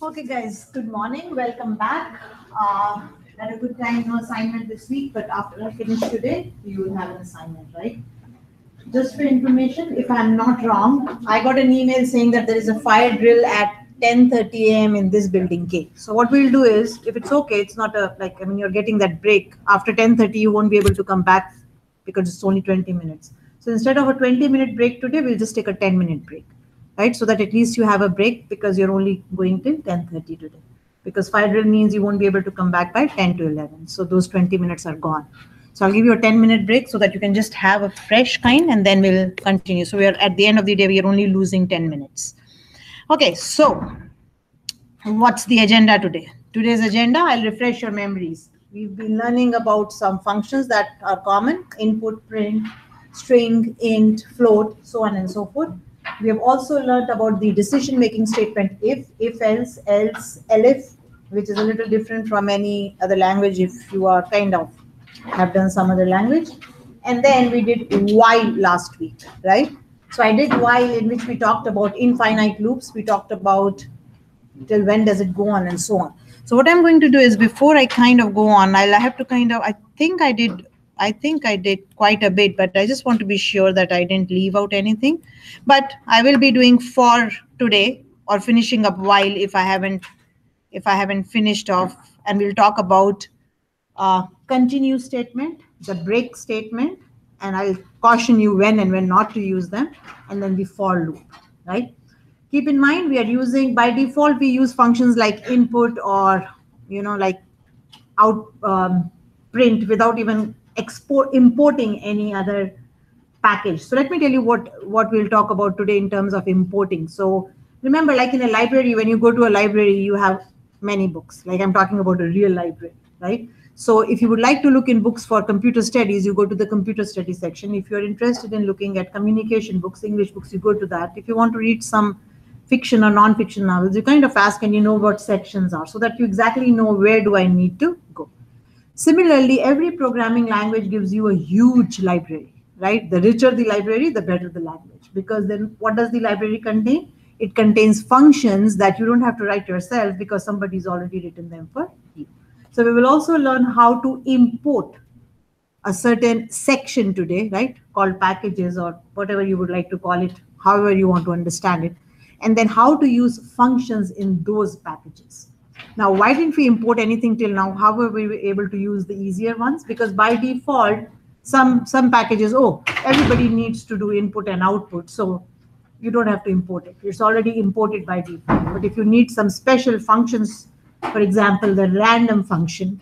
Okay, guys, good morning. Welcome back. Had a good time, no assignment this week, but after I finish today, you will have an assignment, right? Just for information, if I'm not wrong, I got an email saying that there is a fire drill at 10:30 a.m. in this building K. So what we'll do is, if it's okay, it's not a like I mean you're getting that break after 10:30. You won't be able to come back because it's only 20 minutes. So instead of a 20-minute break today, we'll just take a 10-minute break, right? So that at least you have a break because you're only going till 10:30 today. Because fire drill means you won't be able to come back by 10 to 11. So those 20 minutes are gone. So I'll give you a 10-minute break so that you can just have a fresh kind and then we'll continue. So we are at the end of the day, we are only losing 10 minutes. Okay, so what's the agenda today? Today's agenda, I'll refresh your memories. We've been learning about some functions that are common: input, print, string, int, float, so on and so forth. We have also learned about the decision-making statement if, else, elif, which is a little different from any other language if you are kind of have done some other language. And then we did while last week, right? So I did while, in which we talked about infinite loops. We talked about till when does it go on and so on. So what I'm going to do is, before I kind of go on, I'll have to kind of, I think I did quite a bit, but I just want to be sure that I didn't leave out anything. But I will be doing for today or finishing up while if I haven't finished off, and we'll talk about continue statement, the break statement, and I'll caution you when and when not to use them, and then the for loop, right? Keep in mind, we are using, by default, we use functions like input or, like out print without even importing any other package. So let me tell you what we'll talk about today in terms of importing. So remember, like in a library, when you go to a library, you have many books. Like I'm talking about a real library, right? So if you would like to look in books for computer studies, you go to the computer studies section. If you're interested in looking at communication books, English books, you go to that. If you want to read some fiction or non-fiction novels, you kind of ask and you know what sections are so that you exactly know where do I need to go. Similarly, every programming language gives you a huge library, right? The richer the library, the better the language. Because then what does the library contain? It contains functions that you don't have to write yourself because somebody's already written them for you. So we will also learn how to import a certain section today, right? Called packages or whatever you would like to call it, however you want to understand it. And then how to use functions in those packages. Now, why didn't we import anything till now? How were we able to use the easier ones? Because by default, some packages, everybody needs to do input and output. So you don't have to import it. It's already imported by default. But if you need some special functions, for example, the random function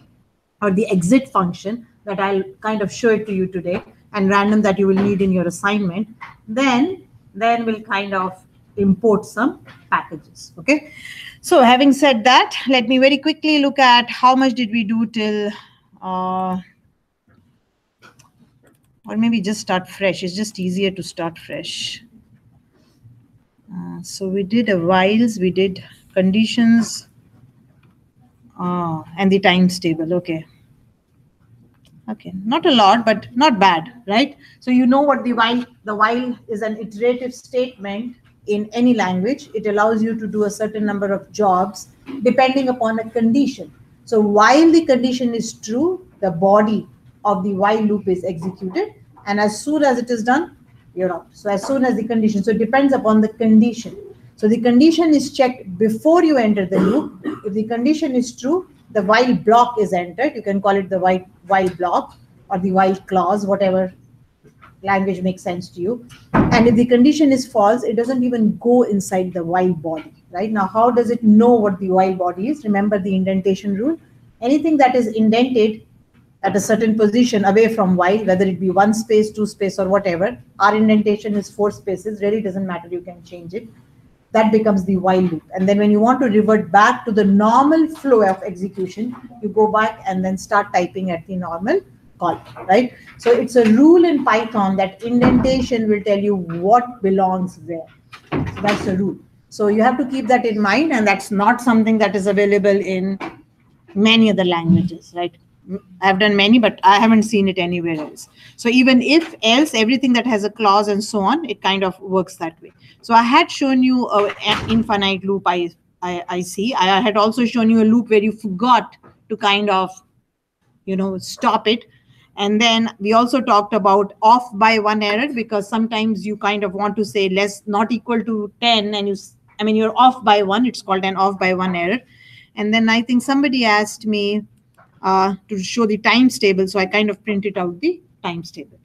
or the exit function that I'll kind of show it to you today, and random that you will need in your assignment, then we'll kind of import some packages. Okay. So having said that, let me very quickly look at how much did we do till, or maybe just start fresh. It's just easier to start fresh. So we did a whiles, we did conditions, and the times table. Okay. Okay, not a lot, but not bad, right? So you know what the while is an iterative statement in any language. It allows you to do a certain number of jobs depending upon a condition. So while the condition is true, the body of the while loop is executed. And as soon as it is done, you're out. So as soon as the condition, so it depends upon the condition. So the condition is checked before you enter the loop. If the condition is true, the while block is entered. You can call it the while block or the while clause, whatever language makes sense to you. And if the condition is false, it doesn't even go inside the while body, right? Now, how does it know what the while body is? Remember the indentation rule. Anything that is indented at a certain position away from while, whether it be 1 space, 2 space, or whatever, our indentation is 4 spaces, really doesn't matter, you can change it. That becomes the while loop. And then when you want to revert back to the normal flow of execution, you go back and then start typing at the normal call, right? So it's a rule in Python that indentation will tell you what belongs where. So that's a rule. So you have to keep that in mind, and that's not something that is available in many other languages, right? I've done many, but I haven't seen it anywhere else. So even if else, everything that has a clause and so on, it kind of works that way. So I had shown you an infinite loop. I see. I had also shown you a loop where you forgot to kind of, stop it. And then we also talked about off by one error, because sometimes you kind of want to say less, not equal to 10, and you're off by one. It's called an off by one error. And then I think somebody asked me to show the times table. So I kind of printed out the times table.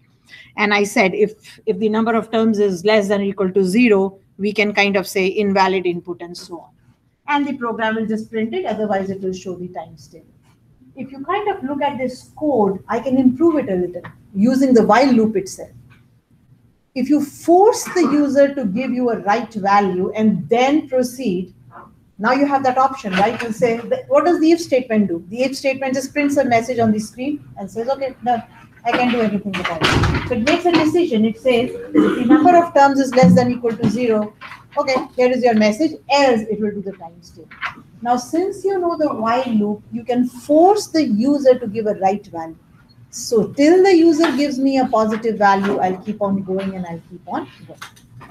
And I said, if the number of terms is less than or equal to 0, we can kind of say invalid input and so on. And the program will just print it. Otherwise, it will show the times table. If you kind of look at this code, I can improve it a little using the while loop itself. If you force the user to give you a right value and then proceed, now you have that option, right? You say, what does the if statement do? The if statement just prints a message on the screen and says, okay, done. I can do anything about it. So it makes a decision. It says, if the number of terms is less than or equal to 0, okay, here is your message, else it will do the times table. Now, since you know the while loop, you can force the user to give a right value. So till the user gives me a positive value, I'll keep on going and I'll keep on going,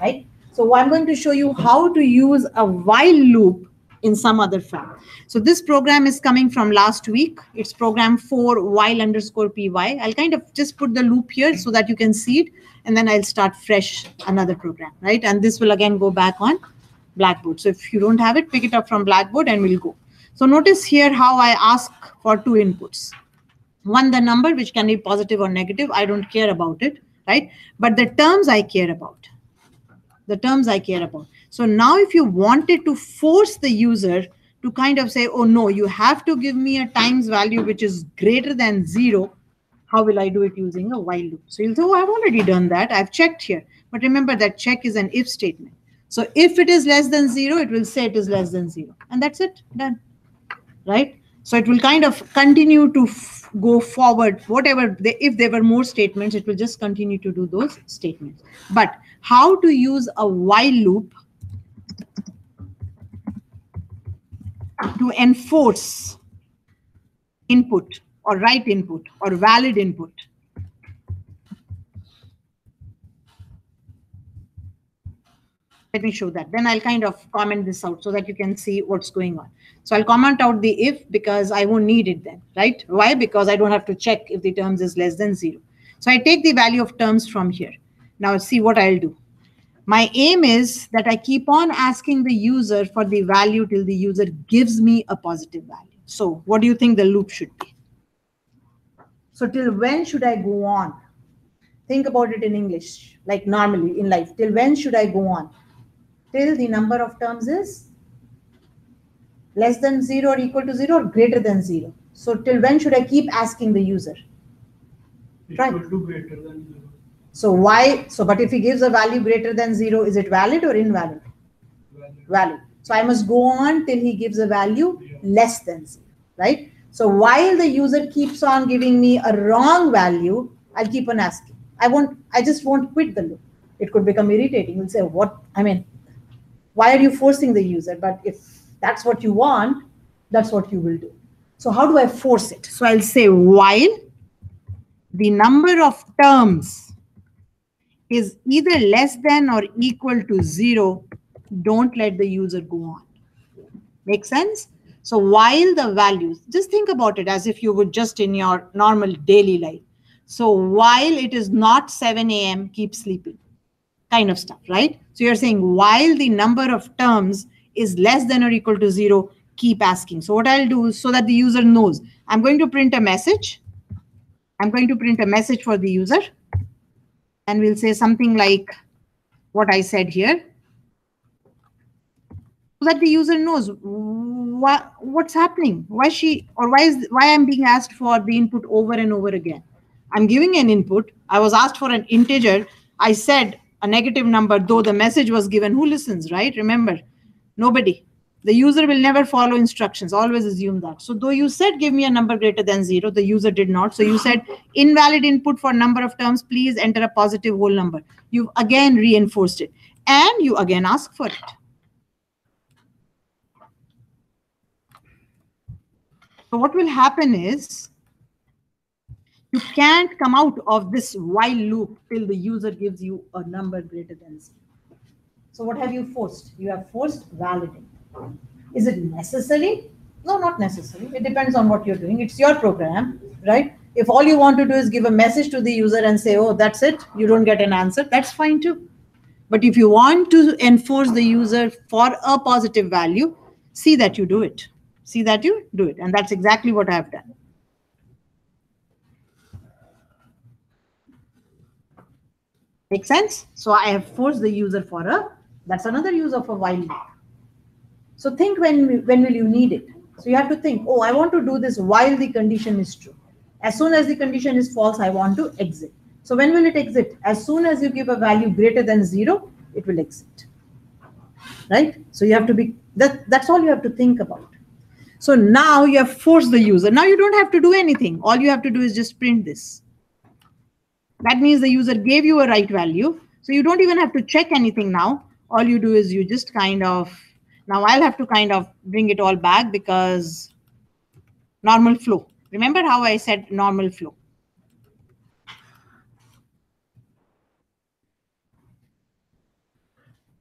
right? So I'm going to show you how to use a while loop in some other form. So this program is coming from last week. It's program 4 while_py. I'll kind of just put the loop here so that you can see it, and then I'll start fresh another program, right? And this will again go back on Blackboard. So if you don't have it, pick it up from Blackboard and we'll go. So notice here how I ask for 2 inputs. One, the number, which can be positive or negative. I don't care about it, right? But the terms I care about. The terms I care about. So now if you wanted to force the user to kind of say, oh no, you have to give me a times value which is greater than 0, how will I do it using a while loop? So you'll say, oh, I've already done that. I've checked here. But remember that check is an if statement. So if it is less than 0, it will say it is less than 0. And that's it, done, right? So it will kind of continue to go forward, whatever, if there were more statements, it will just continue to do those statements. But how to use a while loop to enforce input or right input or valid input. Let me show that. Then I'll kind of comment this out so that you can see what's going on. So I'll comment out the if because I won't need it then, right? Why? Because I don't have to check if the terms is less than 0. So I take the value of terms from here. Now see what I'll do. My aim is that I keep on asking the user for the value till the user gives me a positive value. So what do you think the loop should be? So till when should I go on? Think about it in English, like normally in life. Till when should I go on? Till the number of terms is less than 0 or equal to 0 or greater than 0. So till when should I keep asking the user? Right. Equal to greater than 0. So why? So, but if he gives a value greater than 0, is it valid or invalid? Valid. So I must go on till he gives a value less than 0, right? So while the user keeps on giving me a wrong value, I'll keep on asking. I just won't quit the loop. It could become irritating. You'll say, what? I mean, why are you forcing the user? But if that's what you want, that's what you will do. So how do I force it? So I'll say while the number of terms is either less than or equal to 0, don't let the user go on. Make sense? So while the values, just think about it as if you would just in your normal daily life. So while it is not 7 a.m., keep sleeping, kind of stuff, right? So you're saying while the number of terms is less than or equal to 0, keep asking. So what I'll do is so that the user knows, I'm going to print a message. I'm going to print a message for the user. And we'll say something like what I said here, so that the user knows what's happening, why I'm being asked for the input over and over again. I'm giving an input. I was asked for an integer. I said a negative number, though the message was given. Who listens, right? Remember, nobody. The user will never follow instructions. Always assume that. So though you said give me a number greater than 0, the user did not. So you said invalid input for number of terms, please enter a positive whole number. You've again reinforced it. And you again ask for it. So what will happen is You can't come out of this while loop till the user gives you a number greater than 0. So what have you forced? You have forced validate. Is it necessary? No, not necessary. It depends on what you're doing. It's your program, right? If all you want to do is give a message to the user and say, oh, that's it, you don't get an answer, that's fine too. But if you want to enforce the user for a positive value, see that you do it. See that you do it. And that's exactly what I've done. Make sense? So I have forced the user for that's another use of a while loop. So think when will you need it? So you have to think, oh, I want to do this while the condition is true. As soon as the condition is false, I want to exit. So when will it exit? As soon as you give a value greater than 0, it will exit. Right? So you have to be, that's all you have to think about. So now you have forced the user. Now you don't have to do anything. All you have to do is just print this. That means the user gave you a right value. So you don't even have to check anything now. All you do is you just kind of, now I'll have to kind of bring it all back because normal flow. Remember how I said normal flow?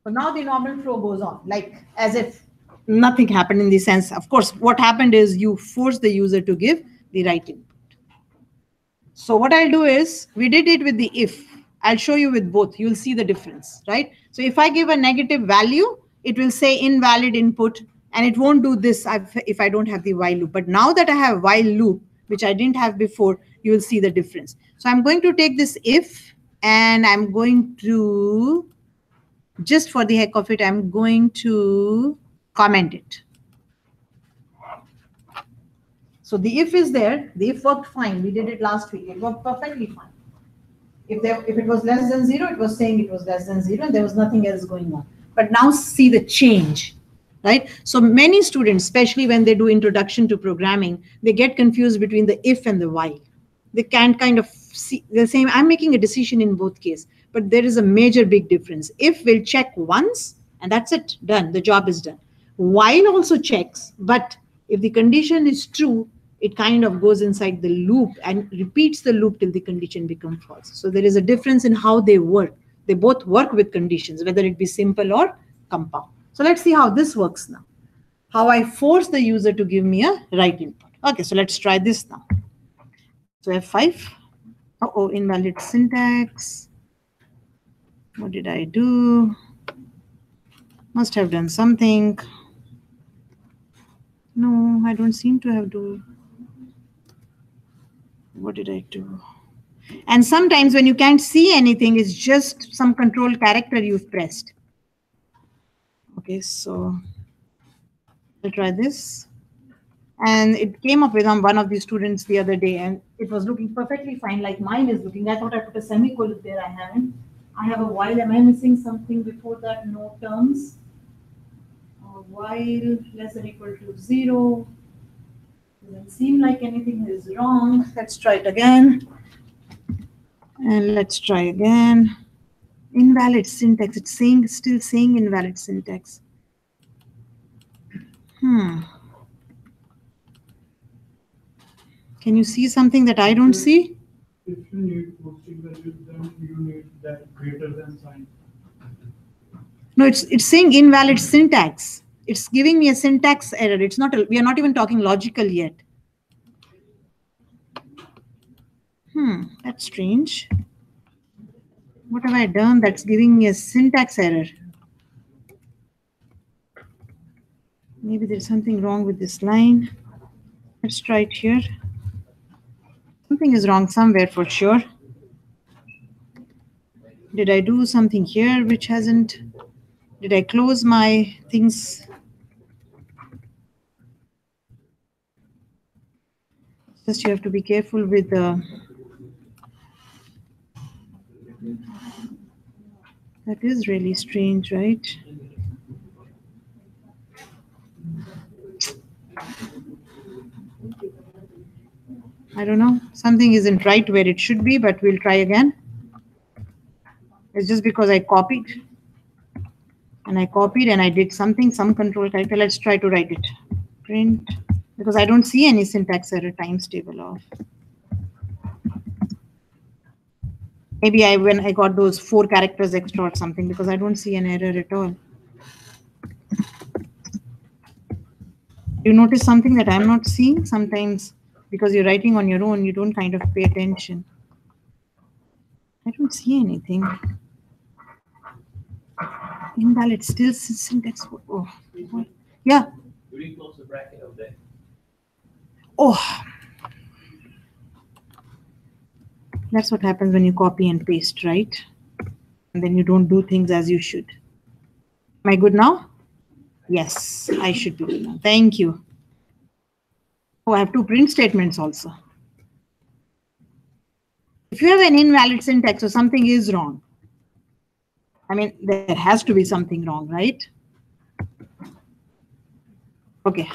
So now the normal flow goes on, like as if nothing happened in the sense. Of course, what happened is you forced the user to give the right input. So what I'll do is, we did it with the if. I'll show you with both. You'll see the difference, right? So if I give a negative value, it will say invalid input, and it won't do this if I don't have the while loop. But now that I have while loop, which I didn't have before, you will see the difference. So I'm going to take this if, and I'm going to, just for the heck of it, I'm going to comment it. So the if is there. The if worked fine. We did it last week. It worked perfectly fine. If it was less than 0, it was saying it was less than 0, and there was nothing else going on. But now see the change, right? So many students, especially when they do introduction to programming, they get confused between the if and the while. They can't kind of see the same. I'm making a decision in both cases, but there is a major big difference. If will check once, and that's it, done. The job is done. While also checks, but if the condition is true, it kind of goes inside the loop and repeats the loop till the condition becomes false. So there is a difference in how they work. They both work with conditions, whether it be simple or compound. So let's see how this works now. How I force the user to give me a right input. Okay, so let's try this now. So F5. Uh-oh, invalid syntax. What did I do? Must have done something. No, I don't seem to have done. What did I do? And sometimes when you can't see anything, it's just some control character you've pressed. Okay, so I'll try this. And it came up with one of the students the other day, and it was looking perfectly fine, like mine is looking. I thought I put a semicolon there. I haven't. I have a while. Am I missing something before that? No terms. While less than equal to 0. Doesn't seem like anything is wrong. Let's try it again. And let's try again. Invalid syntax. It's saying, still saying invalid syntax. Can you see something that I don't see? If you need posting values, then you need that greater than sign. No, it's saying invalid syntax. It's giving me a syntax error. It's not. We are not even talking logical yet. That's strange. What have I done that's giving me a syntax error? Maybe there's something wrong with this line. Let's try it here. Something is wrong somewhere for sure. Did I do something here which hasn't? Did I close my things? Just you have to be careful with the. That is really strange, right? I don't know. Something isn't right where it should be, but we'll try again. It's just because I copied. And I copied and I did something, some control character. Let's try to write it. Print, because I don't see any syntax error, times table of. Maybe when I got those 4 characters extra or something, because I don't see an error at all. You notice something that I'm not seeing sometimes because you're writing on your own, you don't kind of pay attention. I don't see anything. Invalid still syntax. Oh, yeah. You didn't close the bracket of that. Oh, that's what happens when you copy and paste, right? And then you don't do things as you should. Am I good now? Yes, I should be good now. Thank you. Oh, I have 2 print statements also. If you have an invalid syntax or something is wrong, I mean, there has to be something wrong, right? Okay,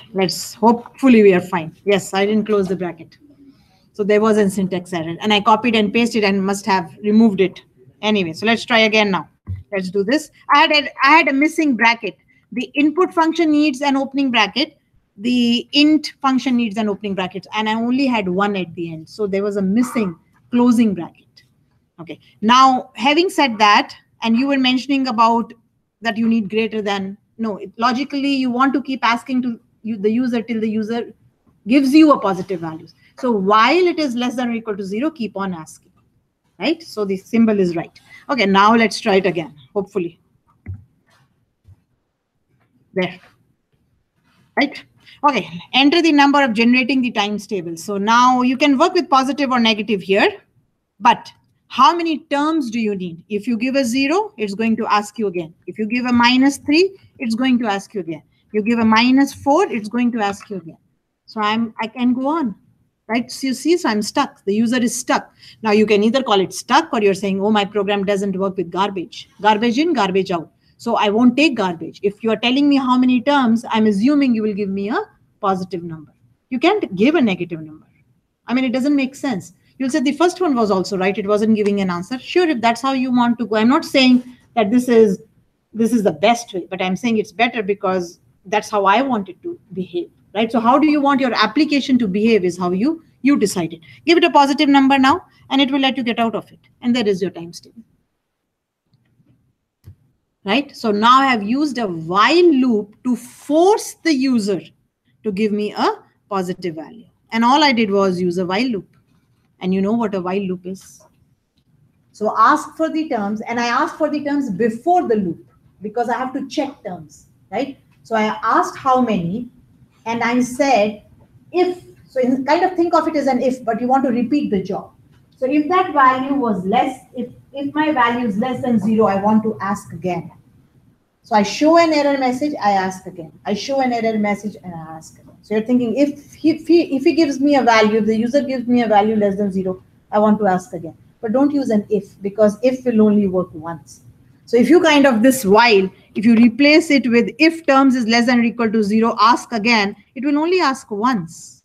hopefully we are fine. Yes, I didn't close the bracket. So there was a syntax error and I copied and pasted and must have removed it. Anyway, so let's try again now. Let's do this. I had a missing bracket. The input function needs an opening bracket. The int function needs an opening bracket, and I only had 1 at the end. So there was a missing closing bracket. Okay, now having said that, and you were mentioning about that you need greater than, no, logically you want to keep asking to the user till the user gives you a positive values. So while it is less than or equal to 0, keep on asking, right? So the symbol is right. Okay, now let's try it again, hopefully. There, right? Okay, enter the number of generating the times table. So now you can work with positive or negative here, but how many terms do you need? If you give a 0, it's going to ask you again. If you give a -3, it's going to ask you again. You give a -4, it's going to ask you again. So I can go on, right? So you see, so I'm stuck. The user is stuck. Now you can either call it stuck or you're saying, oh, my program doesn't work with garbage. Garbage in, garbage out. So I won't take garbage. If you are telling me how many terms, I'm assuming you will give me a positive number. You can't give a negative number. I mean, it doesn't make sense. You'll say the first one was also right. It wasn't giving an answer. Sure, if that's how you want to go. I'm not saying that this is the best way, but I'm saying it's better because that's how I want it to behave, right? So how do you want your application to behave is how you decide it. Give it a positive number now, and it will let you get out of it. And there is your times table. Right? So now I have used a while loop to force the user to give me a positive value. And all I did was use a while loop. And you know what a while loop is. So ask for the terms, and I ask for the terms before the loop because I have to check terms, right? So I asked how many, and I said if, so kind of think of it as an if, but you want to repeat the job. So if that value was less, if my value is less than 0, I want to ask again. So I show an error message, I ask again. I show an error message and I ask again. So you're thinking if he gives me a value, if the user gives me a value less than 0, I want to ask again. But don't use an if, because if will only work once. So if you kind of this while, if you replace it with if terms is less than or equal to 0, ask again, it will only ask once,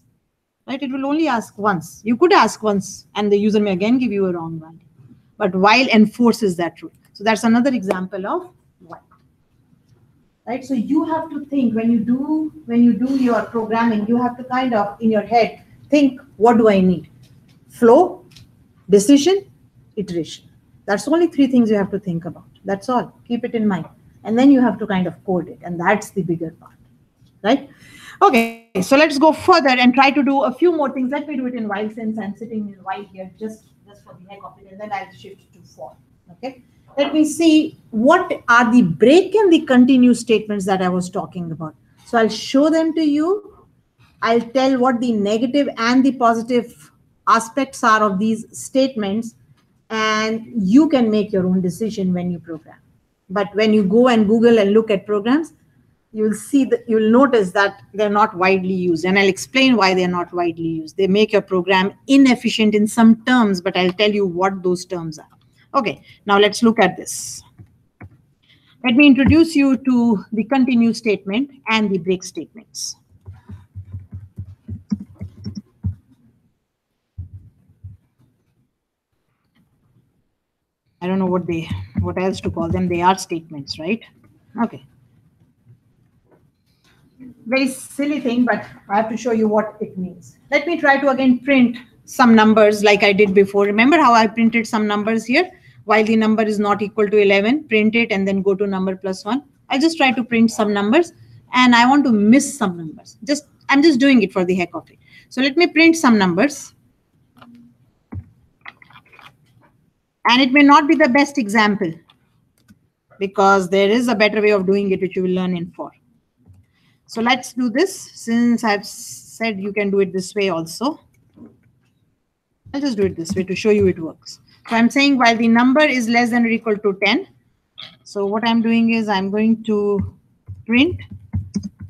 right? It will only ask once. You could ask once and the user may again give you a wrong value. But while enforces that rule. So that's another example of while. Right? So you have to think when you do your programming, you have to kind of in your head think, what do I need? Flow, decision, iteration. That's only 3 things you have to think about. That's all. Keep it in mind. And then you have to kind of code it. And that's the bigger part. Right? Okay, so let's go further and try to do a few more things. Let me do it in while, since I'm sitting in while here just for the heck of it, and then I'll shift to for. Okay. Let me see what are the break and the continue statements that I was talking about. So I'll show them to you. I'll tell what the negative and the positive aspects are of these statements, and you can make your own decision when you program. But when you go and Google and look at programs, you'll see that you'll notice that they're not widely used. And I'll explain why they're not widely used. They make your program inefficient in some terms, but I'll tell you what those terms are. Okay, now let's look at this. Let me introduce you to the continue statement and the break statements. I don't know what else to call them. They are statements, right? Okay. Very silly thing, but I have to show you what it means. Let me try to again print some numbers like I did before. Remember how I printed some numbers here? While the number is not equal to 11, print it and then go to number plus 1. I just try to print some numbers and I want to miss some numbers. I'm just doing it for the heck of it. So let me print some numbers. And it may not be the best example because there is a better way of doing it, which you will learn in 4. So let's do this. Since I've said you can do it this way also, I'll just do it this way to show you it works. So I'm saying while the number is less than or equal to 10, so what I'm doing is I'm going to print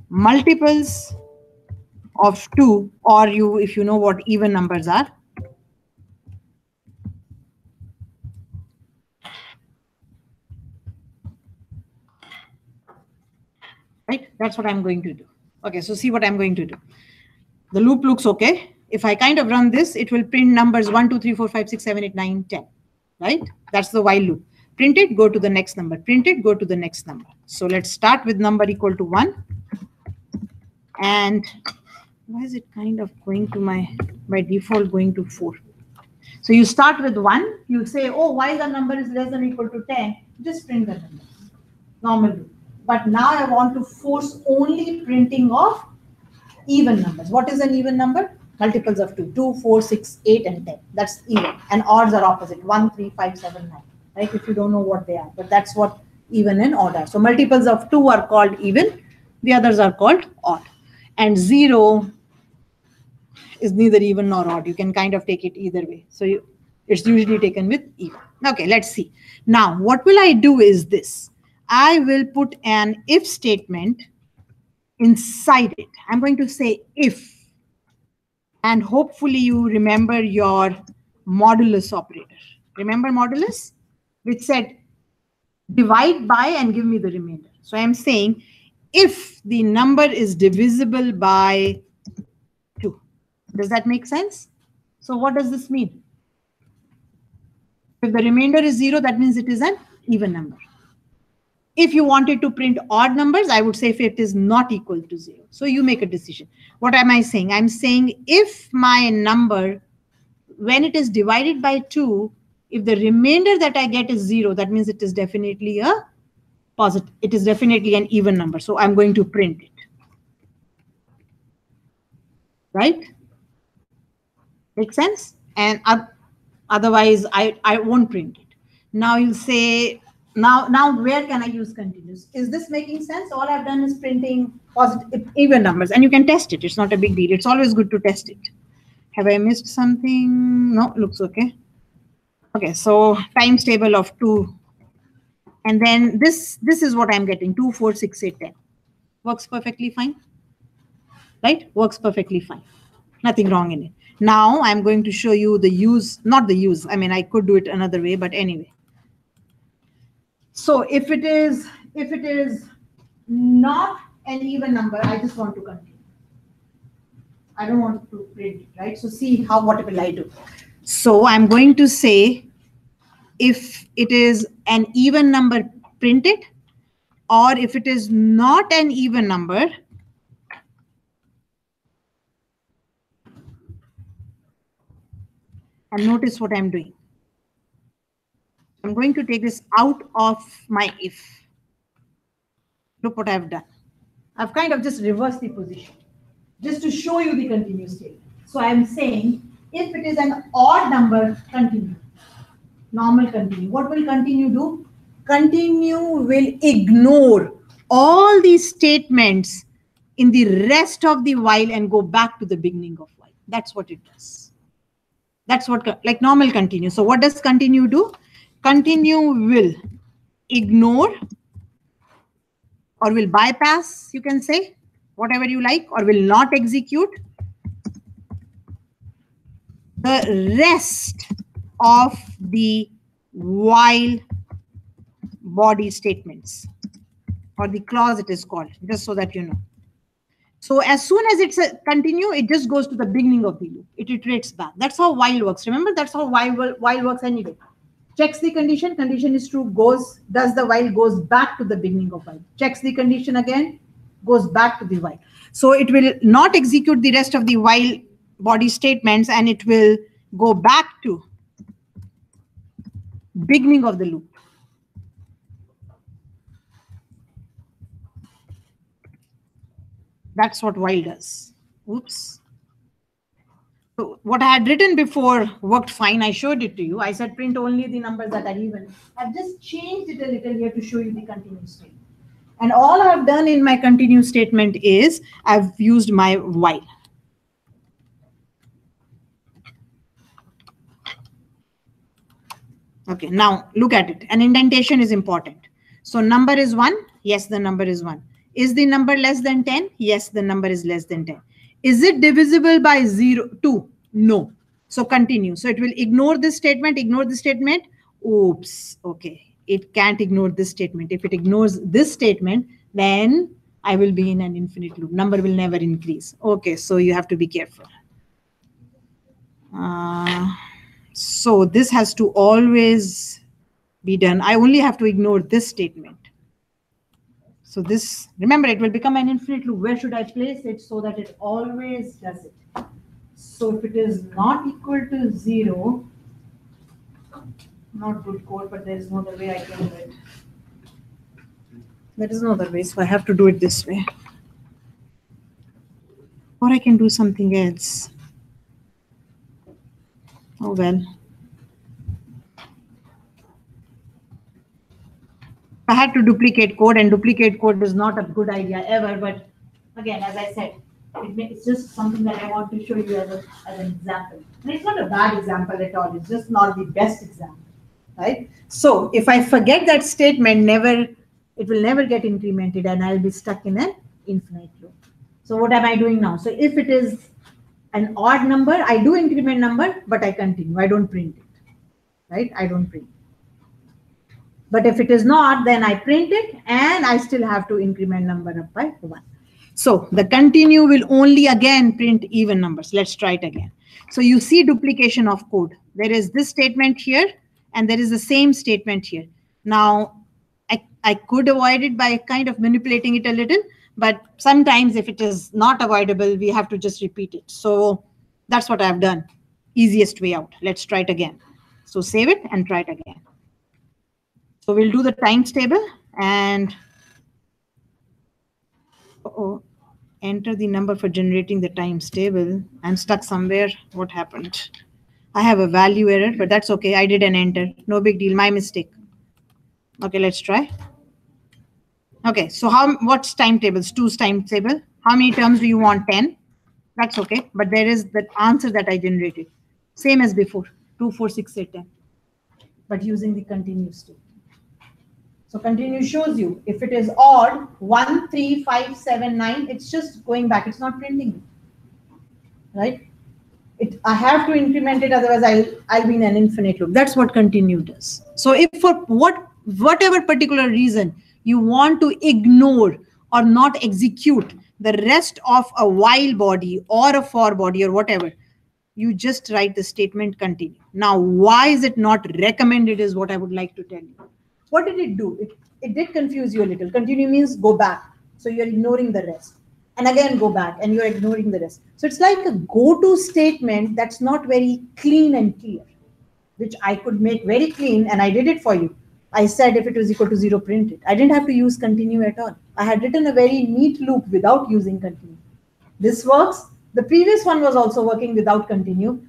multiples of 2, or if you know what even numbers are. Right? That's what I'm going to do. Okay, so see what I'm going to do. The loop looks okay. If I kind of run this, it will print numbers 1, 2, 3, 4, 5, 6, 7, 8, 9, 10. Right? That's the while loop. Print it, go to the next number. Print it, go to the next number. So let's start with number equal to 1. And why is it kind of going to by default going to 4? So you start with 1. You say, oh, while the number is less than or equal to 10, just print the number. Normal loop. But now I want to force only printing of even numbers. What is an even number? Multiples of 2. 2, 4, 6, 8, and 10. That's even. And odds are opposite. 1, 3, 5, 7, 9. Right? If you don't know what they are. But that's what even and odd are. So multiples of 2 are called even. The others are called odd. And 0 is neither even nor odd. You can kind of take it either way. So it's usually taken with even. Okay, let's see. Now, what will I do is this. I will put an if statement inside it. I'm going to say if. And hopefully you remember your modulus operator. Remember modulus? Which said divide by and give me the remainder. So I'm saying if the number is divisible by 2. Does that make sense? So what does this mean? If the remainder is 0, that means it is an even number. If you wanted to print odd numbers, I would say if it is not equal to 0. So you make a decision. What am I saying? I'm saying if my number, when it is divided by 2, if the remainder that I get is 0, that means it is definitely a positive. It is definitely an even number. So I'm going to print it. Right? Make sense? And otherwise, I won't print it. Now you'll say, now where can I use continuous? Is this making sense? All I've done is printing positive even numbers, and you can test it. It's not a big deal. It's always good to test it. Have I missed something? No, looks okay. Okay, so times table of 2. And then this is what I'm getting, 2, 4, 6, 8, 10. Works perfectly fine. Right? Works perfectly fine. Nothing wrong in it. Now I'm going to show you the use, not the use. I mean, I could do it another way, but anyway. So if it is not an even number, I just want to continue. I don't want to print it, right? So see what will I do? So I'm going to say if it is an even number, print it, or if it is not an even number, and notice what I'm doing. I'm going to take this out of my if. Look what I've done. I've kind of just reversed the position just to show you the continuous statement. So I'm saying if it is an odd number, continue. Normal continue. What will continue do? Continue will ignore all these statements in the rest of the while and go back to the beginning of while. That's what it does. That's what, like normal continue. So what does continue do? Continue will ignore or will bypass, you can say, whatever you like, or will not execute the rest of the while body statements, or the clause it is called, just so that you know. So as soon as it's a continue, it just goes to the beginning of the loop. It iterates back. That's how while works. Remember, that's how while works anyway. Checks the condition, condition is true, does the while, goes back to the beginning of while. Checks the condition again, goes back to the while. So it will not execute the rest of the while body statements and it will go back to beginning of the loop. That's what while does. Oops. So what I had written before worked fine. I showed it to you. I said print only the numbers that are even. I've just changed it a little here to show you the continuous statement. And all I've done in my continuous statement is I've used my while. Okay, now look at it. An indentation is important. So number is 1. Yes, the number is 1. Is the number less than 10? Yes, the number is less than 10. Is it divisible by 2? No. So continue. So it will ignore this statement, ignore this statement. Oops. Okay. It can't ignore this statement. If it ignores this statement, then I will be in an infinite loop. Number will never increase. Okay. So you have to be careful. So this has to always be done. I only have to ignore this statement. So this, remember, it will become an infinite loop. Where should I place it so that it always does it? So if it is not equal to 0, not good code, but there is no other way I can do it. There is no other way, so I have to do it this way. Or I can do something else. Oh well. I had to duplicate code, and duplicate code is not a good idea ever. But again, as I said, it's just something that I want to show you as an example. And it's not a bad example at all. It's just not the best example, right? So if I forget that statement, it will never get incremented, and I'll be stuck in an infinite loop. So what am I doing now? So if it is an odd number, I do increment number, but I continue. I don't print it, right? I don't print. But if it is not, then I print it, and I still have to increment number up by 1. So the continue will only again print even numbers. Let's try it again. So you see duplication of code. There is this statement here, and there is the same statement here. Now, I could avoid it by kind of manipulating it a little, but sometimes if it is not avoidable, we have to just repeat it. So that's what I've done. Easiest way out. Let's try it again. So save it and try it again. So we'll do the times table and enter the number for generating the times table. I'm stuck somewhere. What happened? I have a value error, but that's okay. I did an enter. No big deal. My mistake. Okay, let's try. Okay, so what's timetables? 2's timetable. How many terms do you want? 10. That's okay. But there is the answer that I generated. Same as before. 2, 4, 6, 8, 10. But using the continuous statement. So continue shows you if it is odd 1, 3, 5, 7, 9, it's just going back. It's not printing it, right? I have to increment it, otherwise I'll be in an infinite loop. That's what continue does. So if for whatever particular reason you want to ignore or not execute the rest of a while body or a for body or whatever, you just write the statement continue. Now, why is it not recommended is what I would like to tell you. What did it do? It did confuse you a little. Continue means go back. So you're ignoring the rest. And again, go back and you're ignoring the rest. So it's like a go-to statement that's not very clean and clear, which I could make very clean, and I did it for you. I said if it was equal to 0, print it. I didn't have to use continue at all. I had written a very neat loop without using continue. This works. The previous one was also working without continue,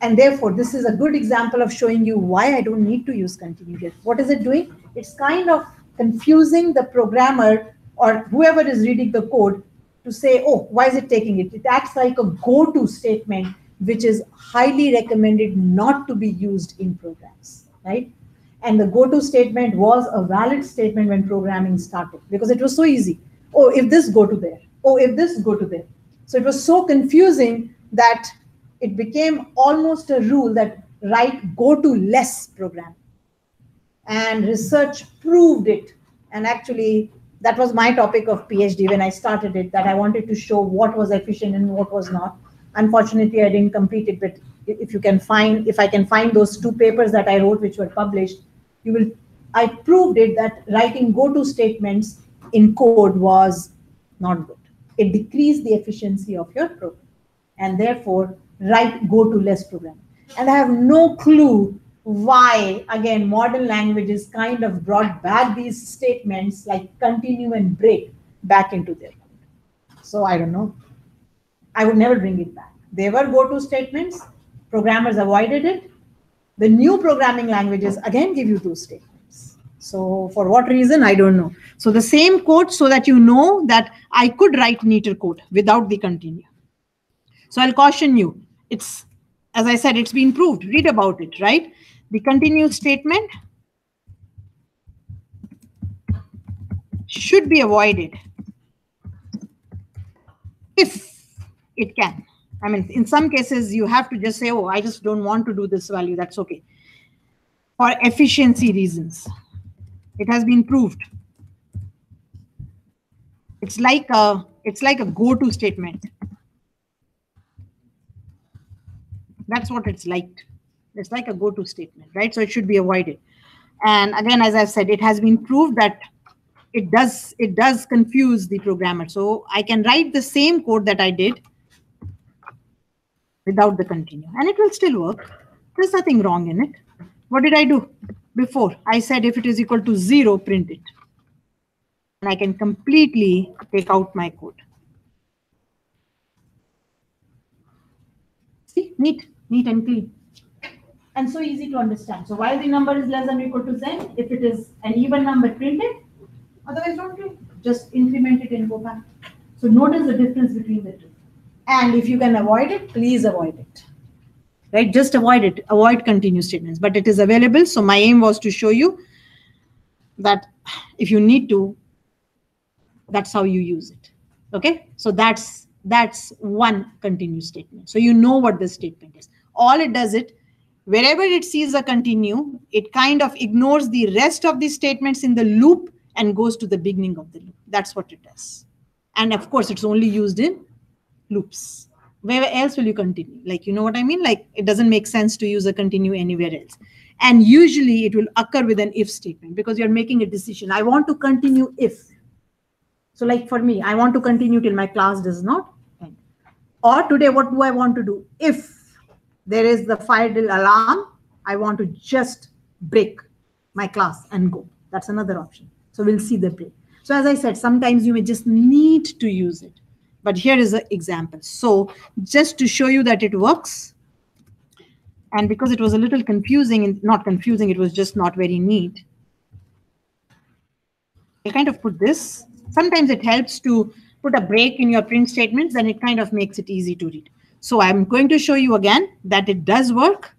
and therefore, this is a good example of showing you why I don't need to use continue here. What is it doing? It's kind of confusing the programmer or whoever is reading the code to say, oh, why is it taking it? It acts like a go-to statement, which is highly recommended not to be used in programs, right? And the go-to statement was a valid statement when programming started because it was so easy. Oh, if this, go to there. Oh, if this, go to there. So it was so confusing that it became almost a rule that write go to less program. And research proved it. And actually, that was my topic of PhD when I started it, that I wanted to show what was efficient and what was not. Unfortunately, I didn't complete it, but if I can find those 2 papers that I wrote, which were published, I proved it that writing go-to statements in code was not good. It decreased the efficiency of your program. and therefore go to less programming. And I have no clue why, again, modern languages kind of brought back these statements like continue and break back into their code. So I don't know. I would never bring it back. They were go-to statements. Programmers avoided it. The new programming languages again give you those statements. So for what reason, I don't know. So the same code, so that you know that I could write neater code without the continue. So I'll caution you. It's, as I said, it's been proved. Read about it, right? The continue statement should be avoided if it can. I mean, in some cases, you have to just say, oh, I just don't want to do this value. That's okay. For efficiency reasons, it has been proved. It's like a go-to statement. That's what it's like. It's like a go-to statement, right? So it should be avoided. And again, as I've said, it has been proved that it does confuse the programmer. So I can write the same code that I did without the continue, and it will still work. There's nothing wrong in it. What did I do before? I said if it is equal to 0, print it. And I can completely take out my code. See, neat and clean. And so easy to understand. So while the number is less than or equal to 10, if it is an even number, print it. Otherwise, don't do it. Just increment it and go back. So notice the difference between the two. And if you can avoid it, please avoid it. Right? Just avoid it. Avoid continue statements. But it is available. So my aim was to show you that if you need to, that's how you use it. Okay? So that's one continue statement. So you know what this statement is. All it does it, wherever it sees a continue, it kind of ignores the rest of the statements in the loop and goes to the beginning of the loop. That's what it does. And of course, it's only used in loops. Where else will you continue? Like, you know what I mean? Like, it doesn't make sense to use a continue anywhere else. And usually it will occur with an if statement because you're making a decision. I want to continue if. So like for me, I want to continue till my class does not end. Or today, what do I want to do? If there is the fire drill alarm, I want to just break my class and go. That's another option. So we'll see the break. So as I said, sometimes you may just need to use it. But here is an example. So just to show you that it works, and because it was a little confusing, and not confusing, it was just not very neat. I kind of put this. Sometimes it helps to put a break in your print statements, then it kind of makes it easy to read. So I'm going to show you again that it does work.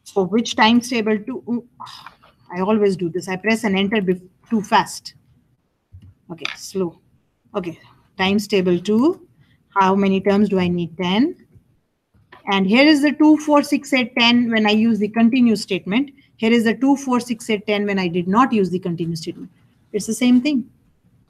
So which times table to, I always do this. I press and enter too fast. Okay, slow. Okay, times table 2. How many terms do I need? 10. And here is the 2, 4, 6, 8, 10 when I use the continue statement. Here is the 2, 4, 6, 8, 10 when I did not use the continue statement. It's the same thing.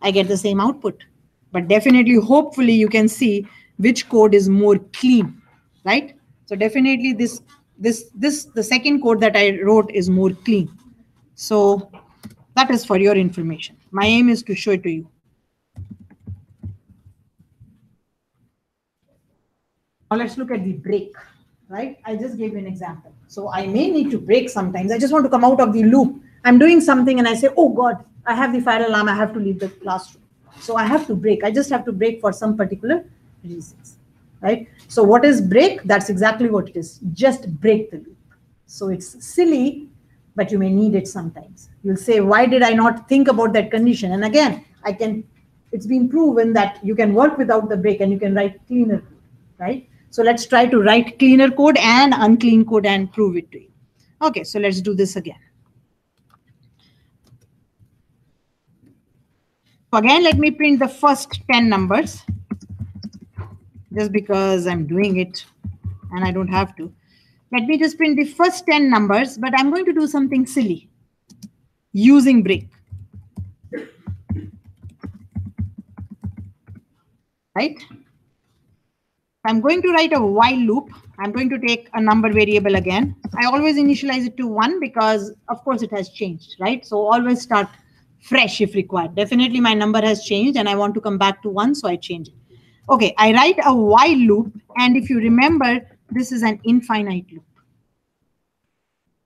I get the same output. But definitely, hopefully, you can see which code is more clean, right? So definitely the second code that I wrote is more clean. So that is for your information. My aim is to show it to you. Now let's look at the break, right? I just gave you an example. So I may need to break sometimes. I just want to come out of the loop. I'm doing something and I say, oh God, I have the fire alarm. I have to leave the classroom. So I have to break. I just have to break for some particular reasons, right? So what is break? That's exactly what it is. Just break the loop. So it's silly, but you may need it sometimes. You'll say, why did I not think about that condition? And again, it's been proven that you can work without the break and you can write cleaner code, right? So let's try to write cleaner code and unclean code and prove it to you. Okay, so let's do this again. Again, let me print the first 10 numbers just because I'm doing it and I don't have to. Let me just print the first 10 numbers, but I'm going to do something silly using break. Right? I'm going to write a while loop. I'm going to take a number variable again. I always initialize it to 1 because, of course, it has changed, right? So always start fresh if required. Definitely my number has changed and I want to come back to 1, so I change it. Okay, I write a while loop, and if you remember, this is an infinite loop.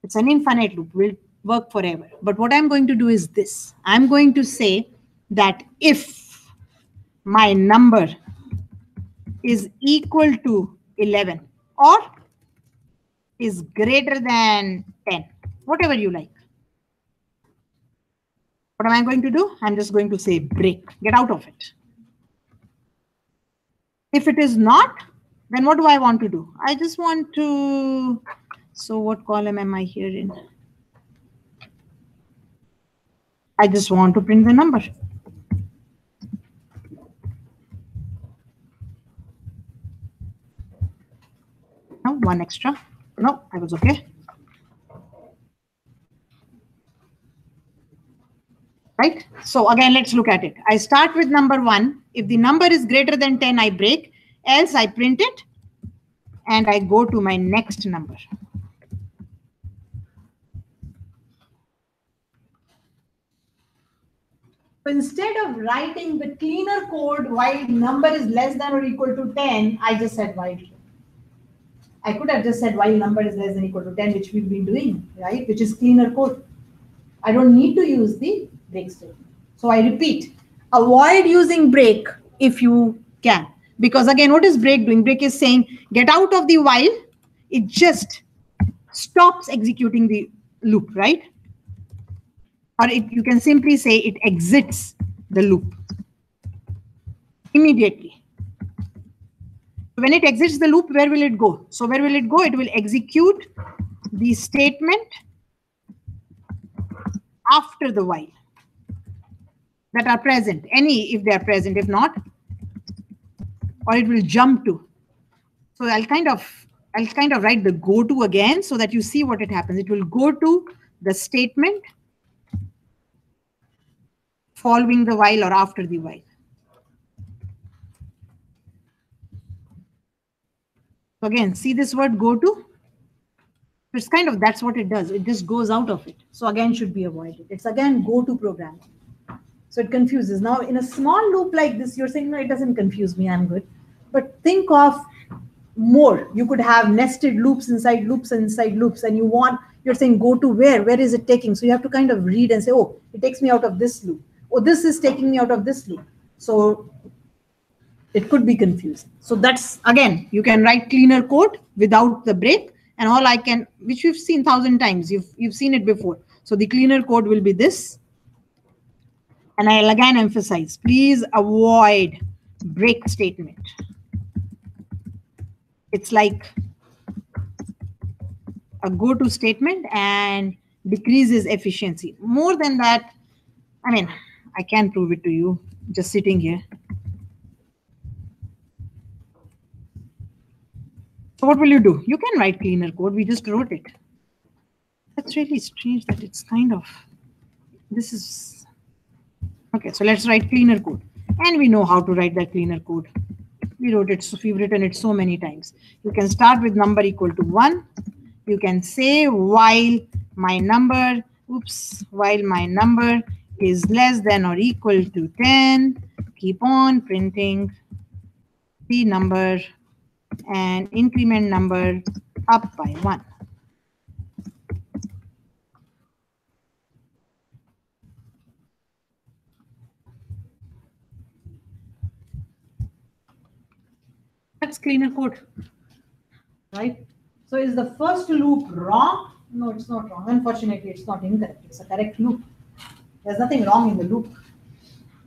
It's an infinite loop, will work forever. But what I'm going to do is this. I'm going to say that if my number is equal to 11 or is greater than 10, whatever you like. What am I going to do? I'm just going to say break, get out of it. If it is not, then what do I want to do? I just want to, so what column am I here in? I just want to print the number. No, one extra. No, I was okay. Right? So again, let's look at it. I start with number 1. If the number is greater than 10, I break. Else I print it and I go to my next number. So instead of writing the cleaner code while number is less than or equal to 10, I just said while. I could have just said while number is less than or equal to 10, which we've been doing, right? Which is cleaner code. I don't need to use the break statement. So I repeat, avoid using break if you can. Because again, what is break doing? Break is saying, get out of the while. It just stops executing the loop, right? Or you can simply say it exits the loop immediately. When it exits the loop, where will it go? So where will it go? It will execute the statement after the while that are present, any if they are present, if not, or it will jump to. So I'll kind of write the go to again so that you see what it happens. It will go to the statement following the while or after the while. So again, see this word go to? It's kind of, that's what it does. It just goes out of it. So again, should be avoided. It's again go to programming. So it confuses. Now in a small loop like this, you're saying, no, it doesn't confuse me, I'm good. But think of more. You could have nested loops inside loops and inside loops, and you're saying go to where is it taking? So you have to kind of read and say, oh, it takes me out of this loop. Oh, this is taking me out of this loop. So it could be confusing. So that's, again, you can write cleaner code without the break, and all I can, which we've seen 1,000 times, you've seen it before. So the cleaner code will be this. And I'll again emphasize, please avoid break statement. It's like a go-to statement and decreases efficiency. More than that, I mean, I can't prove it to you just sitting here. So what will you do? You can write cleaner code. We just wrote it. That's really strange that it's kind of, this is, okay, so let's write cleaner code. And we know how to write that cleaner code. We wrote it, so we've written it so many times. You can start with number equal to 1. You can say while my number is less than or equal to 10, keep on printing the number and increment number up by 1. That's cleaner code, right? So is the first loop wrong? No, it's not wrong. Unfortunately, it's not incorrect. It's a correct loop. There's nothing wrong in the loop,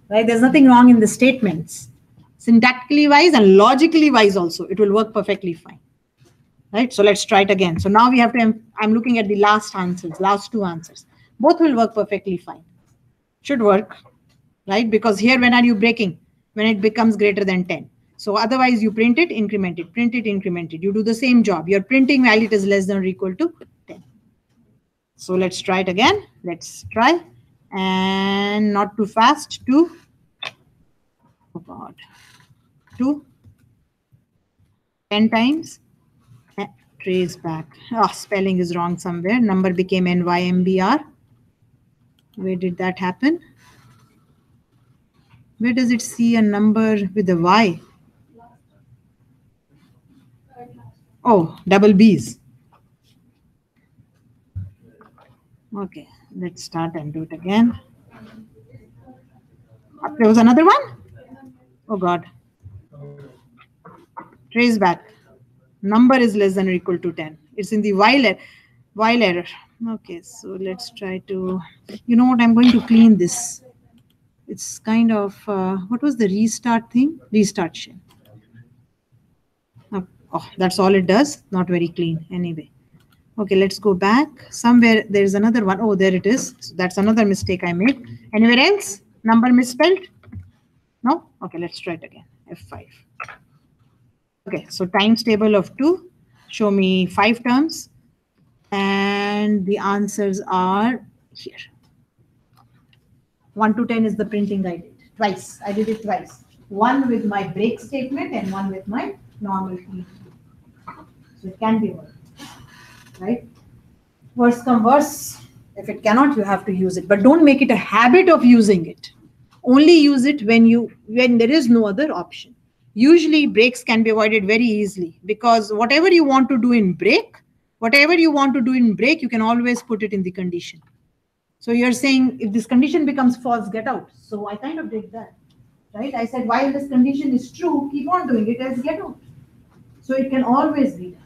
right? There's nothing wrong in the statements. Syntactically wise and logically wise also, it will work perfectly fine, right? So let's try it again. So now we have to, I'm looking at the last answers, last 2 answers. Both will work perfectly fine. Should work, right? Because here, when are you breaking? When it becomes greater than 10. So otherwise you print it, increment it, print it, increment it. You do the same job. You're printing while it is less than or equal to 10. So let's try it again. Let's try, and not too fast. 2. Oh God. 2. 10 times. Trace back. Oh, spelling is wrong somewhere. Number became NYMBR. Where did that happen? Where does it see a number with a Y? Oh, double B's. Okay, let's start and do it again. There was another one? Oh God. Trace back. Number is less than or equal to 10. It's in the while error. Okay, so let's try to, you know what, I'm going to clean this. It's kind of, what was the restart thing? Restart shell. Oh, that's all it does. Not very clean anyway. Okay, let's go back. Somewhere there's another one. Oh, there it is. So that's another mistake I made. Anywhere else? Number misspelled? No? Okay, let's try it again. F5. Okay, so times table of 2. Show me 5 terms. And the answers are here. 1 to 10 is the printing I did. Twice. I did it twice. One with my break statement and one with my normal key. So it can be worked. Right? Worst come worse. If it cannot, you have to use it. But don't make it a habit of using it. Only use it when there is no other option. Usually breaks can be avoided very easily because whatever you want to do in break, you can always put it in the condition. So you're saying if this condition becomes false, get out. So I kind of did that, right? I said, while this condition is true, keep on doing it as get out. So it can always be done.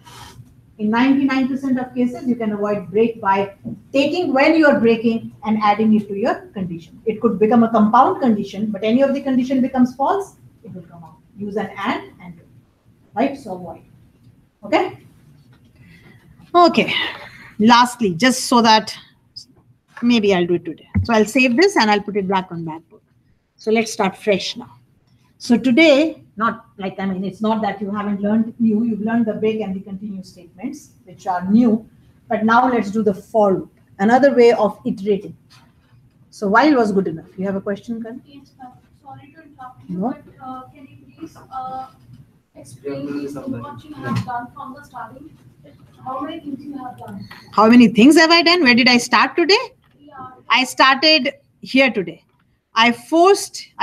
In 99% of cases, you can avoid break by taking when you are breaking and adding it to your condition. It could become a compound condition, but any of the condition becomes false, it will come out. Use an and do, right? So avoid. Okay? Okay. Lastly, just so that maybe I'll do it today. So I'll save this and I'll put it back on backboard. So let's start fresh now. So today, it's not that you haven't learned new, you've learned the break and the continue statements, which are new, but now let's do the for loop, another way of iterating. So while was good enough. You have a question, Karan? Yes, sorry to interrupt you, No? but can you please explain what you have done from the starting? How many things you have done? How many things have I done? Where did I start today? Yeah. I started here today. I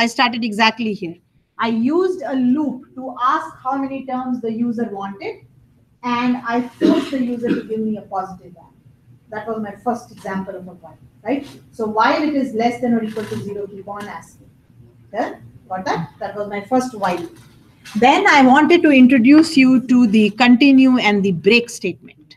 started exactly here. I used a loop to ask how many terms the user wanted, and I forced the user to give me a positive value. That was my first example of a while, right? So while it is less than or equal to 0, keep on asking. Yeah? Got that? That was my first while. Then I wanted to introduce you to the continue and the break statement.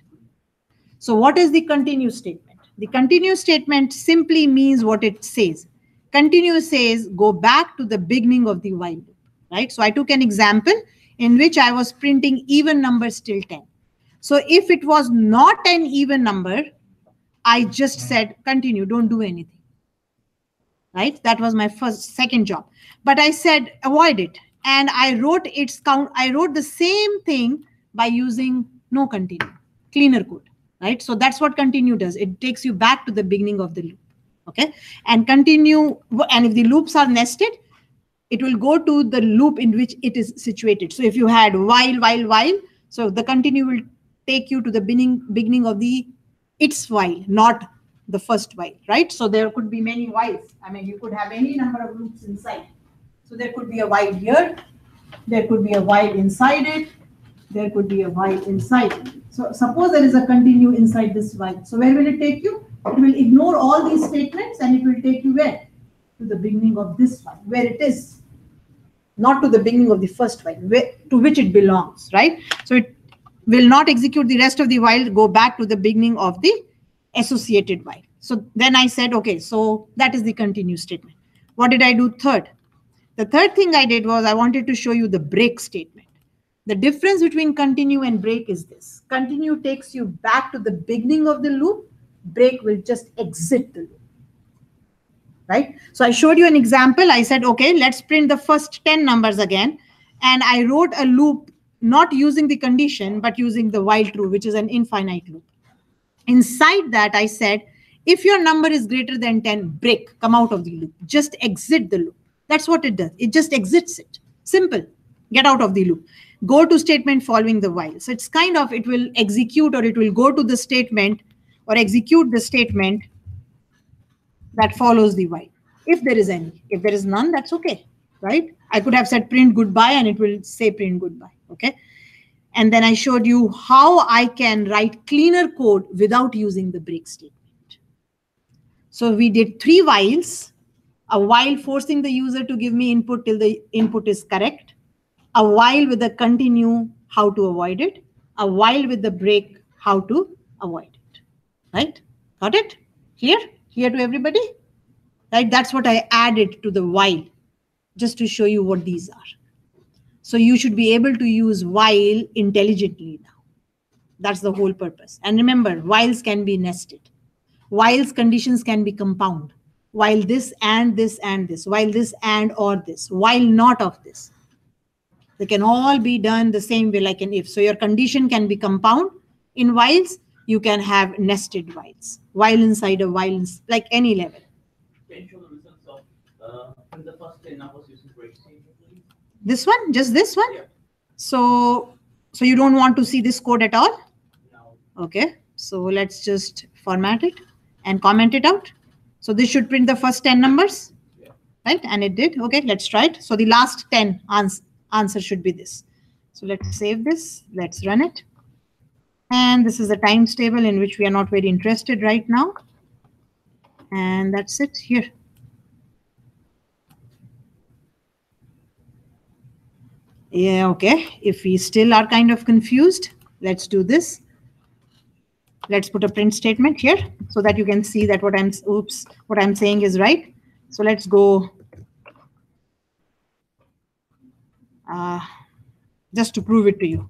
So what is the continue statement? The continue statement simply means what it says. Continue says go back to the beginning of the while loop, right? So I took an example in which I was printing even numbers till 10. So if it was not an even number, I just said continue, don't do anything, right? That was my second job. But I said avoid it, and I wrote its count. I wrote the same thing by using no continue, cleaner code, right? So that's what continue does. It takes you back to the beginning of the loop. Okay, and continue, and if the loops are nested, it will go to the loop in which it is situated. So if you had while, so the continue will take you to the beginning of the its while, not the first while, right? So there could be many whiles. I mean, you could have any number of loops inside. So there could be a while here, there could be a while inside it, there could be a while inside. So suppose there is a continue inside this while. So where will it take you? It will ignore all these statements and it will take you where? To the beginning of this while, where it is. Not to the beginning of the first while, to which it belongs, right? So it will not execute the rest of the while, go back to the beginning of the associated while. So then I said, okay, so that is the continue statement. What did I do third? The third thing I did was I wanted to show you the break statement. The difference between continue and break is this. Continue takes you back to the beginning of the loop. Break will just exit the loop, right? So I showed you an example. I said, okay, let's print the first 10 numbers again. And I wrote a loop, not using the condition, but using the while true, which is an infinite loop. Inside that, I said, if your number is greater than 10, break, come out of the loop, just exit the loop. That's what it does. It just exits it. Simple. Get out of the loop. Go to statement following the while. So it's kind of, it will execute or it will go to the statement or execute the statement that follows the while. If there is any. If there is none, that's okay. right? I could have said print goodbye and it will say print goodbye, okay? And then I showed you how I can write cleaner code without using the break statement. So we did 3 whiles, a while forcing the user to give me input till the input is correct, a while with the continue, how to avoid it, a while with the break, how to avoid it, right? Got it? Clear? Clear to everybody? Right? That's what I added to the while, just to show you what these are. So you should be able to use while intelligently now. That's the whole purpose. And remember, whiles can be nested. Whiles conditions can be compound. While this and this and this. While this and or this. While not of this. They can all be done the same way like an if. So your condition can be compound. In whiles, you can have nested whiles. While inside a while, like any level. Can you show the results of in the first 10 numbers using break statement, please? This one? Just this one? Yeah. So you don't want to see this code at all? No. Okay. So let's just format it and comment it out. So this should print the first 10 numbers, Yeah. right? And it did. Okay, let's try it. So the last 10 answer should be this. So let's save this. Let's run it. And this is the times table in which we are not very interested right now. And that's it here. Yeah, okay. If we still are kind of confused, let's do this. Let's put a print statement here so that you can see that what I'm saying is right. So let's go just to prove it to you.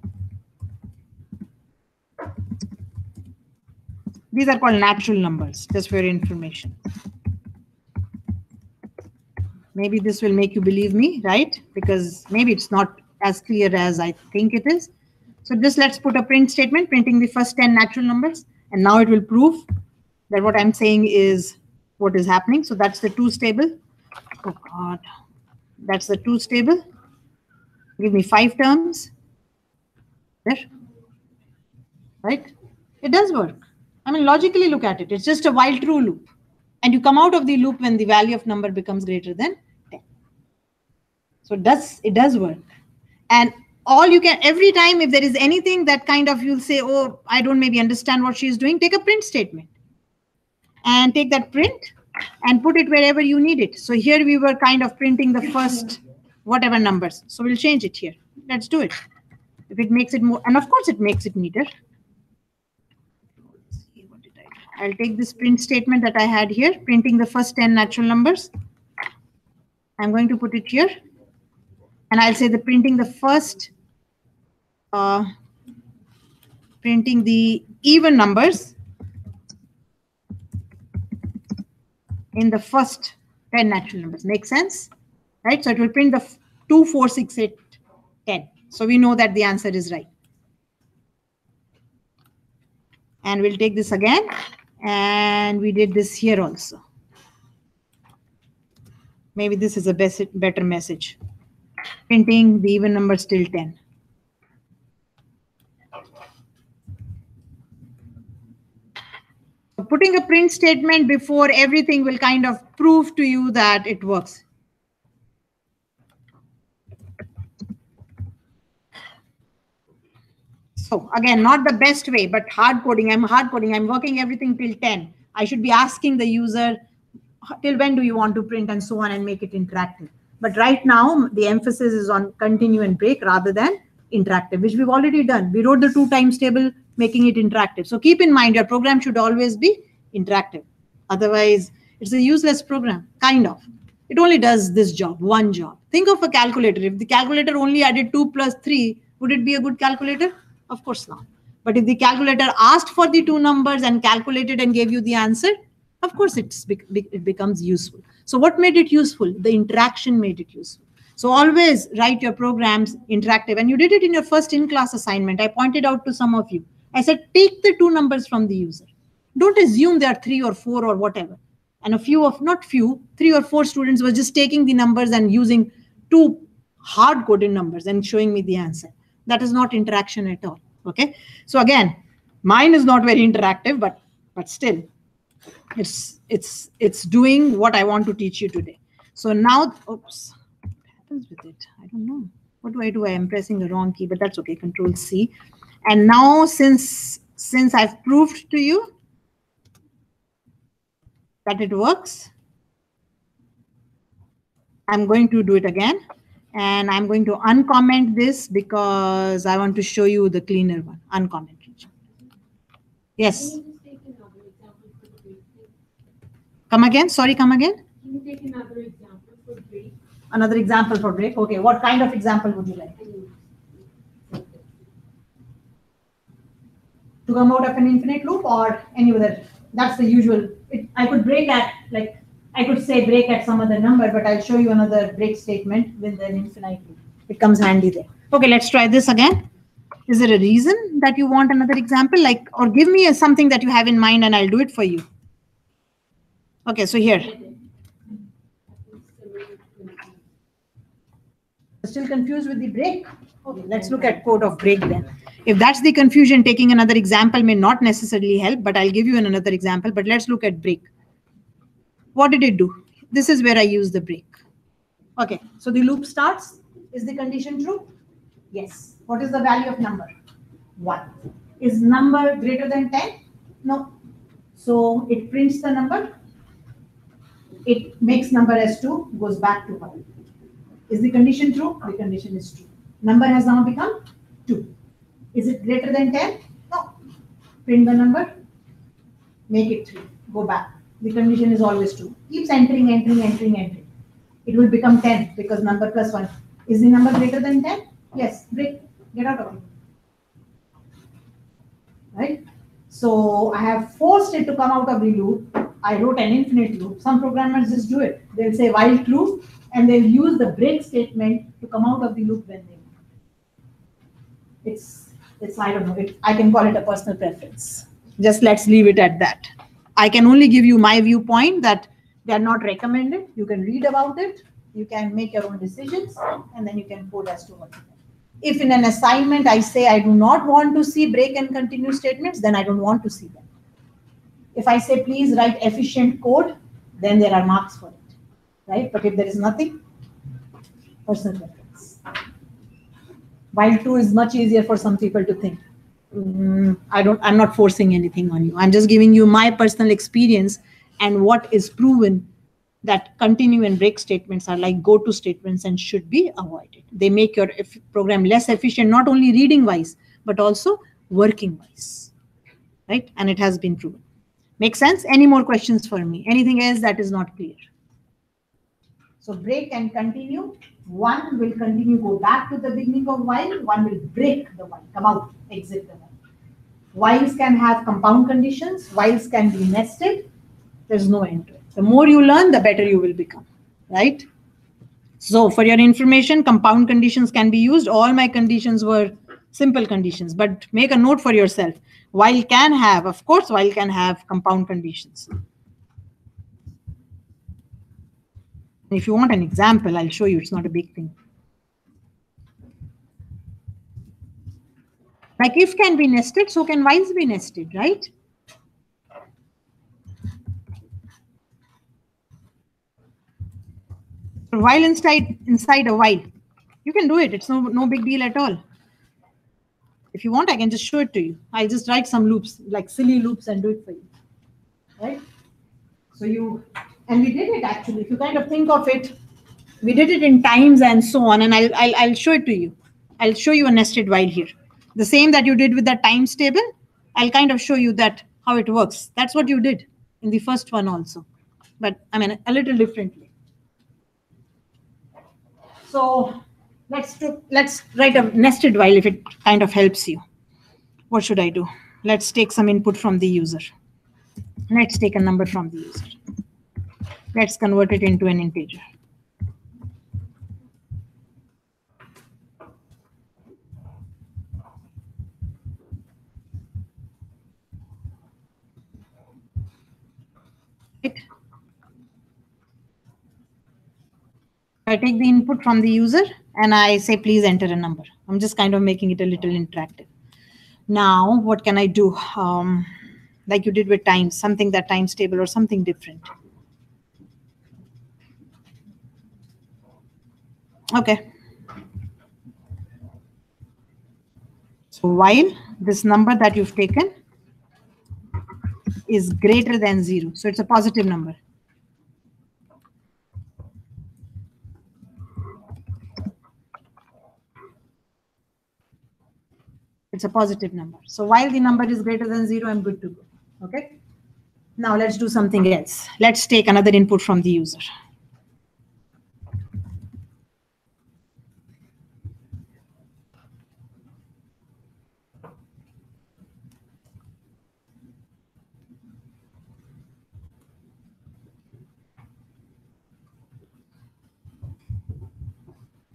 These are called natural numbers, just for your information. Maybe this will make you believe me, right? Because maybe it's not as clear as I think it is. So just let's put a print statement printing the first 10 natural numbers. And now it will prove that what I'm saying is what is happening. So that's the twos table. Oh God, that's the twos table. Give me 5 terms. There, right? It does work. I mean, logically look at it. It's just a while true loop. And you come out of the loop when the value of number becomes greater than 10. So it does work. And all you can, every time if there is anything that kind of you'll say, oh, I don't maybe understand what she's doing, take a print statement. And take that print and put it wherever you need it. So here we were kind of printing the first whatever numbers. So we'll change it here. Let's do it. If it makes it more, and of course it makes it neater. I'll take this print statement that I had here, printing the first 10 natural numbers. I'm going to put it here. And I'll say the printing the first, printing the even numbers in the first 10 natural numbers. Make sense? Right? So it will print the 2, 4, 6, 8, 10. So we know that the answer is right. And we'll take this again. And we did this here also. Maybe this is a better message. Printing the even numbers till 10. So putting a print statement before everything will kind of prove to you that it works. So again, not the best way, but hard coding. I'm hard coding. I'm working everything till 10. I should be asking the user, till when do you want to print and so on and make it interactive. But right now, the emphasis is on continue and break rather than interactive, which we've already done. We wrote the 2 times table, making it interactive. So keep in mind, your program should always be interactive. Otherwise, it's a useless program, kind of. It only does this job, one job. Think of a calculator. If the calculator only added 2 plus 3, would it be a good calculator? Of course not. But if the calculator asked for the 2 numbers and calculated and gave you the answer, of course it becomes useful. So what made it useful? The interaction made it useful. So always write your programs interactive. And you did it in your first in-class assignment. I pointed out to some of you. I said, take the 2 numbers from the user. Don't assume they are 3 or 4 or whatever. And 3 or 4 students were just taking the numbers and using 2 hard-coded numbers and showing me the answer. That is not interaction at all. Okay. So again, mine is not very interactive, but still, it's doing what I want to teach you today. So now, oops, happens with it? I don't know. What do? I am pressing the wrong key, but that's okay. Control C. And now since I've proved to you that it works, I'm going to do it again. And I'm going to uncomment this because I want to show you the cleaner one. Uncomment. Yes. Can you just take another example for the break? Come again. Sorry, come again. Can you take another example for break? Another example for break. Okay. What kind of example would you like? To come out of an infinite loop or any other? That's the usual. I could break at, like, I could say break at some other number, but I'll show you another break statement with an infinite loop. It comes handy there. Okay, let's try this again. Is there a reason that you want another example? Like, or give me something that you have in mind and I'll do it for you. Okay, so here. Still confused with the break? Okay, let's look at code of break then. If that's the confusion, taking another example may not necessarily help, but I'll give you another example. But let's look at break. What did it do? This is where I use the break. Okay, so the loop starts. Is the condition true? Yes. What is the value of number? 1. Is number greater than 10? No. So it prints the number. It makes number as 2, goes back to 1. Is the condition true? The condition is true. Number has now become 2. Is it greater than 10? No. Print the number. Make it 3. Go back. The condition is always 2. Keeps entering. It will become 10 because number plus 1. Is the number greater than 10? Yes. Break. Get out of it. Right? So I have forced it to come out of the loop. I wrote an infinite loop. Some programmers just do it. They'll say while true and they'll use the break statement to come out of the loop when they want. It's I don't know. I can call it a personal preference. Just let's leave it at that. I can only give you my viewpoint that they are not recommended. You can read about it. You can make your own decisions and then you can code as to what you want. If in an assignment I say I do not want to see break and continue statements, then I don't want to see them. If I say please write efficient code, then there are marks for it, right? But if there is nothing, personal preference. While true is much easier for some people to think. I'm not forcing anything on you. I'm just giving you my personal experience and what is proven that continue and break statements are like go-to statements and should be avoided. They make your program less efficient, not only reading wise, but also working wise, right? And it has been proven. Make sense? Any more questions for me? Anything else that is not clear? So break and continue. One will continue, go back to the beginning of while. One will break the while, come out, exit the while. Whiles can have compound conditions. Whiles can be nested. There's no end to it. The more you learn, the better you will become, right? So for your information, compound conditions can be used. All my conditions were simple conditions, but make a note for yourself. While can have, of course, while can have compound conditions. If you want an example, I'll show you. It's not a big thing. Like if can be nested, so can whiles be nested, right? While inside a while, you can do it. It's no big deal at all. If you want, I can just show it to you. I'll just write some loops, like silly loops, and do it for you, right? So we did it actually. If you kind of think of it, we did it in times and so on, and I'll show it to you. I'll show you a nested while here. The same that you did with the times table, I'll kind of show you that how it works. That's what you did in the first one also, but I mean a little differently. So let's write a nested while if it kind of helps you. What should I do? Let's take some input from the user. Let's take a number from the user. Let's convert it into an integer. Right. I take the input from the user and I say, please enter a number. I'm just kind of making it a little interactive. Now, what can I do? Like you did with times, something that times table or something different. Okay. So while this number that you've taken is greater than 0, so it's a positive number. It's a positive number. So while the number is greater than 0, I'm good to go. Okay. Now let's do something else. Let's take another input from the user.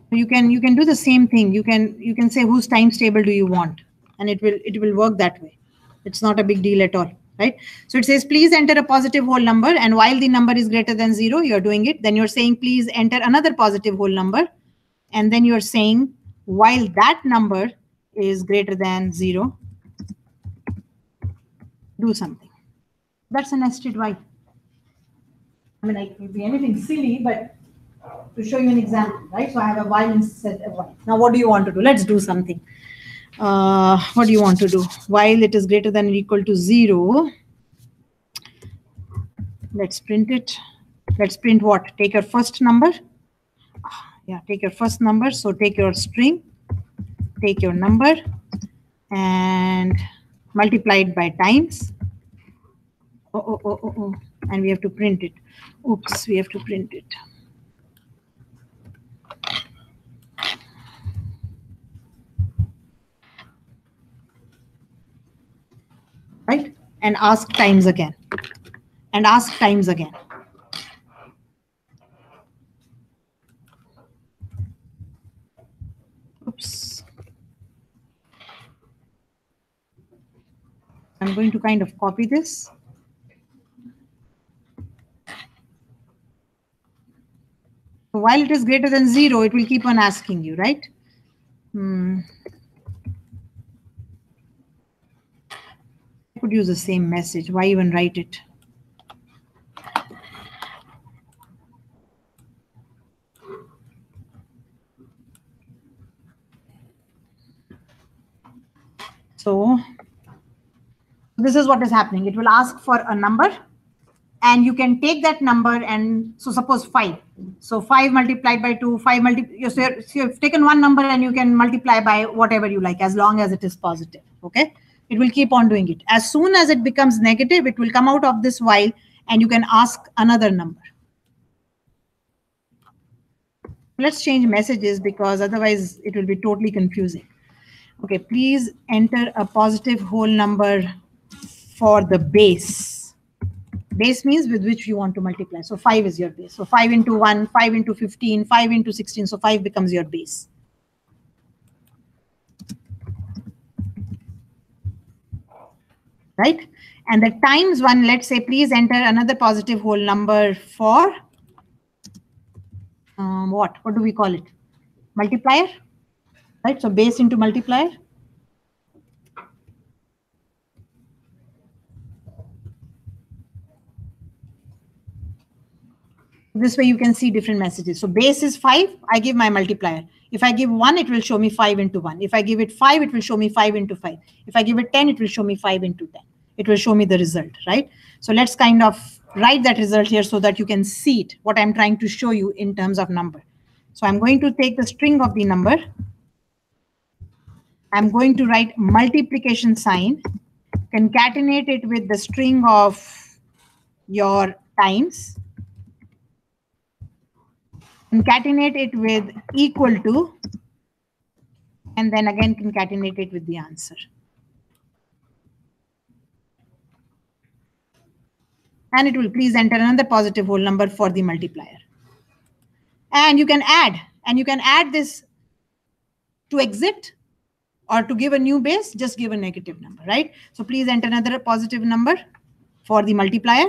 You can do the same thing. You can say whose times table do you want, and it will work that way. It's not a big deal at all, right? So it says please enter a positive whole number, and while the number is greater than 0, you're doing it. Then you're saying please enter another positive whole number, and then you're saying while that number is greater than 0, do something. That's a nested while. I mean, it could be anything silly, but to show you an example, right? So I have a while instead of while. Now, what do you want to do? Let's do something. What do you want to do? While it is greater than or equal to 0, let's print it. Let's print what? Take your first number. Yeah, take your first number. So take your string, take your number, and multiply it by times. Oh. And we have to print it. Oops, we have to print it. Right? And ask times again. And ask times again. Oops. I'm going to kind of copy this. While it is greater than 0, it will keep on asking you, right? I could use the same message. Why even write it? So this is what is happening. It will ask for a number, and you can take that number, and so suppose 5. So 5 multiplied by 2, 5 so you've taken one number and you can multiply by whatever you like, as long as it is positive. Okay. It will keep on doing it. As soon as it becomes negative, it will come out of this while, and you can ask another number. Let's change messages, because otherwise it will be totally confusing. Okay, please enter a positive whole number for the base. Base means with which you want to multiply. So 5 is your base. So 5 into 1, 5 into 15, 5 into 16. So 5 becomes your base. Right? And the times one, let's say, please enter another positive whole number for what? What do we call it? Multiplier? Right? So base into multiplier. This way you can see different messages. So base is 5, I give my multiplier. If I give 1, it will show me 5 into 1. If I give it 5, it will show me 5 into 5. If I give it 10, it will show me 5 into 10. It will show me the result, right? So let's kind of write that result here so that you can see it, what I'm trying to show you in terms of number. So I'm going to take the string of the number. I'm going to write multiplication sign, concatenate it with the string of your times, concatenate it with equal to, and then again concatenate it with the answer. And it will please enter another positive whole number for the multiplier. And you can add this to exit, or to give a new base, just give a negative number, right? So please enter another positive number for the multiplier.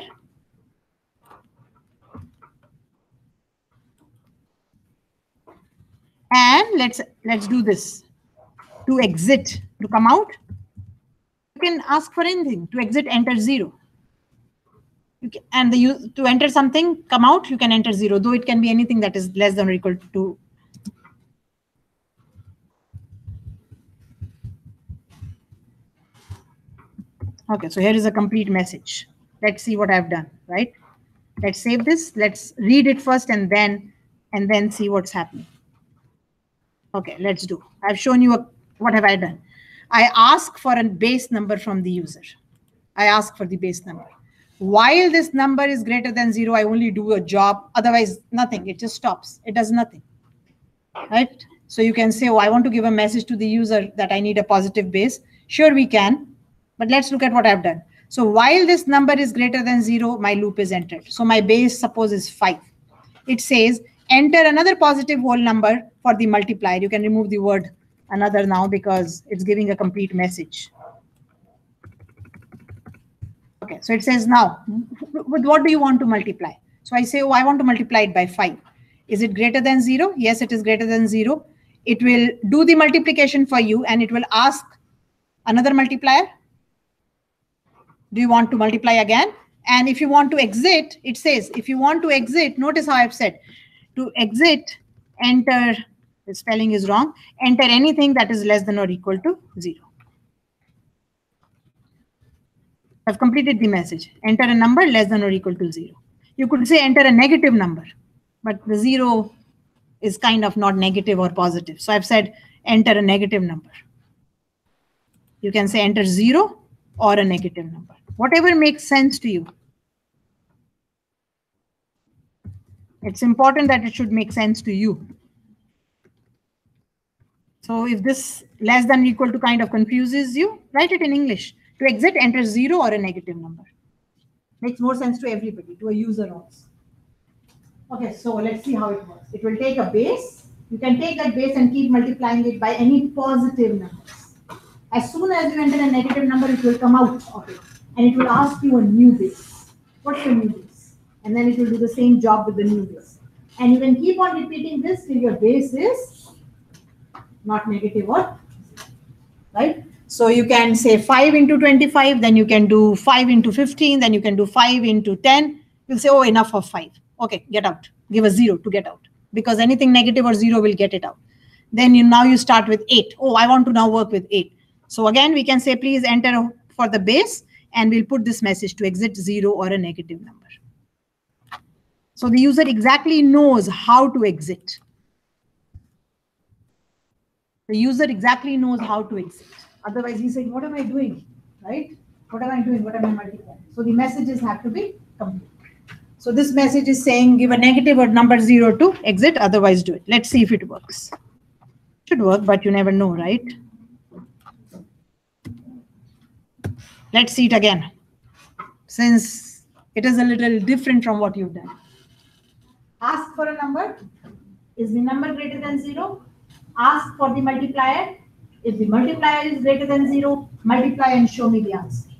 And let's do this. To exit, to come out, you can ask for anything. To exit, enter 0. You can, and to enter something, come out, you can enter 0, though it can be anything that is less than or equal to Okay, so here is a complete message. Let's see what I've done, right? Let's save this. Let's read it first and then see what's happening. Okay, let's do. I've shown you what have I done. I ask for a base number from the user. I ask for the base number. While this number is greater than 0, I only do a job. Otherwise, nothing. It just stops. It does nothing. Right? So you can say, oh, I want to give a message to the user that I need a positive base. Sure, we can. But let's look at what I've done. So while this number is greater than 0, my loop is entered. So my base, suppose, is 5. It says, enter another positive whole number for the multiplier. You can remove the word another now because it's giving a complete message. Okay, so it says now, with what do you want to multiply? So I say, oh, I want to multiply it by 5. Is it greater than 0? Yes, it is greater than 0. It will do the multiplication for you and it will ask another multiplier. Do you want to multiply again? And if you want to exit, it says, if you want to exit, notice how I've said, to exit, enter, the spelling is wrong, enter anything that is less than or equal to 0. I've completed the message. Enter a number less than or equal to 0. You could say enter a negative number, but the 0 is kind of not negative or positive. So I've said enter a negative number. You can say enter 0 or a negative number. Whatever makes sense to you. It's important that it should make sense to you. So if this less than or equal to kind of confuses you, write it in English. To exit, enter 0 or a negative number. Makes more sense to everybody, to a user also. Okay, so let's see how it works. It will take a base. You can take that base and keep multiplying it by any positive numbers. As soon as you enter a negative number, it will come out of it. And it will ask you a new base. What's your new base? And then it will do the same job with the new base. And you can keep on repeating this till your base is not negative or, right? So you can say 5 into 25, then you can do 5 into 15, then you can do 5 into 10. You'll say, oh, enough of 5. Okay, get out. Give a 0 to get out. Because anything negative or 0 will get it out. Then now you start with 8. Oh, I want to now work with 8. So again, we can say, please enter for the base, and we'll put this message to exit 0 or a negative number. So the user exactly knows how to exit. The user exactly knows how to exit. Otherwise, he's saying, what am I doing? Right? What am I doing? What am I multiplying? So the messages have to be complete. So this message is saying, give a negative or number 0 to exit. Otherwise, do it. Let's see if it works. Should work, but you never know, right? Let's see it again, since it is a little different from what you've done. Ask for a number. Is the number greater than 0? Ask for the multiplier. If the multiplier is greater than 0, multiply and show me the answer.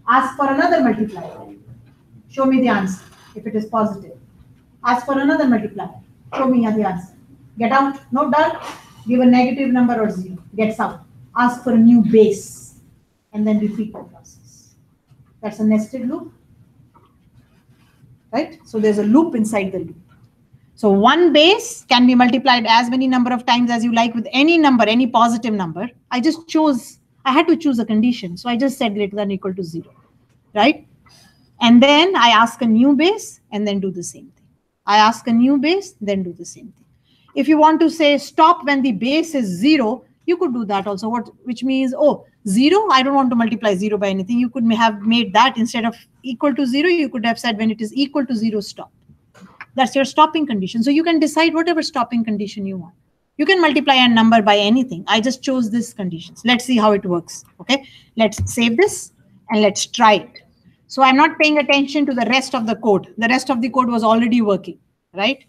Ask for another multiplier. Show me the answer if it is positive. Ask for another multiplier. Show me the answer. Get out. No, done. Give a negative number or 0. Gets out. Ask for a new base. And then repeat the process. That's a nested loop. Right? So there's a loop inside the loop. So one base can be multiplied as many number of times as you like with any number, any positive number. I had to choose a condition. So I just said greater than or equal to 0. Right? And then I ask a new base and then do the same thing. I ask a new base, then do the same thing. If you want to say stop when the base is 0, you could do that also, which means, oh, 0, I don't want to multiply 0 by anything. You could have made that instead of equal to 0, you could have said when it is equal to 0, stop. That's your stopping condition. So you can decide whatever stopping condition you want. You can multiply a number by anything. I just chose this conditions. Let's see how it works. Okay, let's save this and let's try it. So I'm not paying attention to the rest of the code. The rest of the code was already working, right?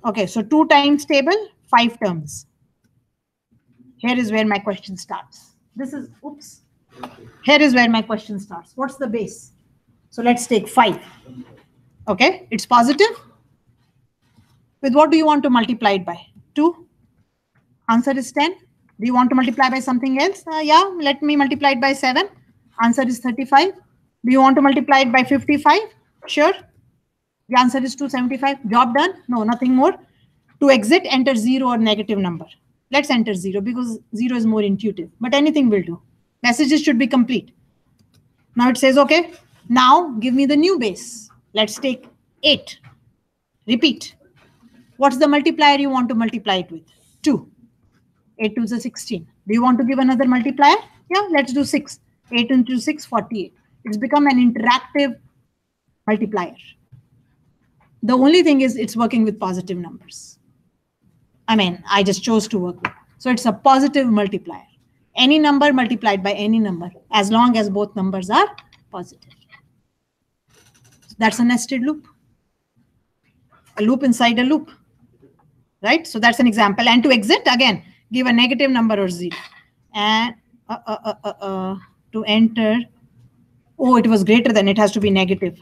Okay, so 2 times table, 5 terms. Here is where my question starts. Here is where my question starts. What's the base? So let's take 5. Okay, it's positive. With what do you want to multiply it by? 2. Answer is 10. Do you want to multiply by something else? Yeah, let me multiply it by 7. Answer is 35. Do you want to multiply it by 55? Sure. The answer is 275. Job done? No, nothing more. To exit, enter 0 or negative number. Let's enter 0 because 0 is more intuitive, but anything will do. Messages should be complete. Now it says, okay, now give me the new base. Let's take 8. Repeat. What's the multiplier you want to multiply it with? 2. 8 to the 16. Do you want to give another multiplier? Yeah, let's do 6. 8 into 6, 48. It's become an interactive multiplier. The only thing is it's working with positive numbers. I mean, I just chose to work with. So it's a positive multiplier. Any number multiplied by any number, as long as both numbers are positive. That's a nested loop. A loop inside a loop. Right? So that's an example. And to exit, again, give a negative number or 0. And to enter, oh, it was greater than, it has to be negative.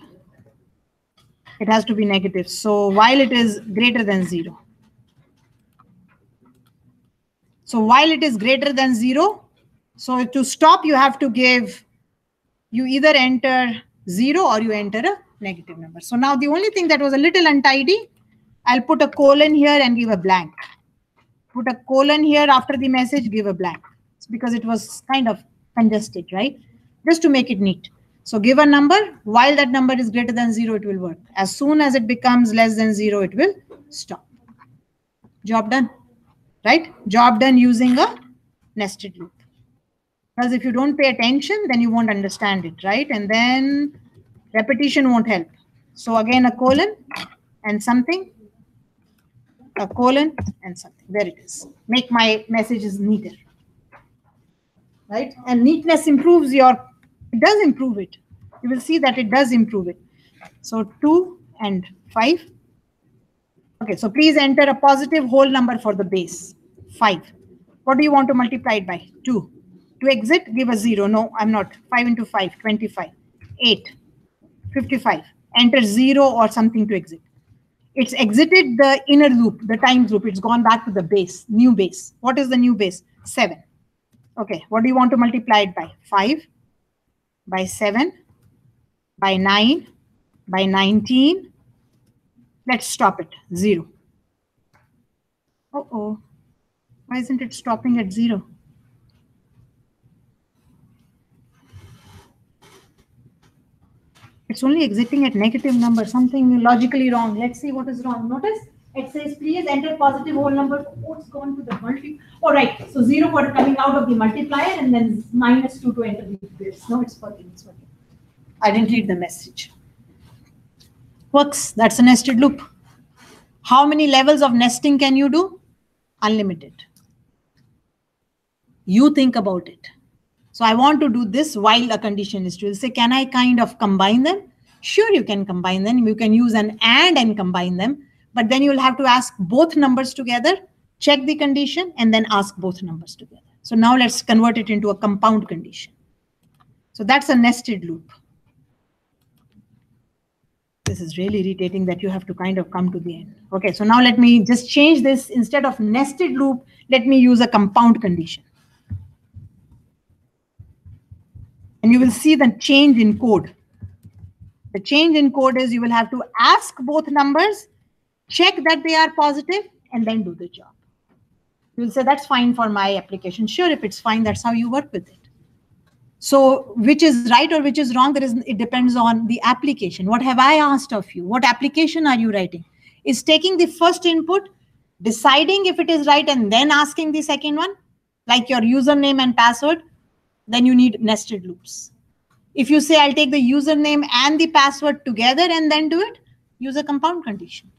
It has to be negative. So while it is greater than 0. So while it is greater than 0, so to stop, you have to give, you either enter 0 or you enter a negative number. So now the only thing that was a little untidy, I'll put a colon here and give a blank. Put a colon here after the message, give a blank. It's because it was kind of congested, right? Just to make it neat. So give a number. While that number is greater than 0, it will work. As soon as it becomes less than 0, it will stop. Job done. Right? Job done using a nested loop. Because if you don't pay attention, then you won't understand it, right? And then repetition won't help. So again, a colon and something, a colon and something. There it is. Make my messages neater. Right? And neatness improves your, it does improve it. You will see that it does improve it. So 2 and 5. Okay, so please enter a positive whole number for the base. 5. What do you want to multiply it by? 2. To exit, give a 0. No, I'm not. 5 into 5, 25. 8, 55. Enter 0 or something to exit. It's exited the inner loop, the times loop. It's gone back to the base, new base. What is the new base? 7. Okay, what do you want to multiply it by? 5, by 7, by 9, by 19. Let's stop it. 0. Uh-oh. Why isn't it stopping at 0? It's only exiting at negative number, something logically wrong. Let's see what is wrong. Notice it says, please enter positive whole number. Oh, it's gone to the multi. All right, so 0 for coming out of the multiplier and then -2 to enter the base. No, it's working. It's working. I didn't read the message. Works. That's a nested loop. How many levels of nesting can you do? Unlimited. You think about it. So I want to do this while a condition is true. Say, can I kind of combine them? Sure, you can combine them. You can use an and combine them. But then you'll have to ask both numbers together, check the condition, and then ask both numbers together. So now let's convert it into a compound condition. So that's a nested loop. This is really irritating that you have to kind of come to the end. Okay, so now let me just change this. Instead of nested loop, let me use a compound condition. And you will see the change in code. The change in code is you will have to ask both numbers, check that they are positive, and then do the job. You will say, that's fine for my application. Sure, if it's fine, that's how you work with it. So which is right or which is wrong, it depends on the application. What have I asked of you? What application are you writing? Is taking the first input, deciding if it is right, and then asking the second one, like your username and password, then you need nested loops. If you say, I'll take the username and the password together and then do it, use a compound condition.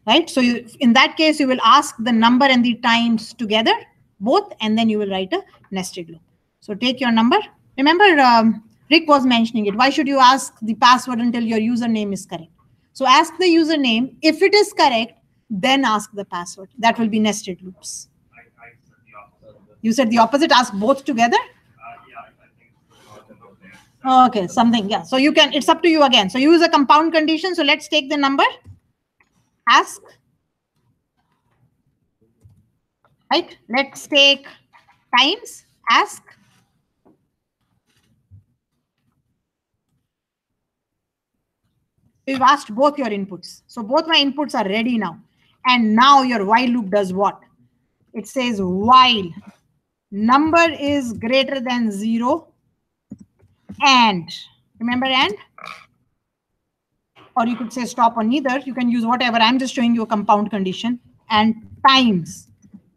Right? So in that case, you will ask the number and the times together, both, and then you will write a nested loop. So take your number. Remember, Rick was mentioning it. Why should you ask the password until your username is correct? So ask the username. If it is correct, then ask the password. That will be nested loops. I said the opposite. You said the opposite, ask both together? Yeah, I think. Okay, something, yeah. So you can, it's up to you again. So use a compound condition. So let's take the number, ask, right? Let's take times, ask. We've asked both your inputs. So both my inputs are ready now. And now your while loop does what? It says while number is greater than 0 and, remember and? Or you could say stop on either. You can use whatever. I'm just showing you a compound condition. And times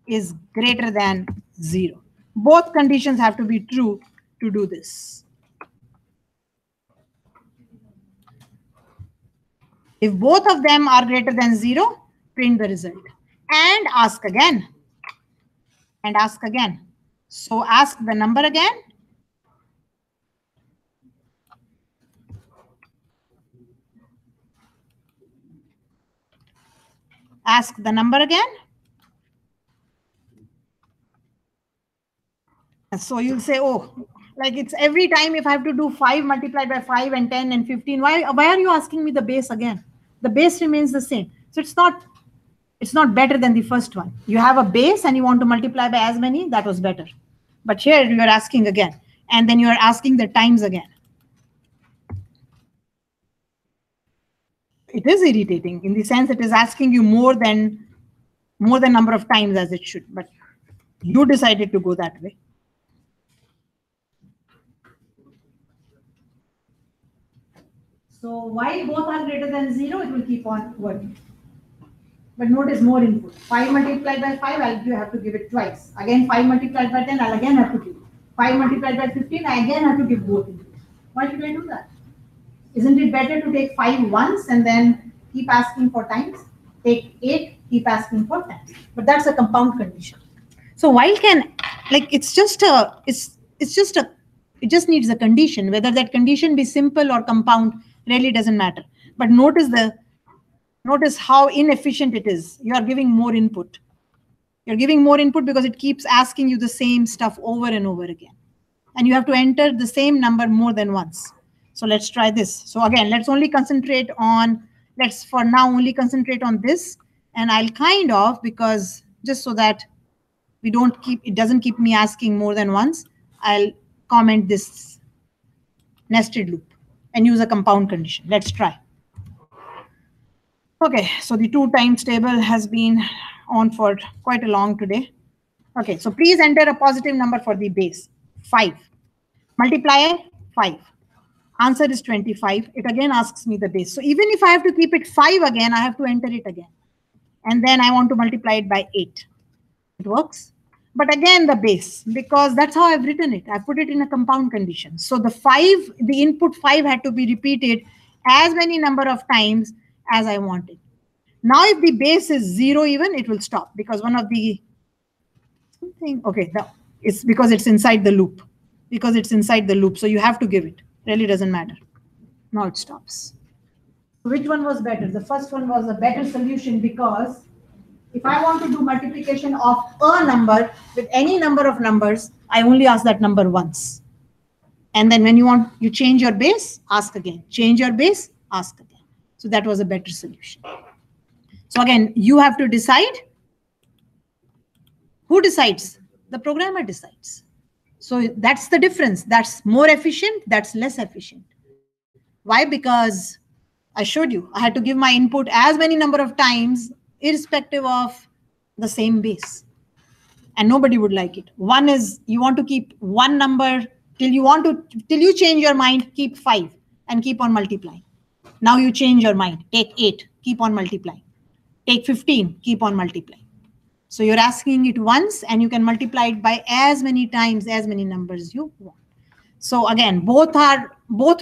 is greater than 0. Both conditions have to be true to do this. If both of them are greater than 0, print the result. And ask again. And ask again. So ask the number again. Ask the number again. So you'll say, oh, like it's every time if I have to do 5 multiplied by 5 and 10 and 15, why are you asking me the base again? The base remains the same. So it's not better than the first one. You have a base and you want to multiply by as many, that was better. But here you are asking again. And then you are asking the times again. It is irritating in the sense it is asking you more than number of times as it should. But you decided to go that way. So while both are greater than 0, it will keep on working. But notice more input. 5 multiplied by 5, you have to give it twice. Again, 5 multiplied by 10, I'll again have to give it. 5 multiplied by 15, I again have to give both input. Why should I do that? Isn't it better to take 5 once and then keep asking for times? Take 8, keep asking for times. But that's a compound condition. So while it just needs a condition. Whether that condition be simple or compound really doesn't matter. But notice how inefficient it is. You are giving more input. You're giving more input because it keeps asking you the same stuff over and over again. And you have to enter the same number more than once. So let's try this. So again, let's for now only concentrate on this. And I'll because just so that it doesn't keep me asking more than once, I'll comment this nested loop and use a compound condition. Let's try. Okay, so the 2 times table has been on for quite a long today. Okay, so please enter a positive number for the base, 5. Multiplier, 5. Answer is 25. It again asks me the base. So even if I have to keep it 5 again, I have to enter it again. And then I want to multiply it by 8. It works. But again, the base, because that's how I've written it. I put it in a compound condition. So the input 5 had to be repeated as many number of times as I wanted. Now, if the base is 0 even, it will stop because it's because it's inside the loop. So you have to give it. Really doesn't matter. Now it stops. Which one was better? The first one was a better solution because if I want to do multiplication of a number with any number of numbers, I only ask that number once. And then when you change your base, ask again. Change your base, ask again. So that was a better solution. So again, you have to decide. Who decides? The programmer decides. So that's the difference. That's more efficient. That's less efficient. Why? Because I showed you, I had to give my input as many number of times, irrespective of the same base. And nobody would like it. One is you want to keep one number till you change your mind, keep 5 and keep on multiplying. Now you change your mind, take 8, keep on multiplying. Take 15, keep on multiplying. So you're asking it once and you can multiply it by as many times, as many numbers you want. So again, both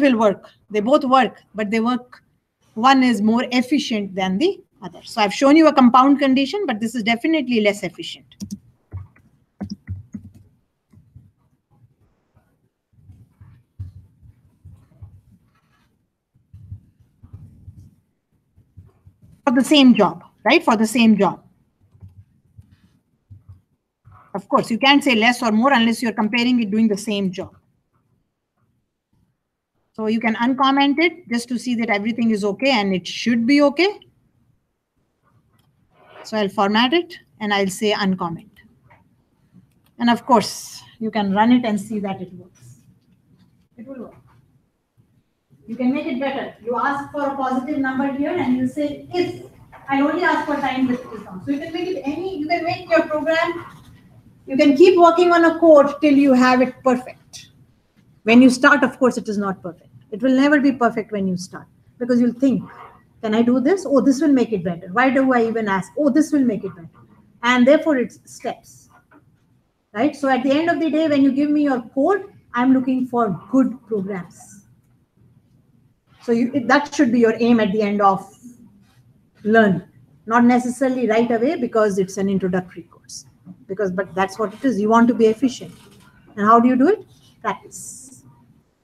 will work. They both work, but one is more efficient than the other. So I've shown you a compound condition, but this is definitely less efficient. For the same job, right? For the same job. Of course, you can't say less or more unless you're comparing it doing the same job. So you can uncomment it just to see that everything is okay, and it should be okay. So I'll format it and I'll say uncomment. And of course, you can run it and see that it works. It will work. You can make it better. You ask for a positive number here and you say if. I only ask for time with this one. So you can make it you can make your program You can keep working on a code till you have it perfect. When you start, of course, it is not perfect. It will never be perfect when you start because you'll think, can I do this? Oh, this will make it better. Why do I even ask? Oh, this will make it better. And therefore, it's steps. Right? So at the end of the day, when you give me your code, I'm looking for good programs. So that should be your aim at the end of learn. Not necessarily right away because it's an introductory course. But that's what it is. You want to be efficient. And how do you do it? Practice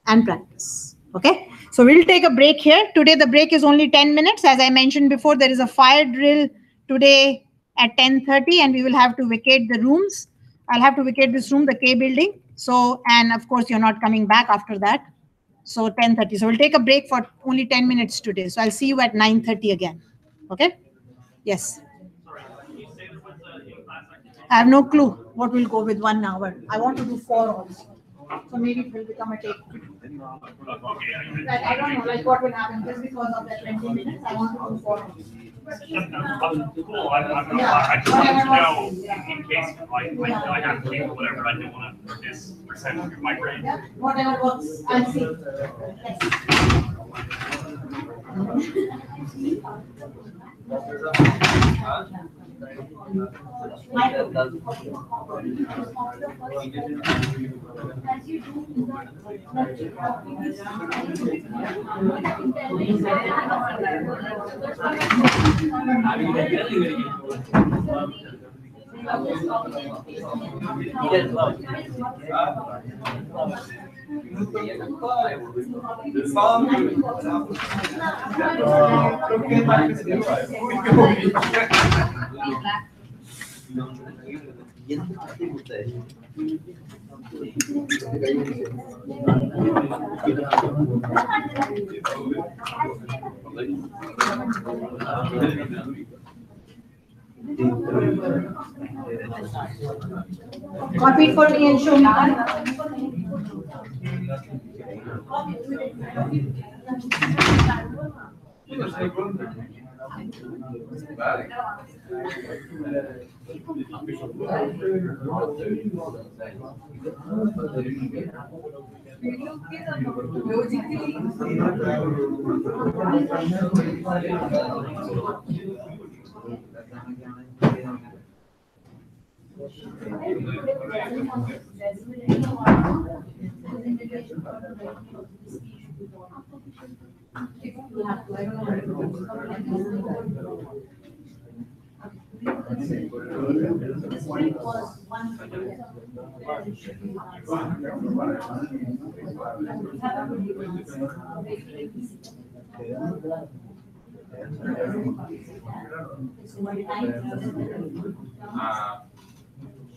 and practice. Okay. So we'll take a break here. Today the break is only 10 minutes. As I mentioned before, there is a fire drill today at 10:30 and we will have to vacate the rooms. I'll have to vacate this room, the K building. So, and of course, you're not coming back after that. So 10:30. So we'll take a break for only 10 minutes today. So I'll see you at 9:30 again. Okay. Yes. Sorry, can you say what the in-class activity? I have no clue what will go with 1 hour. I want to do 4 also. So maybe it will become a take. Okay, Like, I don't know, like what will happen just because of that 20 minutes. I want to do 4 also. cool. I just wanted to know in case I have to leave or whatever, I don't want to miss percentage of my grade. Yeah, whatever works. I'll see. Copy it for me and show me.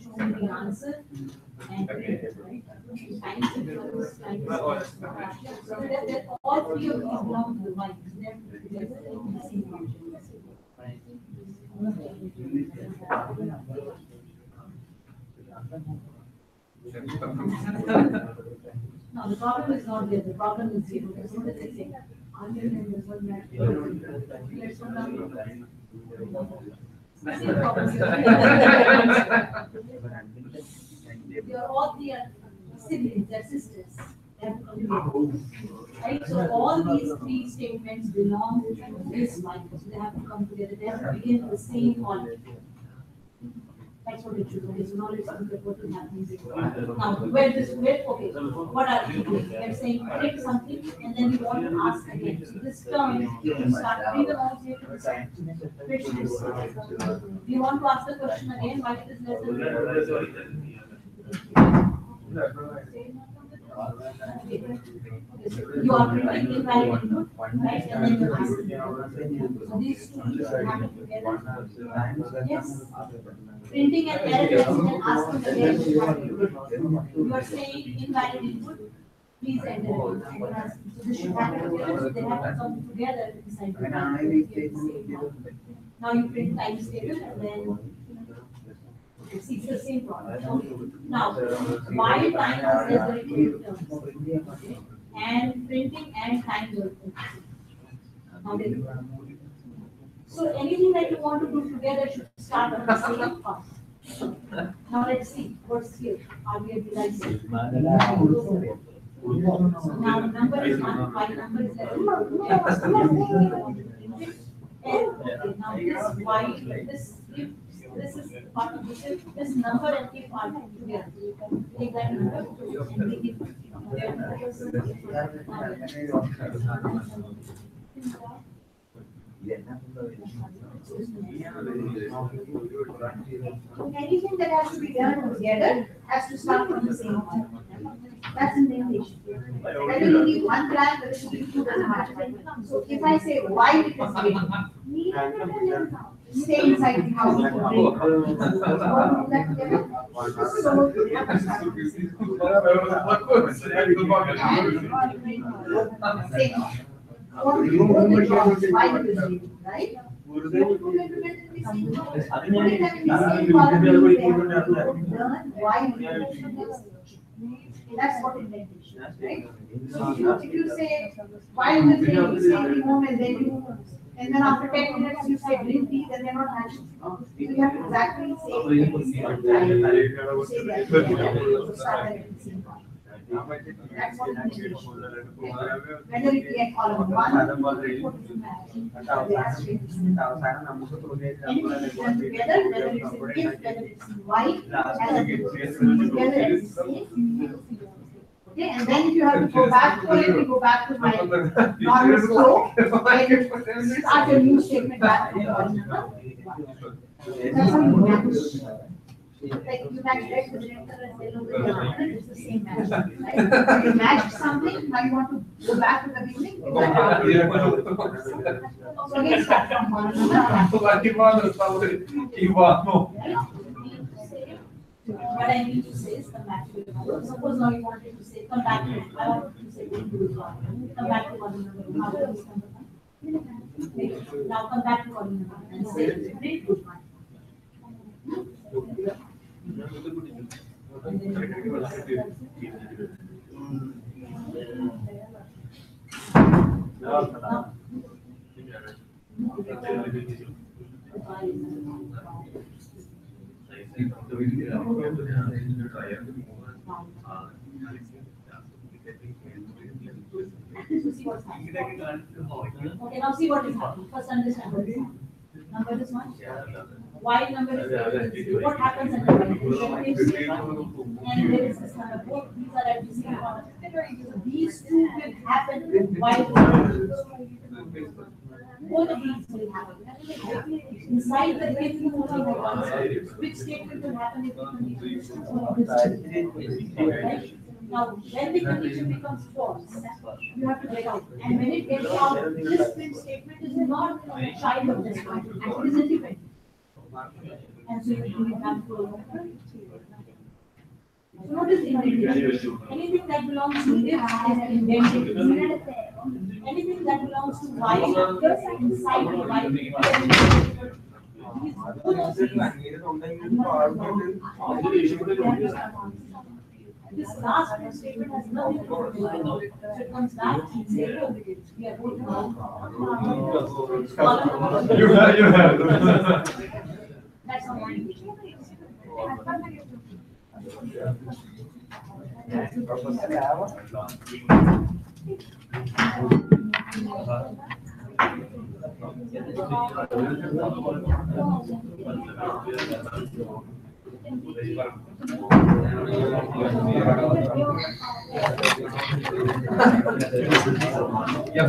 Show me the answer and all three of these belong to the mind. No, the problem is not there. The problem is zero. That's what they say. You're all three siblings, they're sisters. They have to come together. Right? So all these three statements belong to this life. So they have to come together. They have to begin with the same order. That's what it should be. So now let's look at what will happen. Now, okay, what are we doing? They're saying predict something and then we want to ask again. So this term, you start reading the notes, you have to decide which is. Do you want to ask the question again? Why it is less than you are printing invalid input, right? And then you ask. So these two happen together. Yes. Printing an error and asking again. You are saying invalid input. Please enter it. So this should happen together. So they have to come together to decide. Now you print times table and then it's the same problem. Now, while time is very clear terms, okay? And printing and time are now they do. So anything that you want to do together should start on the same path. Now let's see, what's here? Are we at the right side? So now number is 1, y number is 11. Okay, now this y, this is part of this number and keep part together. Take that number and make it. Anything that has to be done together has to start from the same point. That's indentation. Whether you need one plan, whether you need two, doesn't matter. So if I say why it is big, stay inside the house. So you have to start from the same point. What we do the job, why it is big, right? So you put it together in the same column. Put it in the same column, learn why indentation is. That's what indentation is, right? So if you say, why is it raining, stay in the home, and then after 10 minutes you say green tea, then they're not matching. So you have to exactly say at the same time. Say that together, so start at the same time. That's what indentation is. Whether it be at column 1, 2, 3, 4, they have to be the same. Anything is done together, whether it's in if, whether it's in white, as together it's the same. Okay, and then if you have to go back to it, we go back to my normal flow, and start a new statement back from one number. That's how you match. Like you match red with red color and yellow with yellow color, it's the same match, right? You match something, now you want to go back to the beginning, go back to the so again, start from one number. What I need to say is come back to your suppose now you wanted to say come back to I wanted to say come back to one number. How will this come back? Now come back to one number and say read good one. Okay, now see what is happening. First understand what is happening. Number is 1. Y number is 0. What happens at the right? And there is this number. Both these are at the same point. These two will happen while both of these will happen. Inside the given which statement will happen if right? Now, when the condition becomes false, you have to get out. And when it gets out, this print statement is not a child of this one, and it is independent. And so you will have to. So what is indentation? Anything that belongs to this is indented. Anything that belongs to y is inside the y. This last print statement has nothing to do with it. So it comes back and says, oh, we are going to. You have. That's how I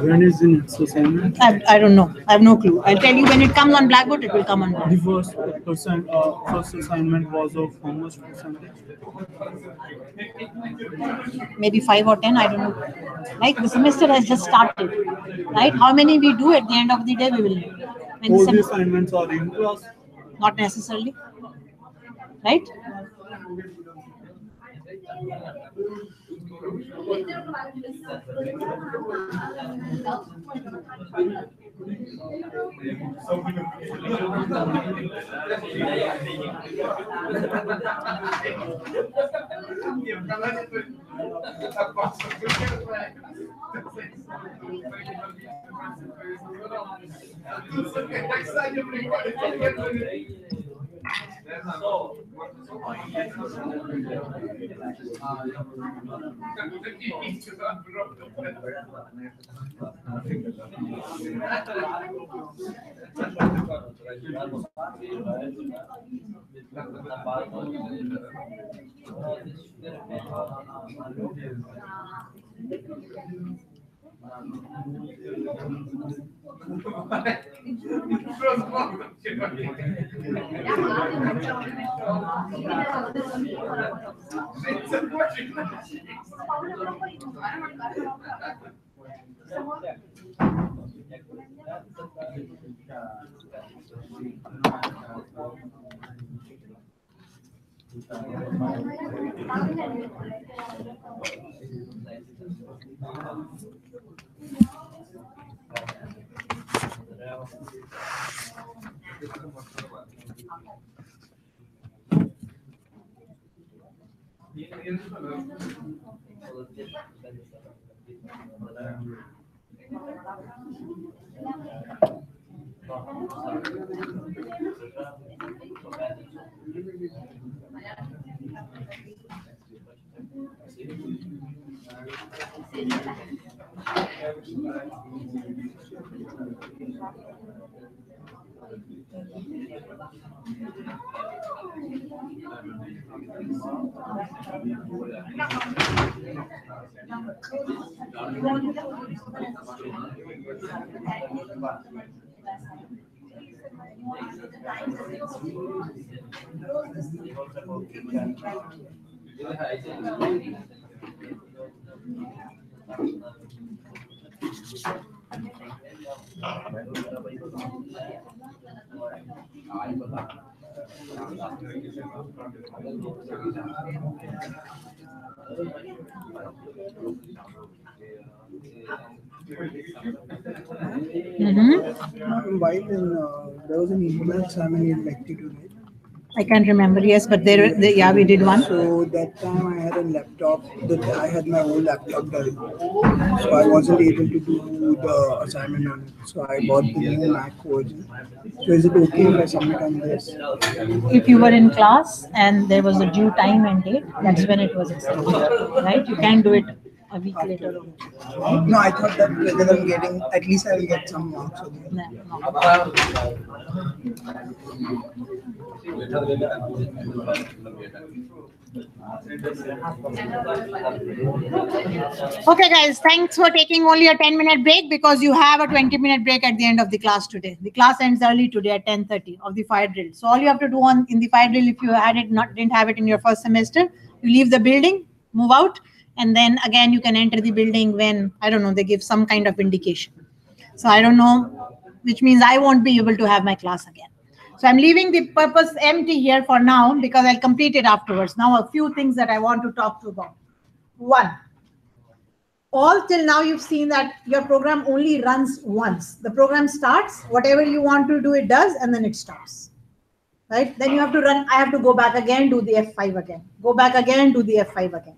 When is the next assignment? I don't know. I have no clue. I'll tell you when it comes on Blackboard, it will come on Blackboard. The first assignment was of how much percentage? Maybe 5 or 10, I don't know. Like the semester has just started, right? How many we do at the end of the day, we will know. When All the assignments are in class. not necessarily, right? So, While there was an email assignment in lecture today. I can't remember. Yes, but yeah, we did one. So that time I had a laptop. I had my own laptop done, so I wasn't able to do the assignment on it. So I bought the new Mac version. So is it okay if I submit on this? If you were in class and there was a due time and date, that's when it was extended, right? You can't do it a week later. No, I thought that whether I'm getting, at least I will get some marks on it. Okay, guys, thanks for taking only a 10-minute break because you have a 20-minute break at the end of the class today. The class ends early today at 10:30 of the fire drill. So all you have to do in the fire drill, if you didn't have it in your first semester, you leave the building, move out, and then again you can enter the building when, I don't know, they give some kind of indication. So I don't know, which means I won't be able to have my class again. So I'm leaving the purpose empty here for now because I'll complete it afterwards. Now a few things that I want to talk to about. One, all till now you've seen that your program only runs once. The program starts, whatever you want to do, it does, and then it stops. Right? Then you have to run, I have to go back again, do the F5 again. Go back again, do the F5 again.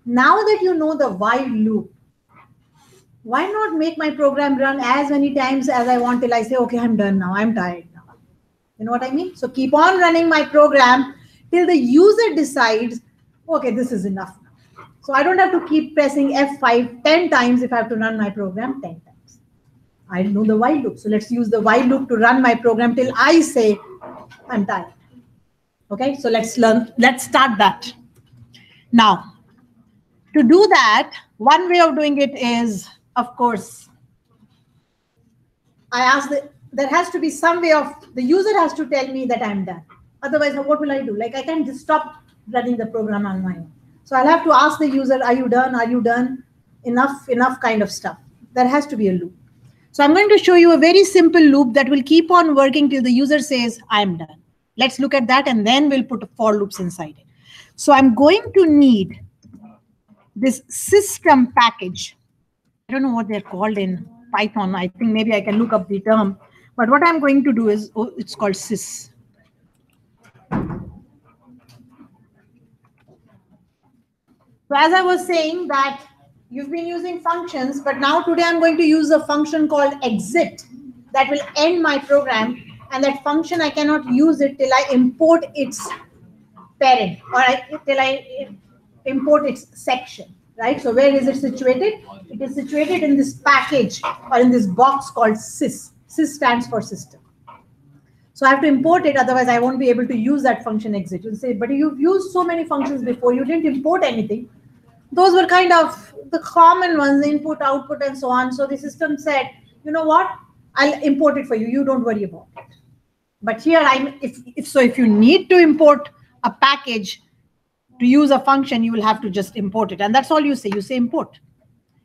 Now that you know the while loop, why not make my program run as many times as I want till I say, okay, I'm done now, I'm tired now. You know what I mean? So keep on running my program till the user decides, okay, this is enough now. So I don't have to keep pressing F5 10 times if I have to run my program 10 times. I know the while loop. So let's use the while loop to run my program till I say, I'm tired. Okay, so let's start that. Now, to do that, one way of doing it is, of course, there has to be some way of, the user has to tell me that I'm done. Otherwise, what will I do? Like I can't just stop running the program on my own. So I'll have to ask the user, are you done? Are you done? Enough kind of stuff. There has to be a loop. So I'm going to show you a very simple loop that will keep on working till the user says, I'm done. Let's look at that and then we'll put for loops inside it. So I'm going to need this system package. I don't know what they're called in Python. I think maybe I can look up the term. But what I'm going to do is, it's called sys. So as I was saying that you've been using functions, but now today I'm going to use a function called exit that will end my program. And that function, I cannot use it till I import its parent, or till I import its section, right? So where is it situated? It is situated in this package or in this box called sys. Sys stands for system. So I have to import it, otherwise I won't be able to use that function exit. You'll say, but you've used so many functions before, you didn't import anything. Those were kind of the common ones, input, output, and so on. So the system said, you know what? I'll import it for you. You don't worry about it. But here, if you need to import a package to use a function, you will have to just import it. And that's all you say. You say import.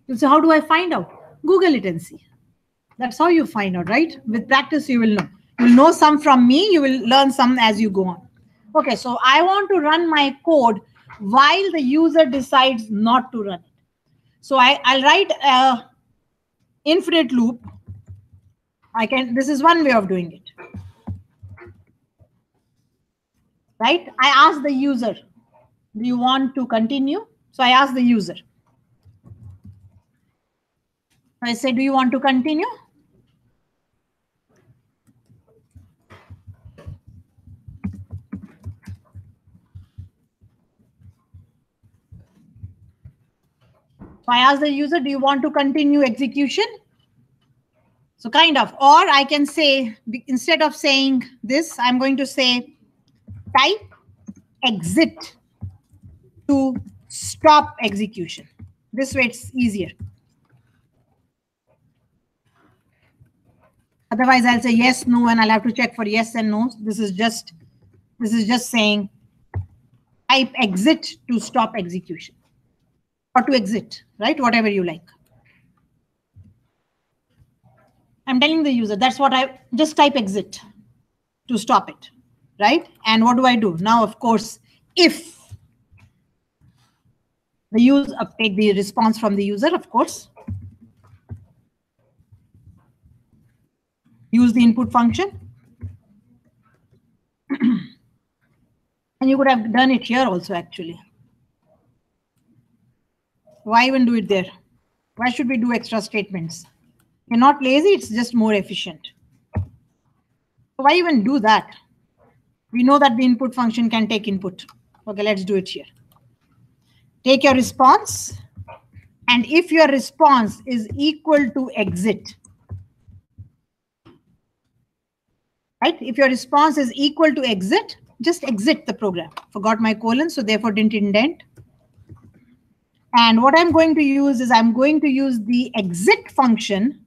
You say, how do I find out? Google it and see. That's how you find out, right? With practice, you will know. You will know some from me. You will learn some as you go on. Okay, so I want to run my code while the user decides not to run it. So I'll write a infinite loop. This is one way of doing it. Right? I ask the user, do you want to continue? So I ask the user. I say, do you want to continue? So I ask the user, do you want to continue execution? So kind of, or I can say, instead of saying this, I'm going to say type exit to stop execution. This way it's easier. Otherwise I'll say yes, no, and I'll have to check for yes and no. This is just saying type exit to stop execution. Or to exit, right? Whatever you like. I'm telling the user, that's what I just type exit to stop it, right? And what do I do? Now, of course, if the user take the response from the user, of course, use the input function. And you could have done it here also, actually. Why even do it there? Why should we do extra statements? You're not lazy, it's just more efficient. Why even do that? We know that the input function can take input. Okay, let's do it here. Take your response, and if your response is equal to exit, right? If your response is equal to exit, just exit the program. Forgot my colon, so therefore didn't indent. And what I'm going to use is I'm going to use the exit function.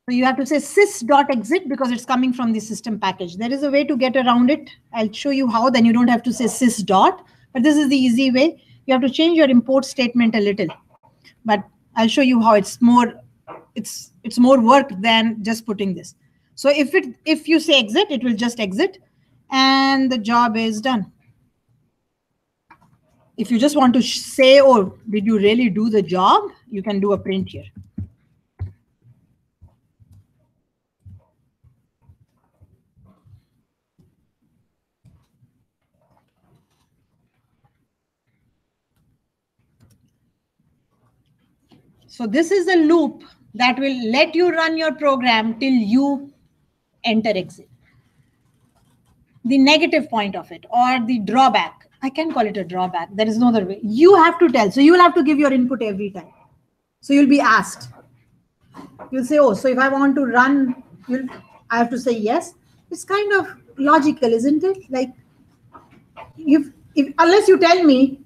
So you have to say sys.exit because it's coming from the system package. There is a way to get around it. I'll show you how, then you don't have to say sys dot, but this is the easy way. You have to change your import statement a little, but I'll show you how it's more work than just putting this. So if you say exit, it will just exit and the job is done. If you just want to say, oh, did you really do the job? You can do a print here. So this is a loop that will let you run your program till you enter exit. The negative point of it, or the drawback, I can call it a drawback. There is no other way. You have to tell. So you will have to give your input every time. So you'll be asked. You'll say, oh, so if I want to run, I have to say yes. It's kind of logical, isn't it? Like, unless you tell me,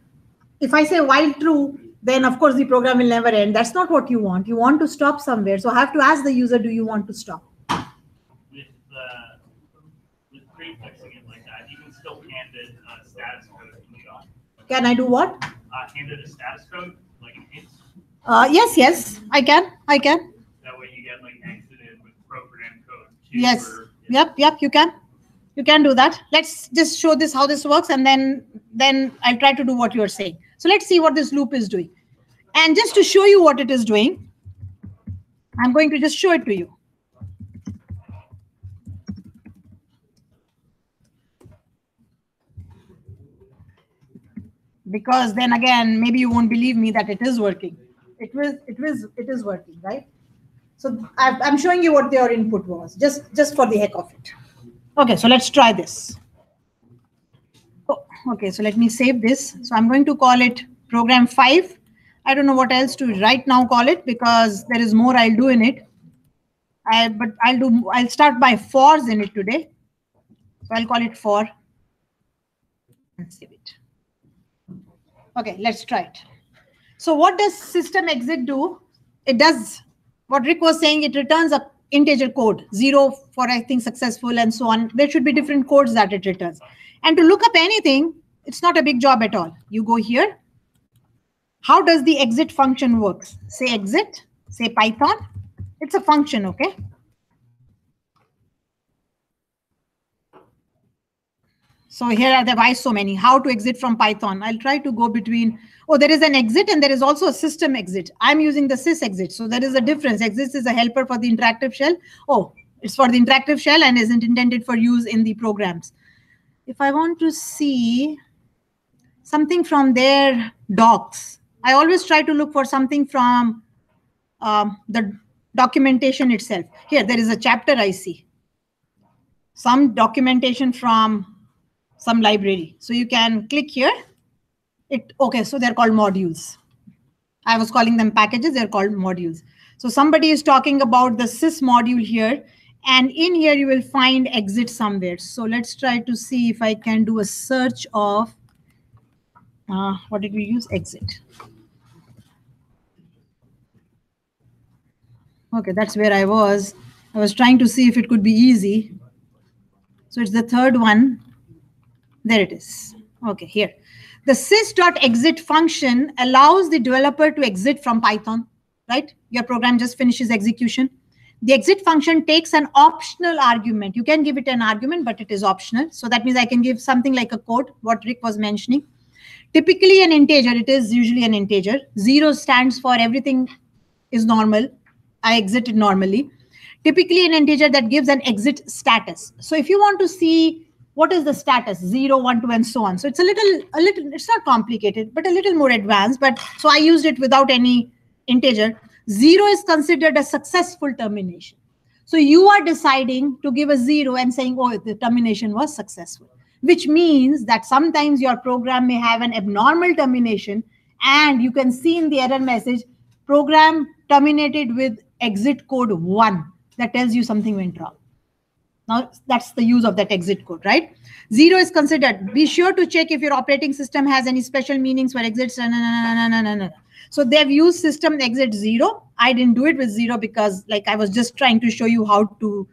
if I say while true, then of course the program will never end. That's not what you want. You want to stop somewhere. So I have to ask the user, do you want to stop? With prefixing it like that, you can still hand it a status code in the job. Can I do what? Hand it a status code, like an hint. Yes, I can. That way you get like exited with program code. Yes. Yep, you can. You can do that. Let's just show this how this works, and then I'll try to do what you're saying. So let's see what this loop is doing. And just to show you what it is doing, I'm going to just show it to you. Because then again, maybe you won't believe me that it is working. It is working, right? So I'm showing you what their input was, just for the heck of it. Okay, so let's try this. Oh, okay, so let me save this. So I'm going to call it program 5. I don't know what else to right now call it because there is more I'll do in it. But I'll start by fors in it today. So I'll call it for and save it. Okay, let's try it. So what does system exit do? It does what Rick was saying. It returns a integer code, 0 for I think successful and so on. There should be different codes that it returns. And to look up anything, it's not a big job at all. You go here. How does the exit function works? Say exit, say Python. It's a function, okay? So here are the why so many. How to exit from Python. I'll try to go between. Oh, there is an exit and there is also a system exit. I'm using the sys exit. So there is a difference. Exit is a helper for the interactive shell. Oh, it's for the interactive shell and isn't intended for use in the programs. If I want to see something from their docs, I always try to look for something from the documentation itself. Here, there is a chapter I see. Some documentation from some library. So you can click here. Okay, so they're called modules. I was calling them packages. They're called modules. So somebody is talking about the sys module here. And in here, you will find exit somewhere. So let's try to see if I can do a search of, what did we use? Exit. Okay, that's where I was. I was trying to see if it could be easy. So it's the third one. There it is. Okay, here. The sys.exit function allows the developer to exit from Python, right? Your program just finishes execution. The exit function takes an optional argument. You can give it an argument, but it is optional. So that means I can give something like a code, what Rick was mentioning. Typically an integer, it is usually an integer. 0 stands for everything is normal. I exited normally. Typically an integer that gives an exit status. So if you want to see what is the status, 0, 1, 2, and so on. So it's a little, it's not complicated, but a little more advanced. But so I used it without any integer. 0 is considered a successful termination. So you are deciding to give a 0 and saying, oh, the termination was successful, which means that sometimes your program may have an abnormal termination and you can see in the error message, program terminated with exit code 1. That tells you something went wrong. Now, that's the use of that exit code, right? 0 is considered. Be sure to check if your operating system has any special meanings for exits. So they've used system exit 0. I didn't do it with 0 because like I was just trying to show you how to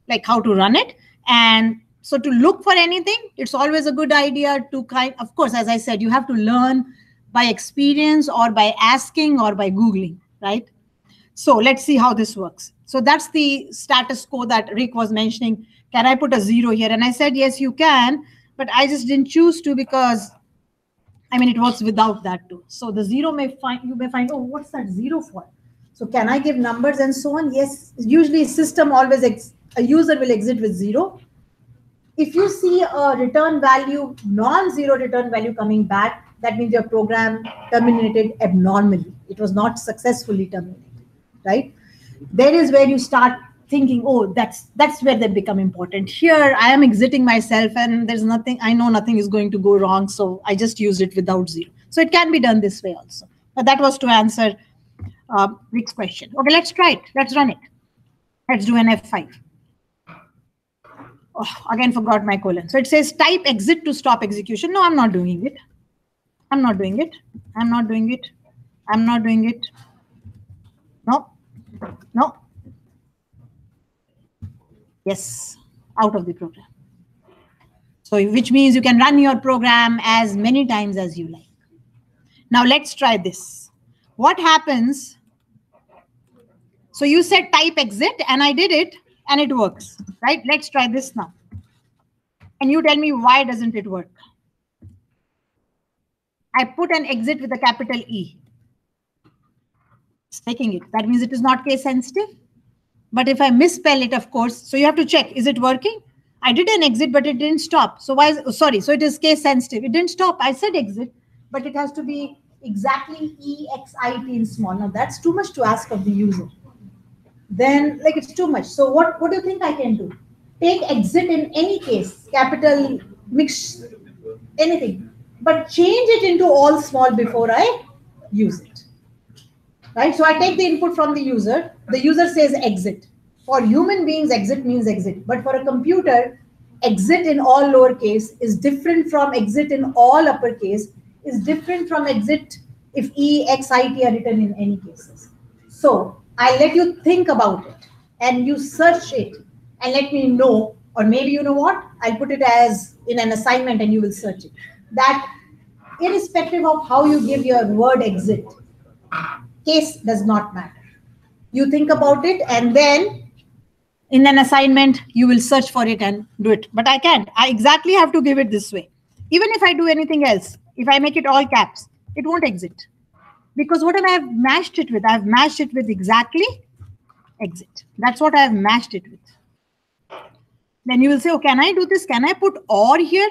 run it. And so to look for anything, it's always a good idea to of course, as I said, you have to learn by experience or by asking or by Googling, right? So let's see how this works. So that's the status quo that Rick was mentioning. Can I put a 0 here? And I said, yes, you can, but I just didn't choose to because, I mean, it works without that too. So the 0 you may find, oh, what's that 0 for? So can I give numbers and so on? Yes, usually system always, a user will exit with 0. If you see a return value, non-zero return value coming back, that means your program terminated abnormally. It was not successfully terminated, right? There is where you start thinking, oh, that's where they become important. Here, I am exiting myself and there's nothing, I know nothing is going to go wrong. So I just used it without 0. So it can be done this way also. But that was to answer Rick's question. Okay, let's try it. Let's run it. Let's do an F5. Oh, again, forgot my colon. So it says type exit to stop execution. No, I'm not doing it. I'm not doing it. I'm not doing it. I'm not doing it. No. No. Yes, out of the program. So which means you can run your program as many times as you like. Now let's try this. What happens? So you said type exit and I did it and it works, right? Let's try this now. And you tell me why doesn't it work? I put an exit with a capital E. It's taking it. That means it is not case sensitive. But if I misspell it, of course, so you have to check, is it working? I did an exit, but it didn't stop. So why, sorry, so it is case sensitive. It didn't stop. I said exit, but it has to be exactly EXIT in small. Now that's too much to ask of the user. Then like it's too much. So what do you think I can do? take exit in any case, capital, mix, anything, but change it into all small before I use it. Right? So I take the input from the user says exit. For human beings, exit means exit. But for a computer, exit in all lowercase is different from exit in all uppercase, is different from exit if E, X, I, T are written in any cases. So I let you think about it and you search it and let me know, or maybe you know what, I'll put it as in an assignment and you will search it. That irrespective of how you give your word exit, case does not matter. You think about it and then in an assignment, you will search for it and do it. But I can't. I exactly have to give it this way. Even if I do anything else, if I make it all caps, it won't exit. Because what have I matched it with? I've matched it with exactly exit. That's what I've matched it with. Then you will say, oh, can I do this? Can I put or here?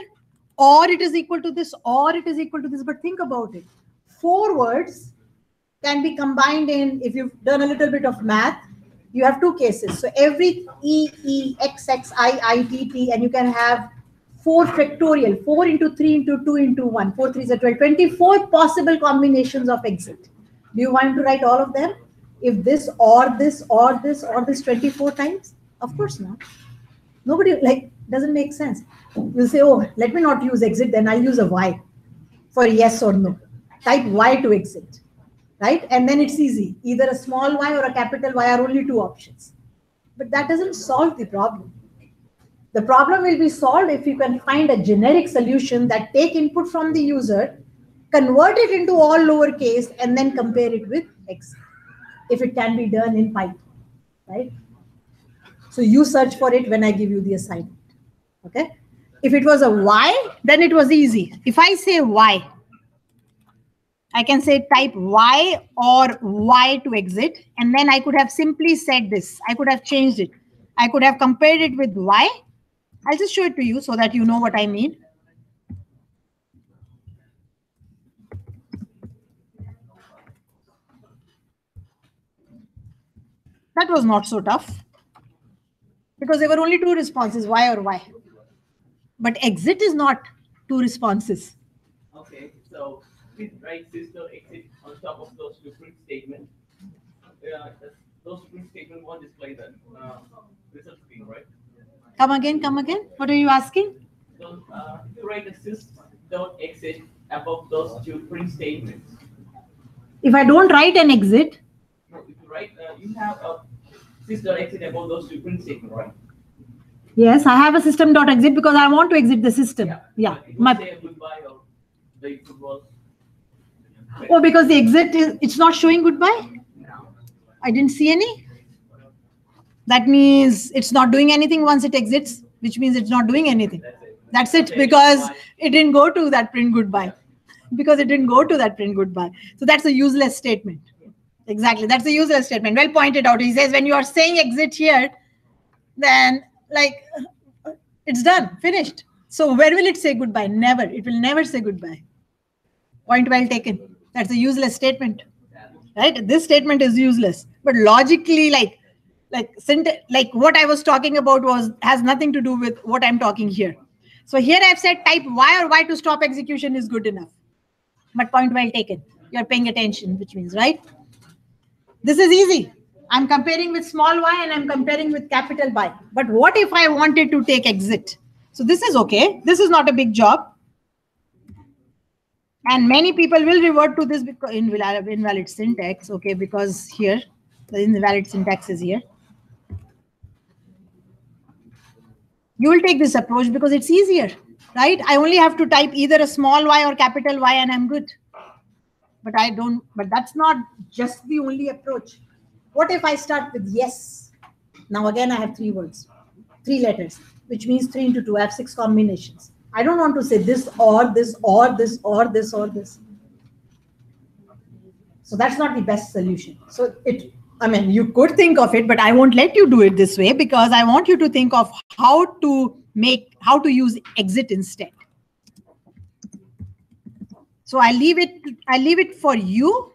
Or it is equal to this, or it is equal to this. But think about it. 4 words can be combined in, if you've done a little bit of math, you have 2 cases. So every E, E, X, X, I, T, T, and you can have 4 factorial, 4 into 3 into 2 into 1, 4 3 is 12, 24 possible combinations of exit. Do you want to write all of them? If this or this or this or this 24 times? Of course not. Nobody, like, doesn't make sense. You'll say, oh, let me not use exit, then I'll use a Y for yes or no. Type Y to exit. Right? And then it's easy. Either a small y or a capital Y are only 2 options. But that doesn't solve the problem. The problem will be solved if you can find a generic solution that take input from the user, convert it into all lowercase, and then compare it with X. If it can be done in Python. Right? So you search for it when I give you the assignment. Okay? If it was a Y, then it was easy. If I say Y, I can say type Y or Y to exit, and then I could have simply said this. I could have changed it. I could have compared it with Y. I'll just show it to you so that you know what I mean. That was not so tough because there were only 2 responses, Y or Y. But exit is not 2 responses. Okay, so please write system exit on top of those 2 print statements. Those print statements won't display the result screen, right? Come again, come again. What are you asking? So if you write a sys.exit above those 2 print statements. If I don't write an exit. No, if you write, you have a sys.exit above those 2 print statements, right? Yes, I have a system.exit because I want to exit the system. Yeah. Say goodbye or the football. Oh, because the exit is, it's not showing goodbye? No. I didn't see any. That means it's not doing anything once it exits, which means it's not doing anything. That's it, because it didn't go to that print goodbye. Because it didn't go to that print goodbye. So that's a useless statement. Exactly, that's a useless statement. Well pointed out. He says when you are saying exit here, then like it's done, finished. So where will it say goodbye? Never. It will never say goodbye. Point well taken. That's a useless statement, right? This statement is useless. But logically, like what I was talking about has nothing to do with what I'm talking here. So here I've said type Y or Y to stop execution is good enough. But point well taken. You're paying attention, which means, right? This is easy. I'm comparing with small y and I'm comparing with capital Y. But what if I wanted to take exit? So this is okay. This is not a big job. And many people will revert to this because invalid syntax, okay, because here the invalid syntax is here. You will take this approach because it's easier, right? I only have to type either a small y or capital Y and I'm good. But that's not just the only approach. What if I start with yes? Now again, I have 3 words, 3 letters, which means 3 into 2. I have 6 combinations. I don't want to say this or this or this or this or this. So that's not the best solution. So you could think of it, but I won't let you do it this way because I want you to think of how to use exit instead. So I leave it for you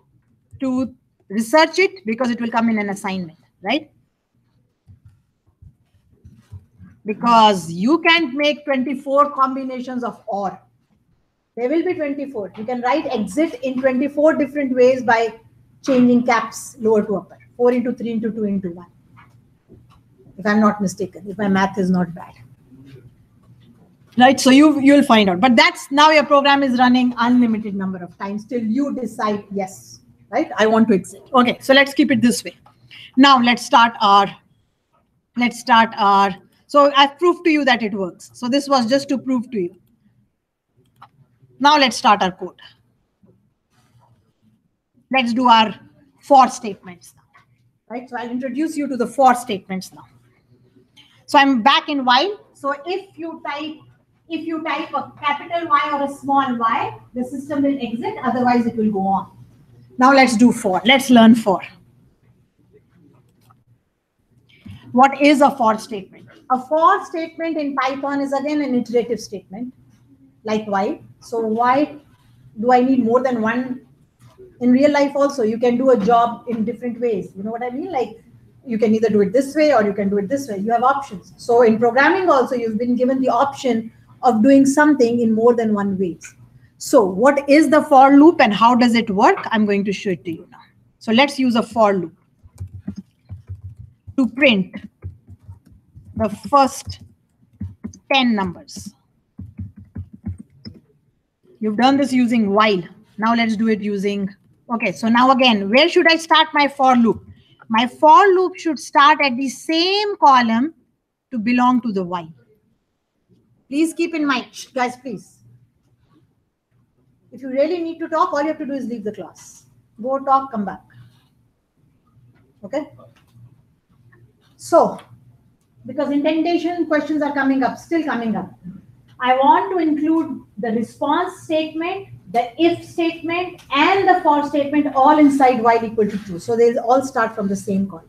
to research it because it will come in an assignment, right? because you can't make 24 combinations of or. There will be 24. You can write exit in 24 different ways by changing caps lower to upper. 4 into 3 into 2 into 1. If I'm not mistaken, if my math is not bad. Right, so you'll find out. But that's now your program is running unlimited number of times till you decide, yes, right? I want to exit. Okay, so let's keep it this way. Now let's start our, so I've proved to you that it works. So this was just to prove to you. Now let's start our code. Let's do our for statements now, right? So I'll introduce you to the for statements now. So I'm back in while. So if you type a capital Y or a small y, the system will exit, otherwise it will go on. Now let's do for. Let's learn for. What is a for statement? A for statement in Python is again an iterative statement, like while. So why do I need more than one? In real life also, you can do a job in different ways. You know what I mean? Like you can either do it this way or you can do it this way. You have options. So in programming also, you've been given the option of doing something in more than one ways. So what is the for loop and how does it work? I'm going to show it to you now. So let's use a for loop to print the first 10 numbers. You've done this using while. Now let's do it using, okay, so now again, where should I start my for loop? My for loop should start at the same column to belong to the while. Please keep in mind, guys, please. If you really need to talk, all you have to do is leave the class. Go talk, come back. Okay? So, because indentation questions are coming up, still coming up. I want to include the response statement, the if statement, and the for statement all inside while equal to true. So they all start from the same column.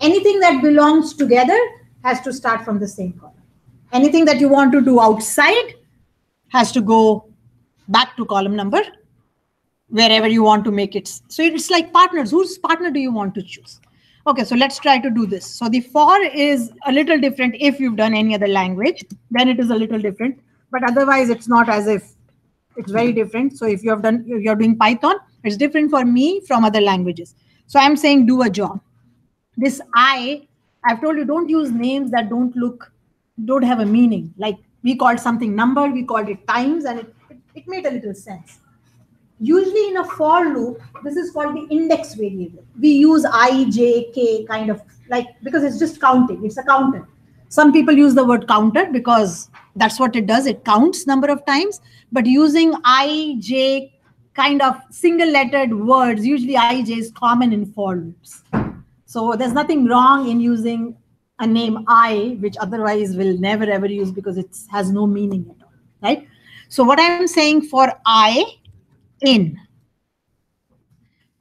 Anything that belongs together has to start from the same column. Anything that you want to do outside has to go back to column number, wherever you want to make it. So it's like partners. Whose partner do you want to choose? Okay, so let's try to do this. So the for is a little different if you've done any other language, then it is a little different. But otherwise, it's not as if it's very different. So if you're doing Python, it's different for me from other languages. So I'm saying do a job. This I've told you, don't use names that don't have a meaning. Like we called something number, we called it times, and it made a little sense. Usually in a for loop, this is called the index variable. We use I, J, K kind of like, because it's just counting. It's a counter. Some people use the word counter because that's what it does. It counts number of times. But using I, J kind of single lettered words, usually I, J is common in for loops. So there's nothing wrong in using a name I, which otherwise will never ever use because it has no meaning at all, right? So what I'm saying for I in.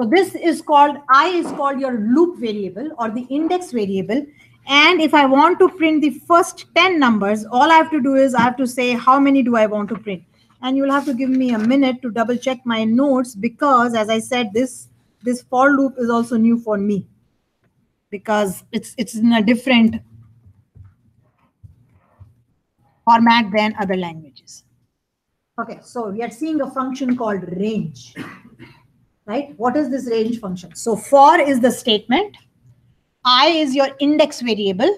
So this is called, I is called your loop variable or the index variable. And if I want to print the first 10 numbers, all I have to do is I have to say how many do I want to print. And you'll have to give me a minute to double check my notes because as I said, this for loop is also new for me because it's in a different format than other languages. Okay, so we are seeing a function called range, right? What is this range function? So for is the statement. I is your index variable.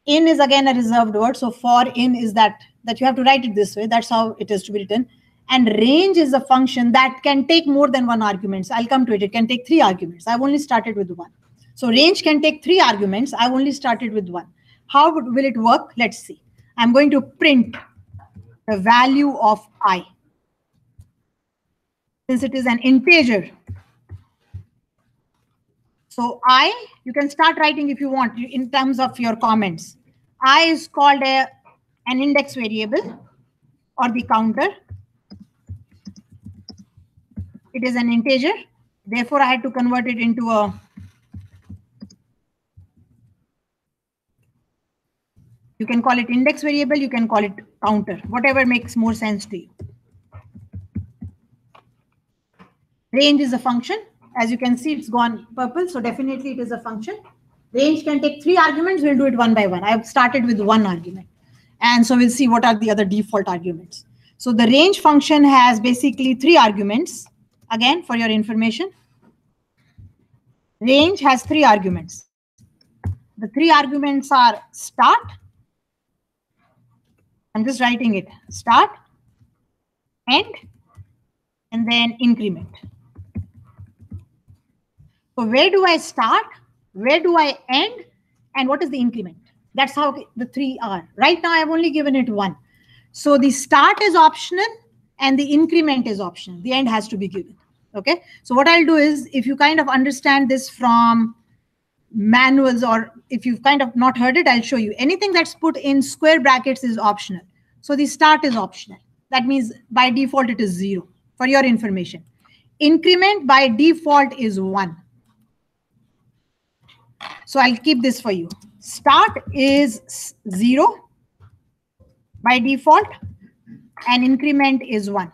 In is again a reserved word. So for in is that you have to write it this way. That's how it is to be written. And range is a function that can take more than one argument. So I'll come to it. It can take 3 arguments. I've only started with 1. So range can take 3 arguments. I've only started with 1. How will it work? Let's see. I'm going to print the value of I. Since it is an integer. So I, you can start writing if you want in terms of your comments. I is called an index variable or the counter. It is an integer. Therefore, I had to convert it into a you can call it index variable, you can call it counter, whatever makes more sense to you. Range is a function. As you can see, it's gone purple. So definitely it is a function. Range can take 3 arguments. We'll do it one by one. I've started with 1 argument. And so we'll see what are the other default arguments. So the range function has basically 3 arguments. Again, for your information, range has 3 arguments. The 3 arguments are start. I'm just writing it. Start, end, and then increment. So where do I start? Where do I end? And what is the increment? That's how the 3 are. Right now, I've only given it 1. So the start is optional and the increment is optional. The end has to be given. Okay. So what I'll do is, if you kind of understand this from manuals, or if you've kind of not heard it, I'll show you. Anything that's put in square brackets is optional. So the start is optional. That means by default, it is 0 for your information. Increment by default is 1. So I'll keep this for you. Start is 0 by default and increment is 1.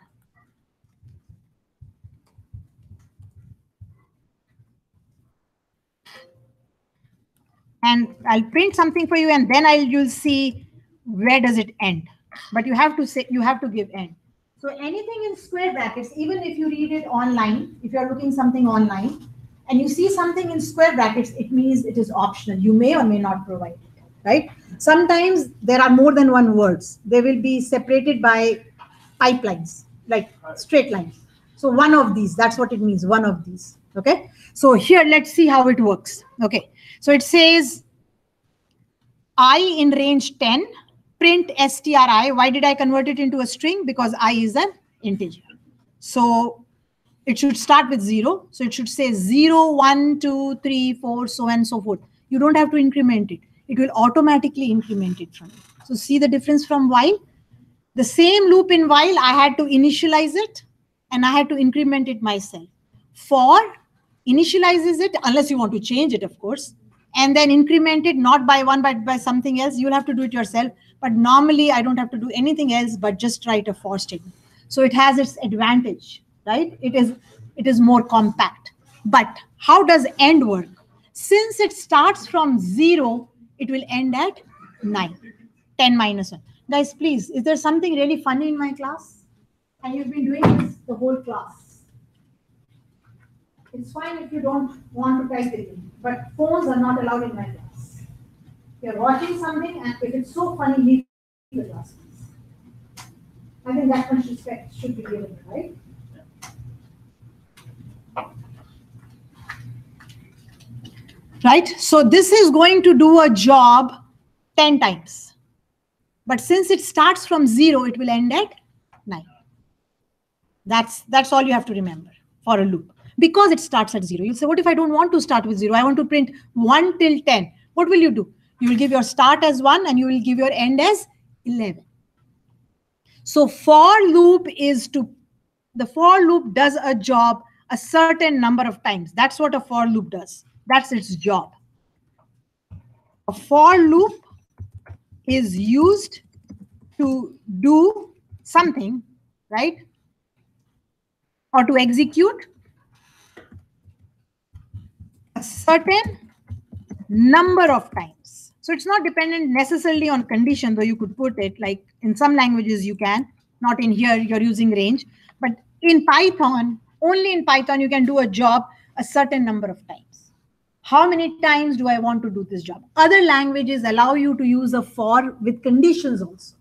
And I'll print something for you, and then you'll see where does it end. But you have to say, you have to give end. So anything in square brackets, even if you read it online, if you're looking something online and you see something in square brackets, it means it is optional. You may or may not provide it, right? Sometimes there are more than 1 words. They will be separated by pipelines, like straight lines. So one of these, that's what it means, one of these. Okay. So here, let's see how it works. Okay. So it says I in range 10, print stri. Why did I convert it into a string? Because I is an integer. So it should start with 0. So it should say 0, 1, 2, 3, 4, so on and so forth. You don't have to increment it. It will automatically increment it from it. So see the difference from while? The same loop in while, I had to initialize it and I had to increment it myself. For initializes it, unless you want to change it, of course, and then increment it not by 1 but by something else. You'll have to do it yourself. But normally I don't have to do anything else but just write a for statement. So it has its advantage, right? It is more compact. But how does end work? Since it starts from 0, it will end at 9, 10 minus 1. Guys, please, is there something really funny in my class? And you've been doing this the whole class. It's fine if you don't want to type it in, but phones are not allowed in my class. You're watching something, and if it's so funny, leave the class, please. I think that much respect should be given, right? Right? So this is going to do a job 10 times. But since it starts from 0, it will end at 9. That's all you have to remember for a loop. Because it starts at 0. You'll say, what if I don't want to start with 0? I want to print 1 till 10. What will you do? You will give your start as 1 and you will give your end as 11. So for loop the for loop does a job a certain number of times. That's what a for loop does. That's its job. A for loop is used to do something, right? Or to execute a certain number of times. So it's not dependent necessarily on condition, though you could put it like in some languages you can, not in here, you're using range. But in Python, only in Python, you can do a job a certain number of times. How many times do I want to do this job? Other languages allow you to use a for with conditions also.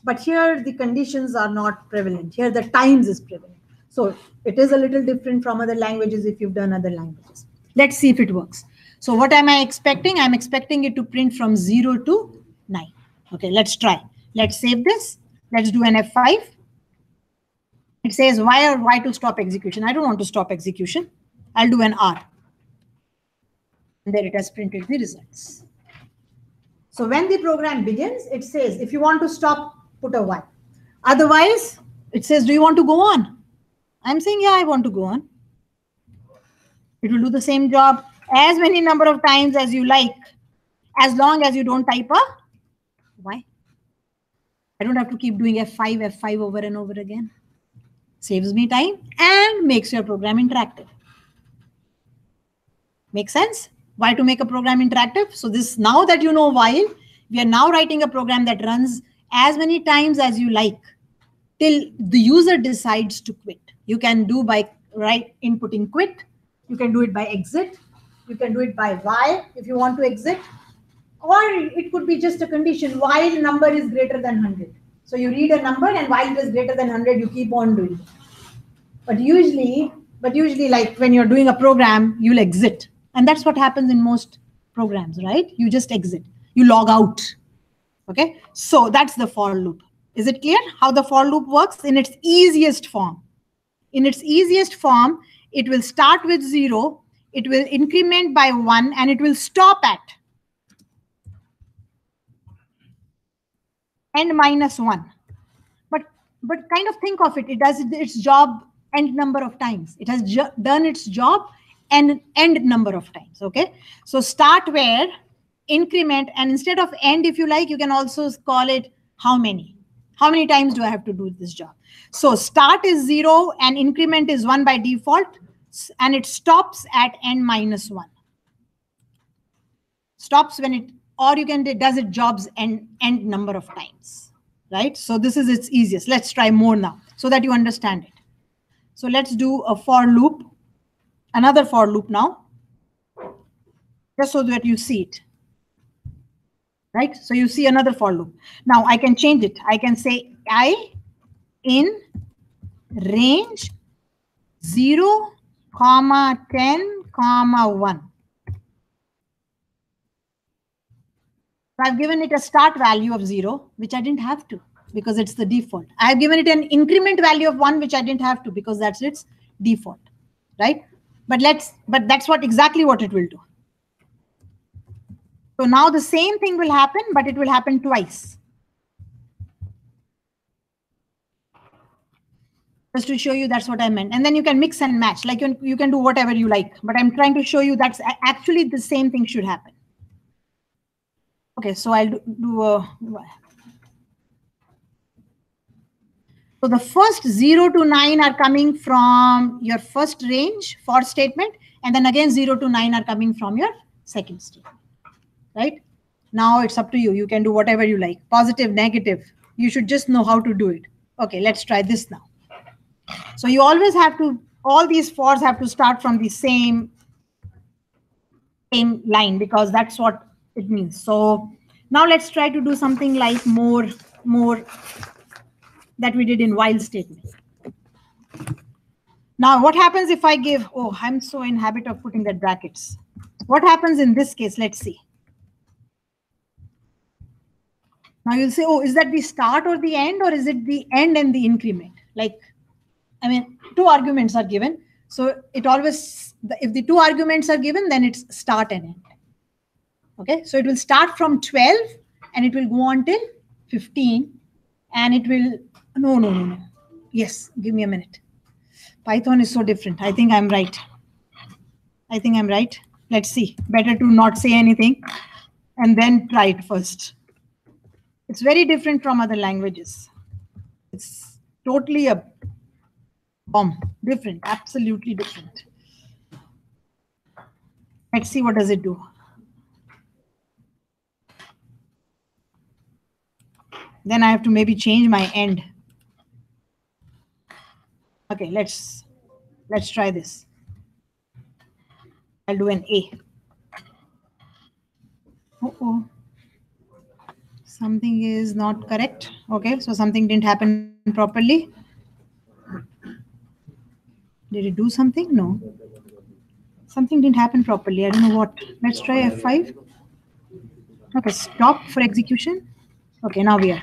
But here the conditions are not prevalent. Here the times is prevalent. So it is a little different from other languages if you've done other languages. Let's see if it works. So what am I expecting? I'm expecting it to print from 0 to 9. Okay, let's try. Let's save this. Let's do an F5. It says why to stop execution. I don't want to stop execution. I'll do an R. And there it has printed the results. So when the program begins, it says, if you want to stop, put a 1. Otherwise, it says, do you want to go on? I'm saying, yeah, I want to go on. It will do the same job as many number of times as you like, as long as you don't type a Y. I don't have to keep doing F5 over and over again. Saves me time and makes your program interactive. Make sense? Why to make a program interactive? So this, now that you know while, we are now writing a program that runs as many times as you like till the user decides to quit. You can do by inputting quit. You can do it by exit. You can do it by while if you want to exit. Or it could be just a condition while number is greater than 100. So you read a number and while it is greater than 100, you keep on doing it. But usually like when you're doing a program, you'll exit. And that's what happens in most programs, right? You just exit, you log out. Okay, so that's the for loop. Is it clear how the for loop works in its easiest form? In its easiest form, it will start with 0, it will increment by 1, and it will stop at n minus 1. But kind of think of it, it does its job n number of times. It has done its job n number of times. Okay, so start where, increment, and instead of end, if you like, you can also call it how many times do I have to do this job. So start is 0 and increment is 1 by default, and it stops at n minus 1. Stops when it, or you can does it jobs n number of times, right? So this is its easiest. Let's try more now so that you understand it. So let's do a for loop, another for loop now, just so that you see it. Right? So you see another for loop. Now I can change it. I can say I in range 0, 10, 1. I've given it a start value of 0, which I didn't have to because it's the default. I've given it an increment value of 1, which I didn't have to because that's its default, right? But that's exactly what it will do. So now the same thing will happen, but it will happen twice. Just to show you that's what I meant. And then you can mix and match, like you can do whatever you like, but I'm trying to show you that's actually the same thing should happen. Okay, so I'll do a, so the first 0 to 9 are coming from your first range for statement, and then again 0 to 9 are coming from your second statement. Right? Now it's up to you. You can do whatever you like. Positive, negative. You should just know how to do it. Okay, let's try this now. So you always have to, all these fors have to start from the same line because that's what it means. So now let's try to do something like more that we did in while statement. Now what happens if I give, oh, I'm so in habit of putting that brackets. What happens in this case? Let's see. Now you'll say, oh, is that the start or the end, or is it the end and the increment? Like, I mean, 2 arguments are given. So it always, if the 2 arguments are given, then it's start and end. Okay, so it will start from 12 and it will go on till 15 and it will, no. Yes, give me a minute. Python is so different. I think I'm right. Let's see. Better to not say anything and then try it first. It's very different from other languages. It's totally a bomb. Different, absolutely different. Let's see what does it do. Then I have to maybe change my end. Okay, let's try this. I'll do an A. Uh-oh. Something is not correct. Okay, so something didn't happen properly. Did it do something? No. Something didn't happen properly. I don't know what. Let's try F5. Okay, stop for execution. Okay, now we are.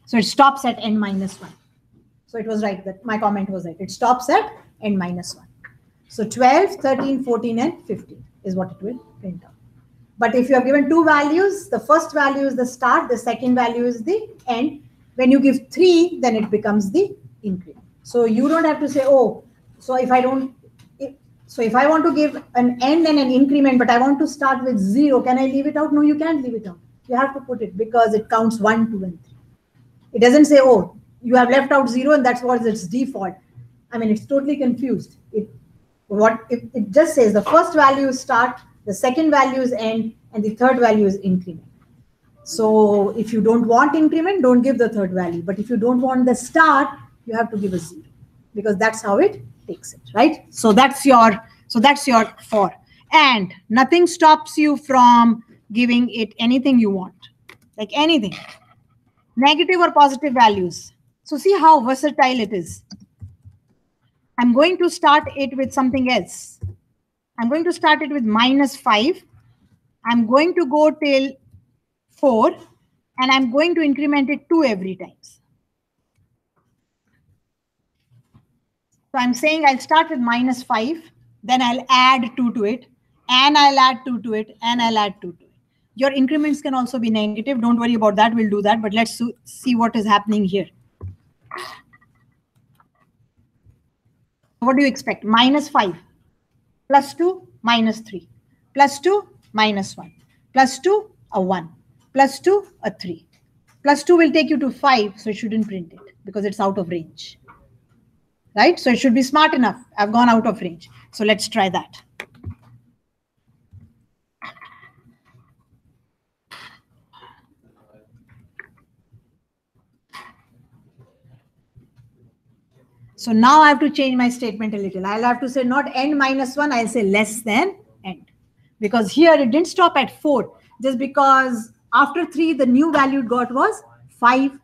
So it stops at n minus 1. So it was right, that my comment was right. It stops at n minus 1. So 12, 13, 14, and 15 is what it will print out. But if you are given 2 values, the first value is the start, the second value is the end. When you give 3, then it becomes the increment. So you don't have to say, oh, so if I want to give an end and an increment, but I want to start with 0, can I leave it out? No, you can't leave it out. You have to put it because it counts 1, 2, and 3. It doesn't say, oh, you have left out 0 and that's what its default. I mean, it's totally confused. what if it just says the first value is start, the second value is end, and the third value is increment. So if you don't want increment, don't give the third value. But if you don't want the start, you have to give a 0, because that's how it takes it, right? So that's your for. And nothing stops you from giving it anything you want, like anything, negative or positive values. So see how versatile it is. I'm going to start it with something else. I'm going to start it with -5. I'm going to go till 4, and I'm going to increment it 2 every time. So I'm saying I'll start with -5, then I'll add 2 to it, and I'll add 2 to it, and I'll add 2 to it. Your increments can also be negative. Don't worry about that. We'll do that. But let's see what is happening here. What do you expect? -5, +2, -3, +2, -1, +2, a 1, +2, a 3. +2 will take you to 5, so it shouldn't print it because it's out of range. Right? So it should be smart enough. I've gone out of range. So let's try that. So now I have to change my statement a little. I'll have to say not end -1, I'll say less than end. Because here it didn't stop at 4, just because after 3, the new value it got was 5,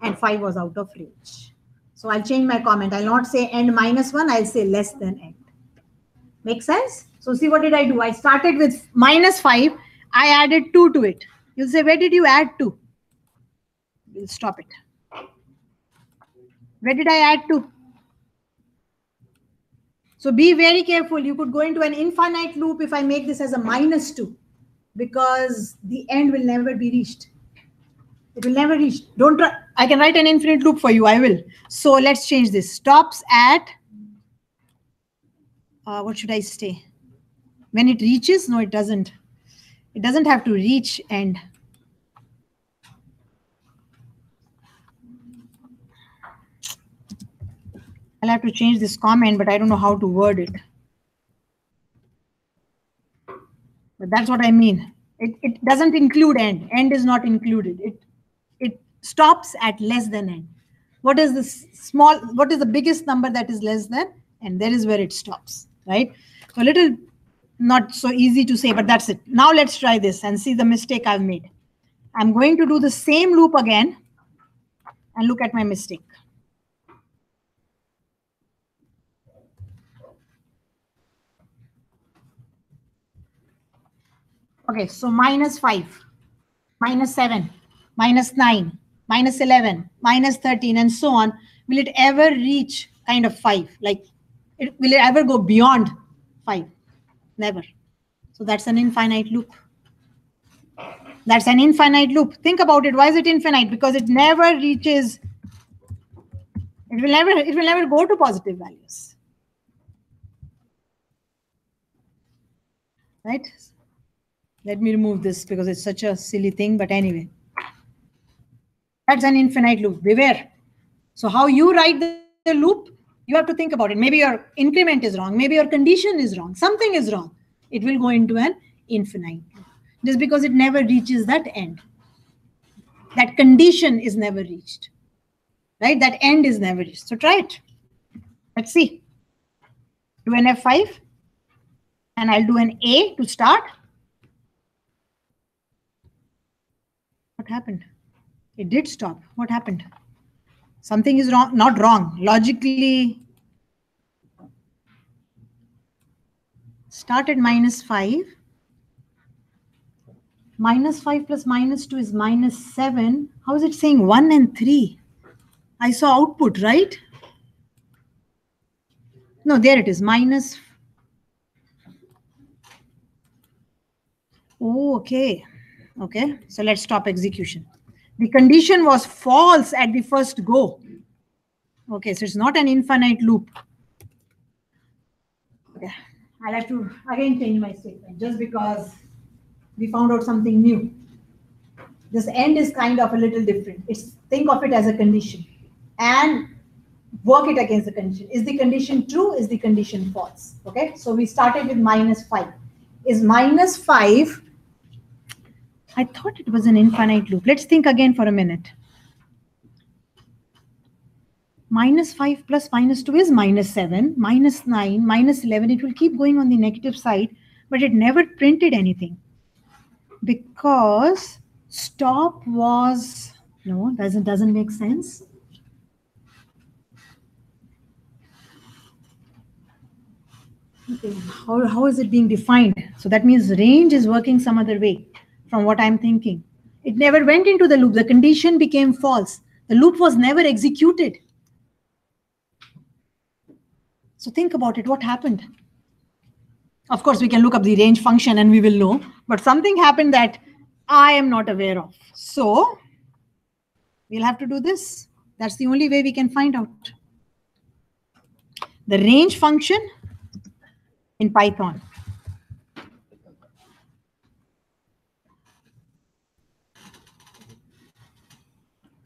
and 5 was out of range. So I'll change my comment. I'll not say end -1, I'll say less than end. Make sense? So see, what did I do? I started with -5, I added 2 to it. You'll say, where did you add 2? We'll stop it. Where did I add 2? So be very careful. You could go into an infinite loop if I make this as a -2, because the end will never be reached. It will never reach. Don't try. I can write an infinite loop for you. I will. So let's change this. Stops at, what should I say? When it reaches? No, it doesn't. It doesn't have to reach end. I'll have to change this comment, but I don't know how to word it. But that's what I mean. It doesn't include end. End is not included. It stops at less than end. What is the biggest number that is less than? And there is where it stops, right? So a little not so easy to say, but that's it. Now let's try this and see the mistake I've made. I'm going to do the same loop again and look at my mistake. Okay, so -5, -7, -9, -11, -13, and so on. Will it ever reach kind of 5? Like, will it ever go beyond 5? Never. So that's an infinite loop. That's an infinite loop. Think about it. Why is it infinite? Because it never reaches. It will never go to positive values. Right? Let me remove this because it's such a silly thing. But anyway, that's an infinite loop. Beware. So how you write the loop, you have to think about it. Maybe your increment is wrong. Maybe your condition is wrong. Something is wrong. It will go into an infinite loop just because it never reaches that end. That condition is never reached. Right? That end is never reached. So try it. Let's see. Do an F5. And I'll do an A to start. What happened? It did stop. What happened? Something is wrong, not wrong. Logically, start at -5. -5 plus -2 is -7. How is it saying 1 and 3? I saw output, right? No, there it is. Minus. Oh, okay. Okay, so let's stop execution. The condition was false at the first go. Okay, so it's not an infinite loop. Okay, I'll have to again change my statement just because we found out something new. This end is kind of a little different. Think of it as a condition. And work it against the condition. Is the condition true? Is the condition false? Okay, so we started with -5. Is -5, I thought it was an infinite loop. Let's think again for a minute. -5 plus -2 is -7, -9, -11. It will keep going on the negative side, but it never printed anything because stop was, no, doesn't make sense. Okay, how is it being defined? So that means range is working some other way from what I'm thinking. It never went into the loop. The condition became false. The loop was never executed. So think about it. What happened? Of course, we can look up the range function and we will know. But something happened that I am not aware of. So we'll have to do this. That's the only way we can find out. The range function in Python.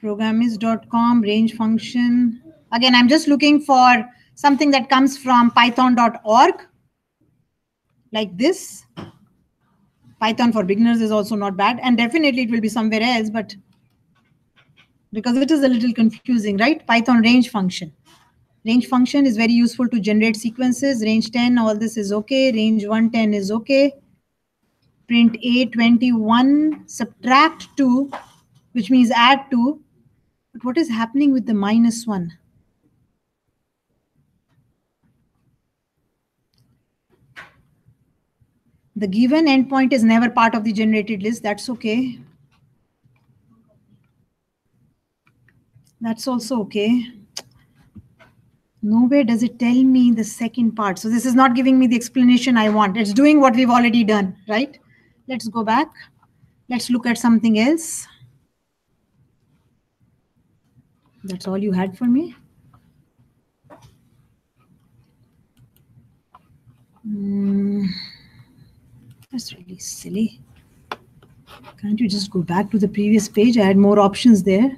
Programmist.com, range function. Again, I'm just looking for something that comes from python.org, like this. Python for beginners is also not bad. And definitely it will be somewhere else, but because it is a little confusing, right? Python range function. Range function is very useful to generate sequences. Range 10, all this is okay. Range 110 is okay. Print A21, subtract 2, which means add 2. But what is happening with the -1? The given endpoint is never part of the generated list. That's okay. That's also okay. Nowhere does it tell me the second part. So this is not giving me the explanation I want. It's doing what we've already done, right? Let's go back. Let's look at something else. That's all you had for me? That's really silly. Can't you just go back to the previous page? I had more options there.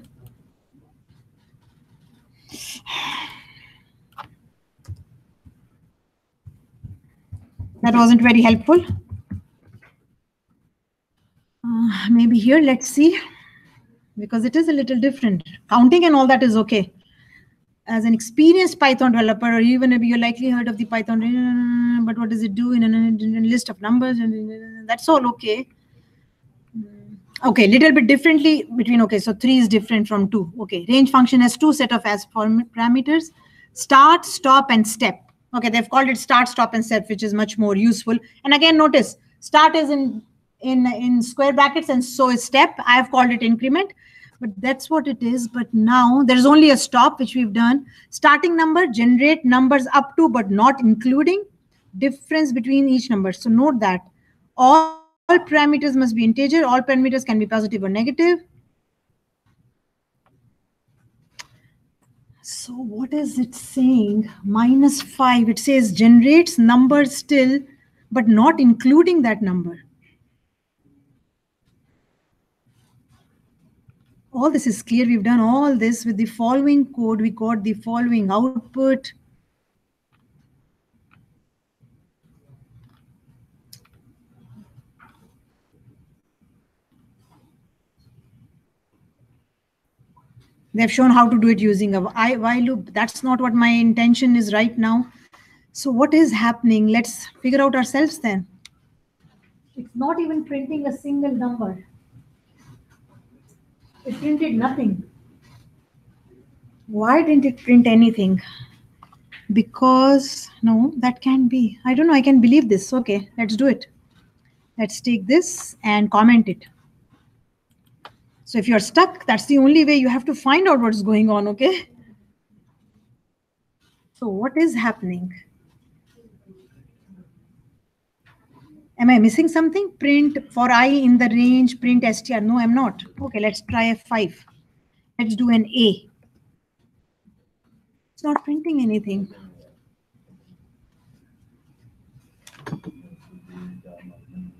That wasn't very helpful. Maybe here, let's see. Because it is a little different. Counting and all that is okay. As an experienced Python developer, or even if you're likely heard of the Python, but what does it do in a list of numbers? And that's all okay. Okay, little bit differently between, okay, so 3 is different from 2. Okay, range function has 2 set of as parameters, start, stop, and step. Okay, they've called it start, stop, and step, which is much more useful. And again, notice, start is in square brackets, and so is step. I have called it increment, but that's what it is. But now there's only a stop, which we've done. Starting number, generate numbers up to, but not including difference between each number. So note that all parameters must be integer. All parameters can be positive or negative. So what is it saying? -5. It says generates numbers still, but not including that number. All this is clear. We've done all this with the following code. We got the following output. They've shown how to do it using a while loop. That's not what my intention is right now. So what is happening? Let's figure out ourselves then. It's not even printing a single number. It printed nothing. Why didn't it print anything? Because, no, that can be. I don't know, I can believe this. Okay, let's do it. Let's take this and comment it. So if you're stuck, that's the only way. You have to find out what's going on, okay? So what is happening? Am I missing something? Print for I in the range, print str. No, I'm not. Okay, let's try F5. Let's do an A. It's not printing anything.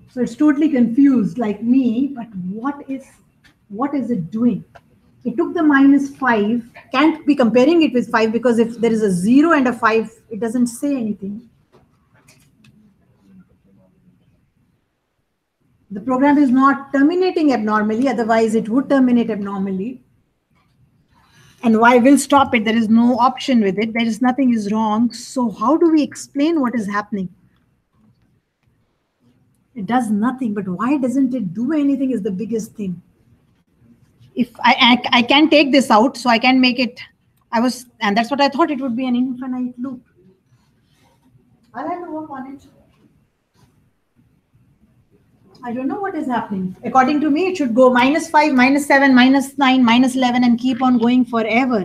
So it's totally confused like me, but what is it doing? It took the -5. Can't be comparing it with 5 because if there is a 0 and a 5, it doesn't say anything. The program is not terminating abnormally, otherwise it would terminate abnormally. And why will stop it? There is no option with it. There is nothing is wrong. So how do we explain what is happening? It does nothing, but why doesn't it do anything is the biggest thing. If I can take this out, so I can make it, and that's what I thought, it would be an infinite loop. I'll have to work on it. I don't know what is happening. According to me, it should go -5, -7, -9, -11, and keep on going forever,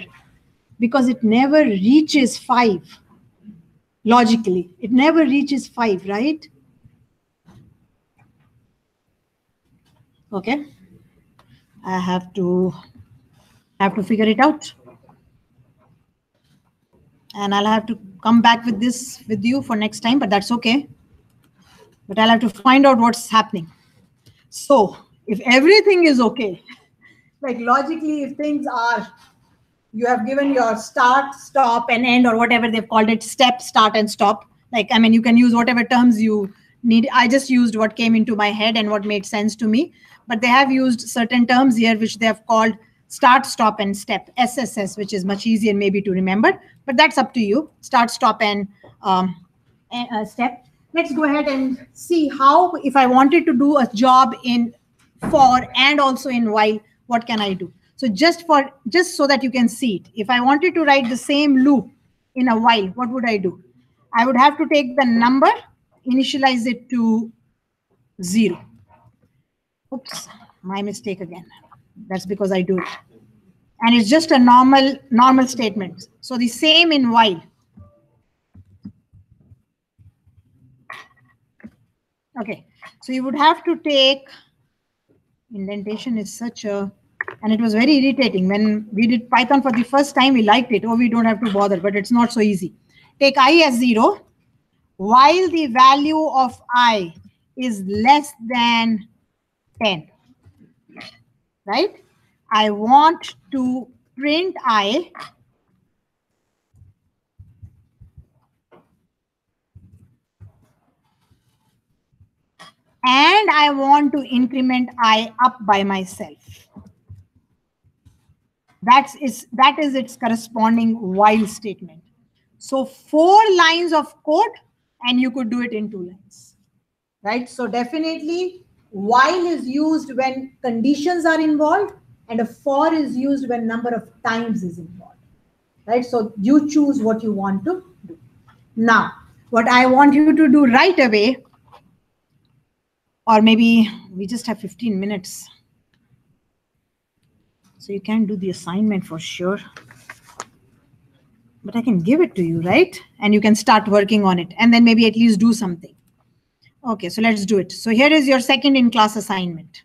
because it never reaches 5. Logically, it never reaches 5, right? Okay. I have to figure it out. And I'll have to come back with this with you for next time, but that's okay. But I'll have to find out what's happening. So if everything is okay, like logically, if things are, you have given your start, stop, and end, or whatever they've called it, step, start, and stop. Like, I mean, you can use whatever terms you need. I just used what came into my head and what made sense to me. But they have used certain terms here, which they have called start, stop, and step, SSS, which is much easier maybe to remember. But that's up to you. Start, stop, and step. Let's go ahead and see how, if I wanted to do a job in for and also in while, what can I do? So just so that you can see it, if I wanted to write the same loop in a while, what would I do? I would have to take the number, initialize it to 0. Oops, my mistake again. That's because I do it. And it's just a normal statement. So the same in while. Okay, so you would have to take, indentation is such a, and it was very irritating. When we did Python for the first time, we liked it. Oh, we don't have to bother, but it's not so easy. Take I as 0, while the value of I is less than 10, right? I want to print I and I want to increment I up by myself. That is its corresponding while statement. So 4 lines of code, and you could do it in 2 lines, right? So definitely while is used when conditions are involved, and a for is used when number of times is involved, right? So you choose what you want to do. Now, what I want you to do right away, or maybe we just have 15 minutes. So you can do the assignment for sure. But I can give it to you, right? And you can start working on it and then maybe at least do something. Okay, so let's do it. So here is your second in-class assignment.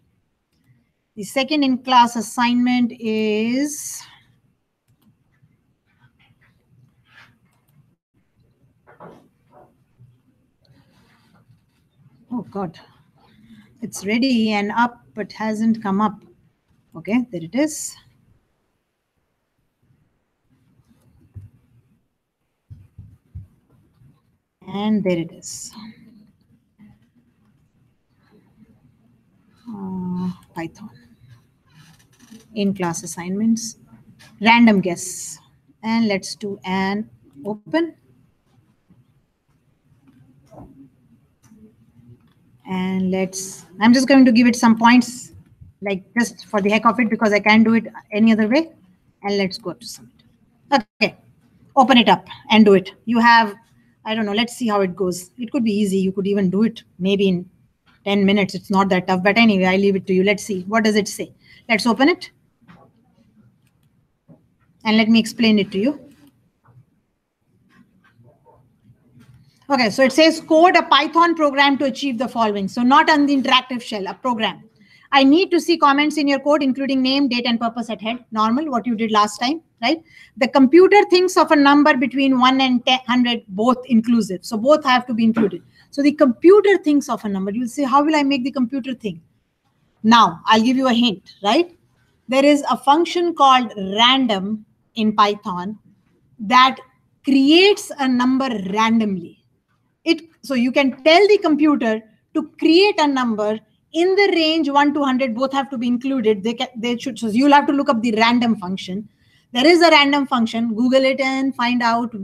The second in-class assignment is, oh God, it's ready and up, but hasn't come up. Okay, there it is. And there it is. Python. In-class assignments. Random guess. And let's do an open. And I'm just going to give it some points, like just for the heck of it, because I can't do it any other way. And let's go to submit. Okay, open it up and do it. You have, I don't know, let's see how it goes. It could be easy. You could even do it maybe in 10 minutes. It's not that tough, but anyway, I leave it to you. Let's see. What does it say? Let's open it. And let me explain it to you. Okay, so it says code a Python program to achieve the following. So not on the interactive shell, a program. I need to see comments in your code, including name, date, and purpose at head. Normal, what you did last time, right? The computer thinks of a number between 1 and 100, both inclusive. So both have to be included. So the computer thinks of a number. You'll say, how will I make the computer think? Now, I'll give you a hint, right? there is a function called random in Python that creates a number randomly. So you can tell the computer to create a number in the range 1 to 100, both have to be included. They should, so you'll have to look up the random function. There is a random function, Google it and find out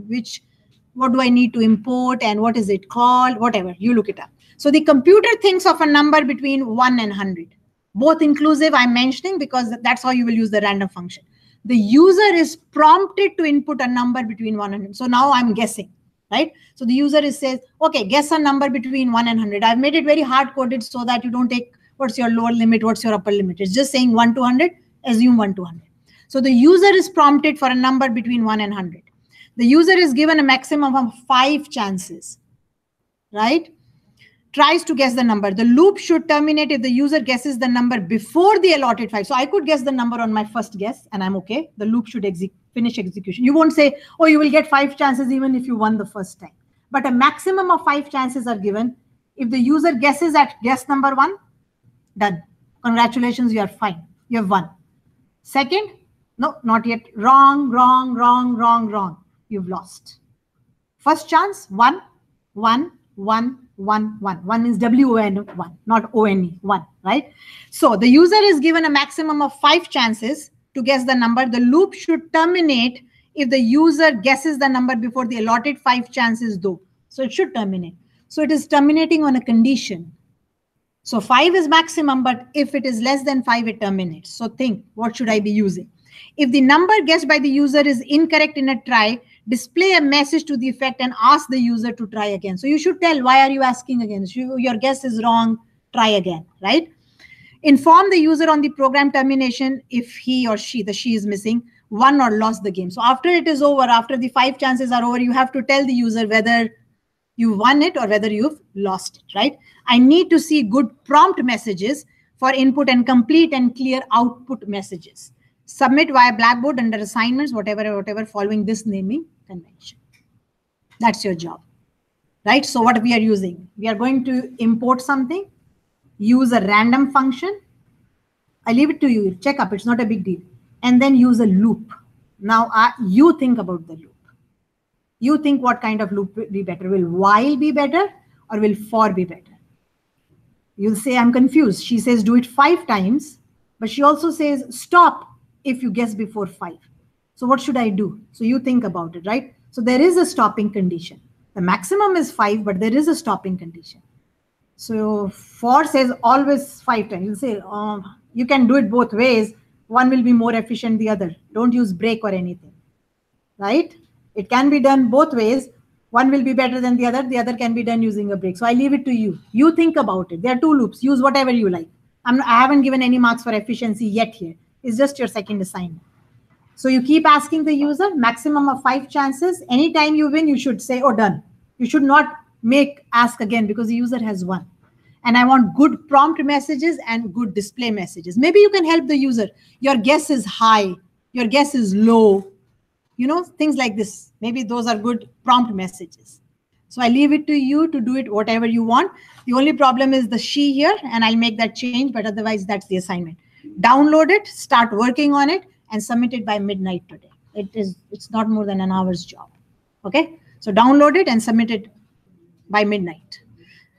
what do I need to import and what is it called, whatever, you look it up. So the computer thinks of a number between 1 and 100. Both inclusive I'm mentioning because that's how you will use the random function. The user is prompted to input a number between 1 and 100. So now I'm guessing, right? So the user says, okay, guess a number between 1 and 100. I've made it very hard coded so that you don't take what's your lower limit, what's your upper limit. It's just saying 1 to 100, assume 1 to 100. So the user is prompted for a number between 1 and 100. The user is given a maximum of 5 chances, right? Tries to guess the number. The loop should terminate if the user guesses the number before the allotted 5. So I could guess the number on my first guess and I'm okay. The loop should finish execution. You won't say, oh, you will get 5 chances even if you won the first time. But a maximum of 5 chances are given. If the user guesses at guess number 1, done. Congratulations, you are fine. You have won. Second, no, not yet. Wrong, wrong, wrong, wrong, wrong. You've lost. First chance, 1, 1, 1, 1, 1. 1 is W-O-N-1, not O-N-E, 1, right? So the user is given a maximum of 5 chances to guess the number. The loop should terminate if the user guesses the number before the allotted 5 chances though. So it should terminate. So it is terminating on a condition. So 5 is maximum, but if it is less than 5, it terminates. So think, what should I be using? If the number guessed by the user is incorrect in a try, display a message to the effect and ask the user to try again. So you should tell, why are you asking again? Your guess is wrong, try again, right? Inform the user on the program termination if he or she, the she is missing, won or lost the game. So after it is over, after the 5 chances are over, you have to tell the user whether you won it or whether you've lost it, right? I need to see good prompt messages for input and complete and clear output messages. Submit via Blackboard under assignments, whatever, following this naming convention. That's your job, right? So what we are using, we are going to import something, use a random function. I leave it to you, check up, it's not a big deal. And then use a loop. Now you think about the loop. You think what kind of loop will be better? Will while be better or will for be better? You'll say, I'm confused. She says, do it 5 times, but she also says, stop if you guess before 5. So what should I do? So you think about it, right? So there is a stopping condition. The maximum is 5, but there is a stopping condition. So for says always 5 times. You'll say, you can do it both ways. One will be more efficient than the other. Don't use break or anything, right? It can be done both ways. One will be better than the other can be done using a break. So I leave it to you. You think about it. There are 2 loops. Use whatever you like. I haven't given any marks for efficiency yet here. It's just your second assignment. So you keep asking the user, maximum of 5 chances. Anytime you win, you should say, oh, done. You should not ask again because the user has won. And I want good prompt messages and good display messages. Maybe you can help the user. Your guess is high. Your guess is low. You know, things like this. Maybe those are good prompt messages. So I leave it to you to do it whatever you want. The only problem is the she here, and I'll make that change, but otherwise that's the assignment. Download it, start working on it, and submit it by midnight today. It's not more than an hour's job. Okay? So download it and submit it by midnight.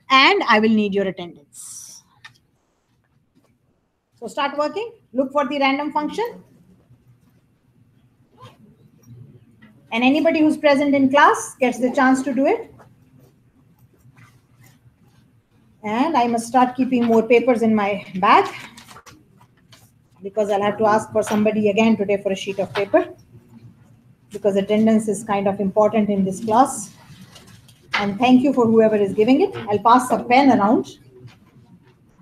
And I will need your attendance. So start working. Look for the random function. And anybody who's present in class gets the chance to do it. And I must start keeping more papers in my bag because I'll have to ask for somebody again today for a sheet of paper because attendance is kind of important in this class. And thank you for whoever is giving it. I'll pass a pen around.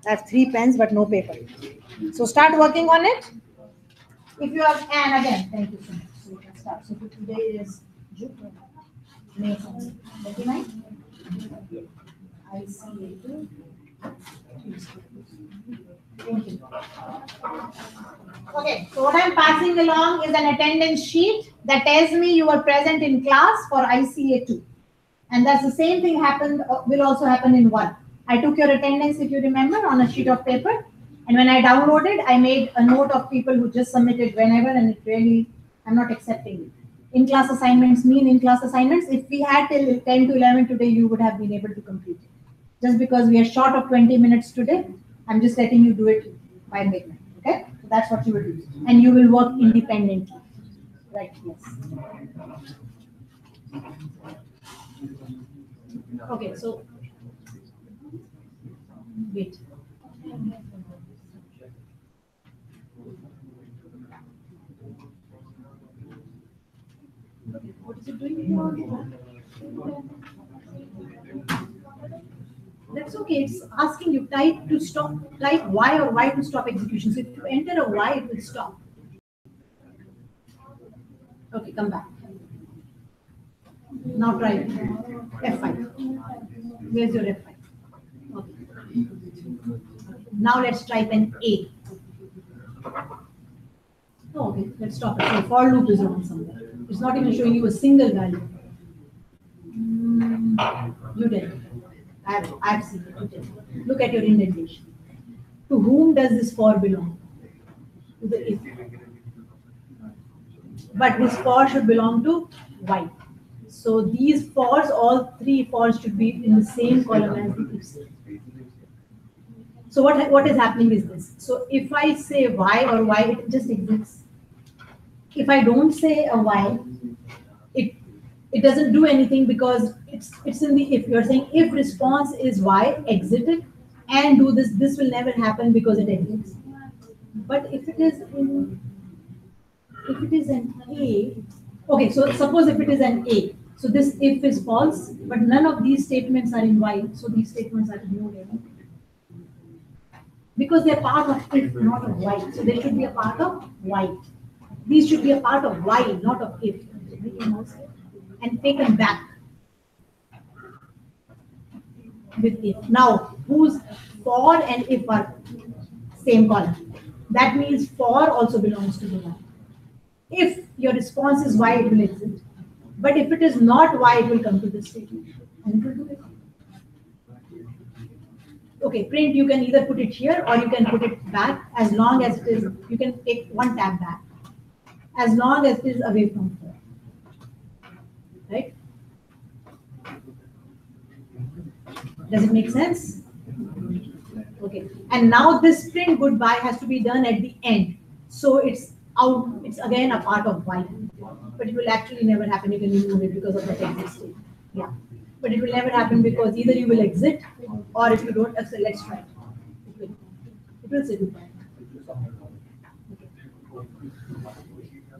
I have 3 pens, but no paper. So start working on it. If you have, and again, thank you so much. So we can start. So for today is May 29th. I see it. Thank you. Okay, so what I'm passing along is an attendance sheet that tells me you were present in class for ICA 2. And that's the same thing will also happen in 1. I took your attendance, if you remember, on a sheet of paper. And when I downloaded, I made a note of people who just submitted whenever, and it really, I'm not accepting it. In-class assignments mean in-class assignments. If we had till 10 to 11 today, you would have been able to complete it. Just because we are short of 20 minutes today, I'm just letting you do it by midnight. Okay? So that's what you will do. And you will work independently. Right, yes. Okay, so wait. What is it doing? That's okay. It's asking you type to stop, type Y or Y to stop execution. So if you enter a Y, it will stop. Okay, come back. Now try F5. Where's your F5? Okay. Now let's type an A. Oh, okay, let's stop it. So for loop is on somewhere. It's not even showing you a single value. You did. I've seen it. You did. Look at your indentation. To whom does this for belong? To the if. But this for should belong to Y. So these fors, all three fors should be in the same column as the if statement. So what is happening is this. So if I say Y or Y, it just exists. If I don't say a Y, it doesn't do anything because it's in the if. You're saying if response is Y, exit it and do this. This will never happen because it exists. But if it is an A, okay, so suppose if it is an A, so this if is false, but none of these statements are in Y, so these statements are ignored. Because they're part of if, not of Y. So they should be a part of Y. These should be a part of Y, not of if. And taken back with if. Now, whose for and if are same column. That means for also belongs to the Y. If your response is Y, it will exit. But if it is not Y, it will come to this statement. And it will do it. Okay, print, you can either put it here or you can put it back as long as it is, you can take one tab back. As long as it is away from 4. Right? Does it make sense? Okay. And now this print goodbye has to be done at the end. So it's out, it's again a part of Y. But it will actually never happen. You can remove it because of the exit state. Yeah. But it will never happen because either you will exit or if you don't, so let's try it. It will say goodbye.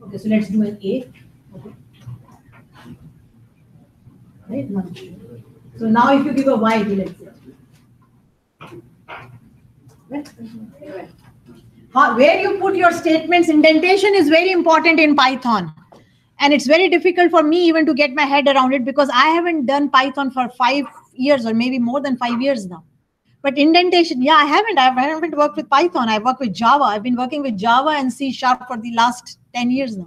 Okay, so let's do an A. Okay. Right? No. So now if you give a Y, it will exit. Right? Where you put your statements, indentation is very important in Python. And it's very difficult for me even to get my head around it because I haven't done Python for 5 years or maybe more than 5 years now. But indentation, yeah, I haven't worked with Python. I work with Java. I've been working with Java and C# for the last 10 years now.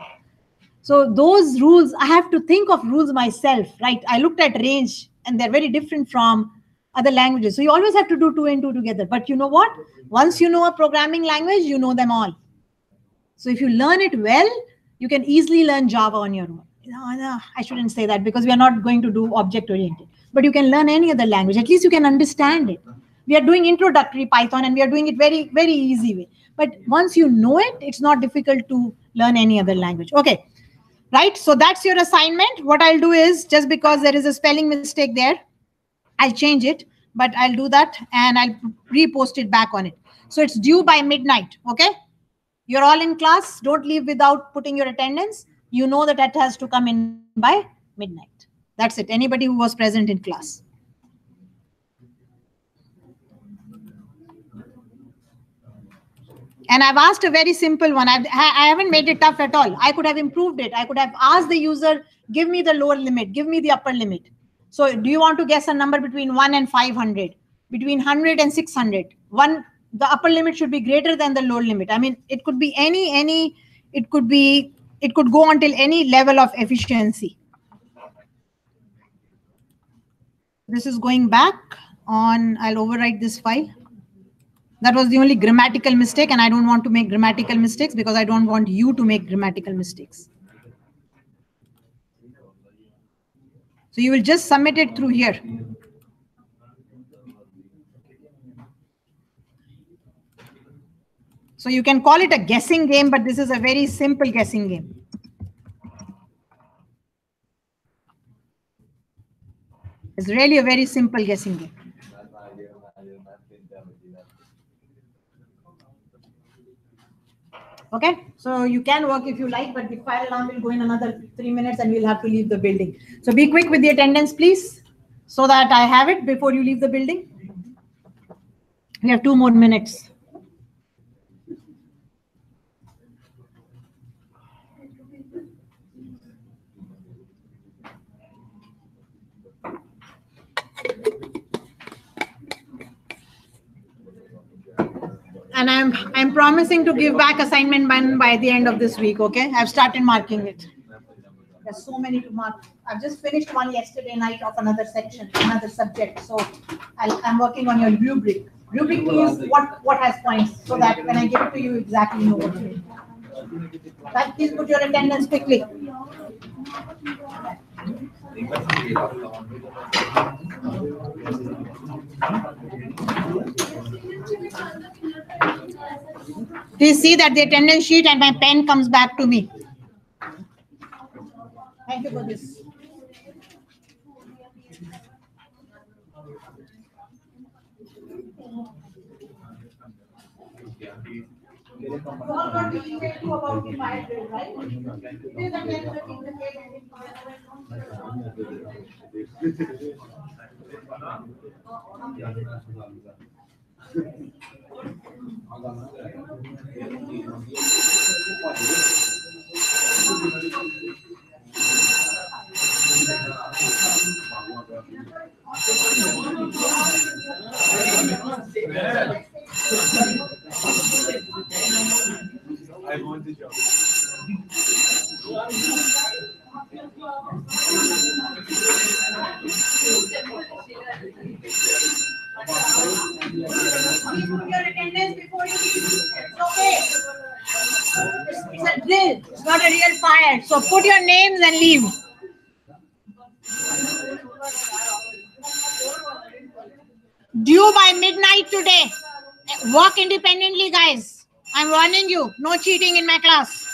So those rules, I have to think of rules myself, right? I looked at range and they're very different from other languages. So you always have to do 2 and 2 together. But you know what? Once you know a programming language, you know them all. So if you learn it well, you can easily learn Java on your own. No, I shouldn't say that because we are not going to do object-oriented. But you can learn any other language. At least you can understand it. We are doing introductory Python and we are doing it very, very easy way. But once you know it, it's not difficult to learn any other language. Okay, right? So that's your assignment. What I'll do is, just because there is a spelling mistake there, I'll change it. But I'll do that and I'll repost it back on it. So it's due by midnight, okay? You're all in class. Don't leave without putting your attendance. You know that it has to come in by midnight. That's it. Anybody who was present in class. And I've asked a very simple one. I haven't made it tough at all. I could have improved it. I could have asked the user, give me the lower limit, give me the upper limit. So do you want to guess a number between 1 and 500? Between 100 and 600? The upper limit should be greater than the lower limit. I mean, it could be it could go until any level of efficiency. This is going back on, I'll overwrite this file. That was the only grammatical mistake, and I don't want to make grammatical mistakes because I don't want you to make grammatical mistakes. So you will just submit it through here. So you can call it a guessing game, but this is a very simple guessing game. It's really a very simple guessing game. Okay, so you can work if you like, but the fire alarm will go in another 3 minutes and we'll have to leave the building. So be quick with the attendance, please, so that I have it before you leave the building. We have 2 more minutes. And I'm promising to give back assignment 1 by the end of this week, okay? I've started marking it. There's so many to mark. I've just finished one yesterday night of another section, another subject. So I'm working on your rubric. Rubric means what has points, so that when I give it to you, exactly know what to do. Right, please put your attendance quickly. Please see that the attendance sheet and my pen comes back to me. Thank you for this. You all got the email too about the fire drill, right? It is a 10:30 in the case and in I want the job. Please put your attendance before you leave. It's okay. It's a drill. It's not a real fire. So put your names and leave. Due by midnight today. Walk independently, guys. I'm warning you. No cheating in my class.